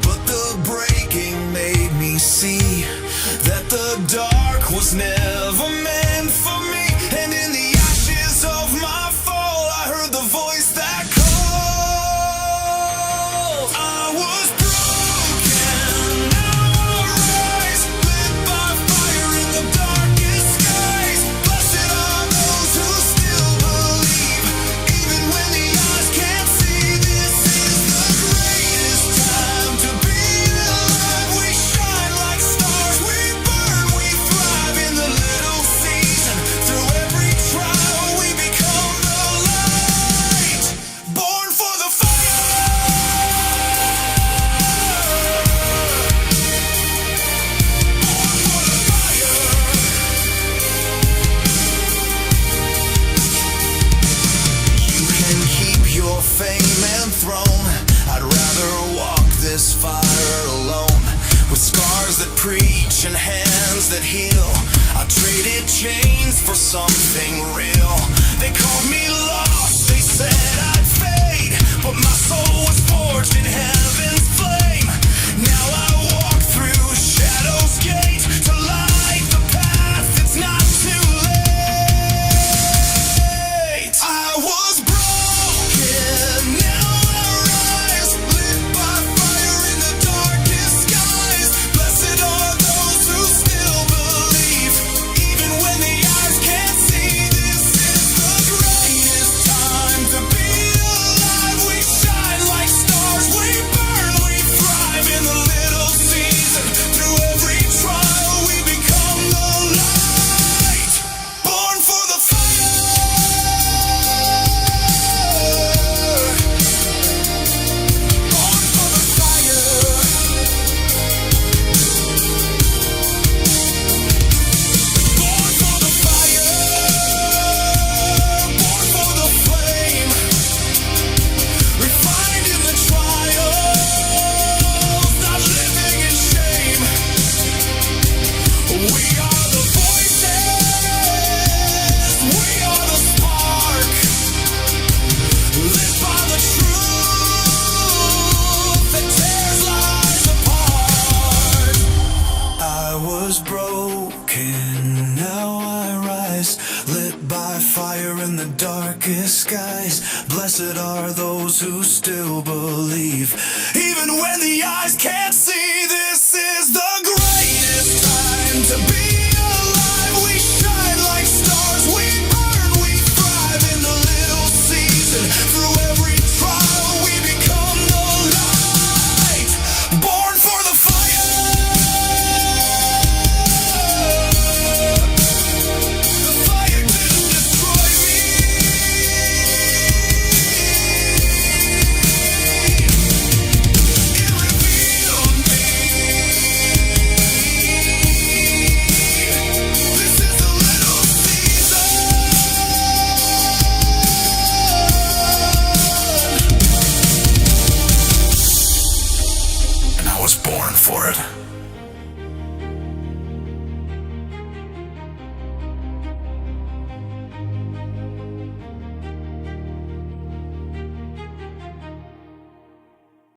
but the breaking made me see that the dark was never meant for me. And in the ashes of my fall, I heard the voice that called. I was broken, now I rise, lit by fire in the darkest skies. Blessed are those who still believe, even when the eyes can't see. This is the greatest time to be alive. We shine like stars, we burn, we thrive in the little season. Through every trial we become the light, born for the fire. You can keep your fame and throne. I'd rather walk this fire alone. With scars that preach and hands that heal, I traded chains for something real. They called me lost, they said I'd fade, but my soul was forged in heaven's flame. Now I walk through Shadow's gate to light the path. It's not too late. I was broken, now I rise, lit by fire in the darkest skies. Blessed are those who still believe, even when the eyes can't see. This is the greatest time Blessed are those who still believe. Even when the eyes can't see, this is the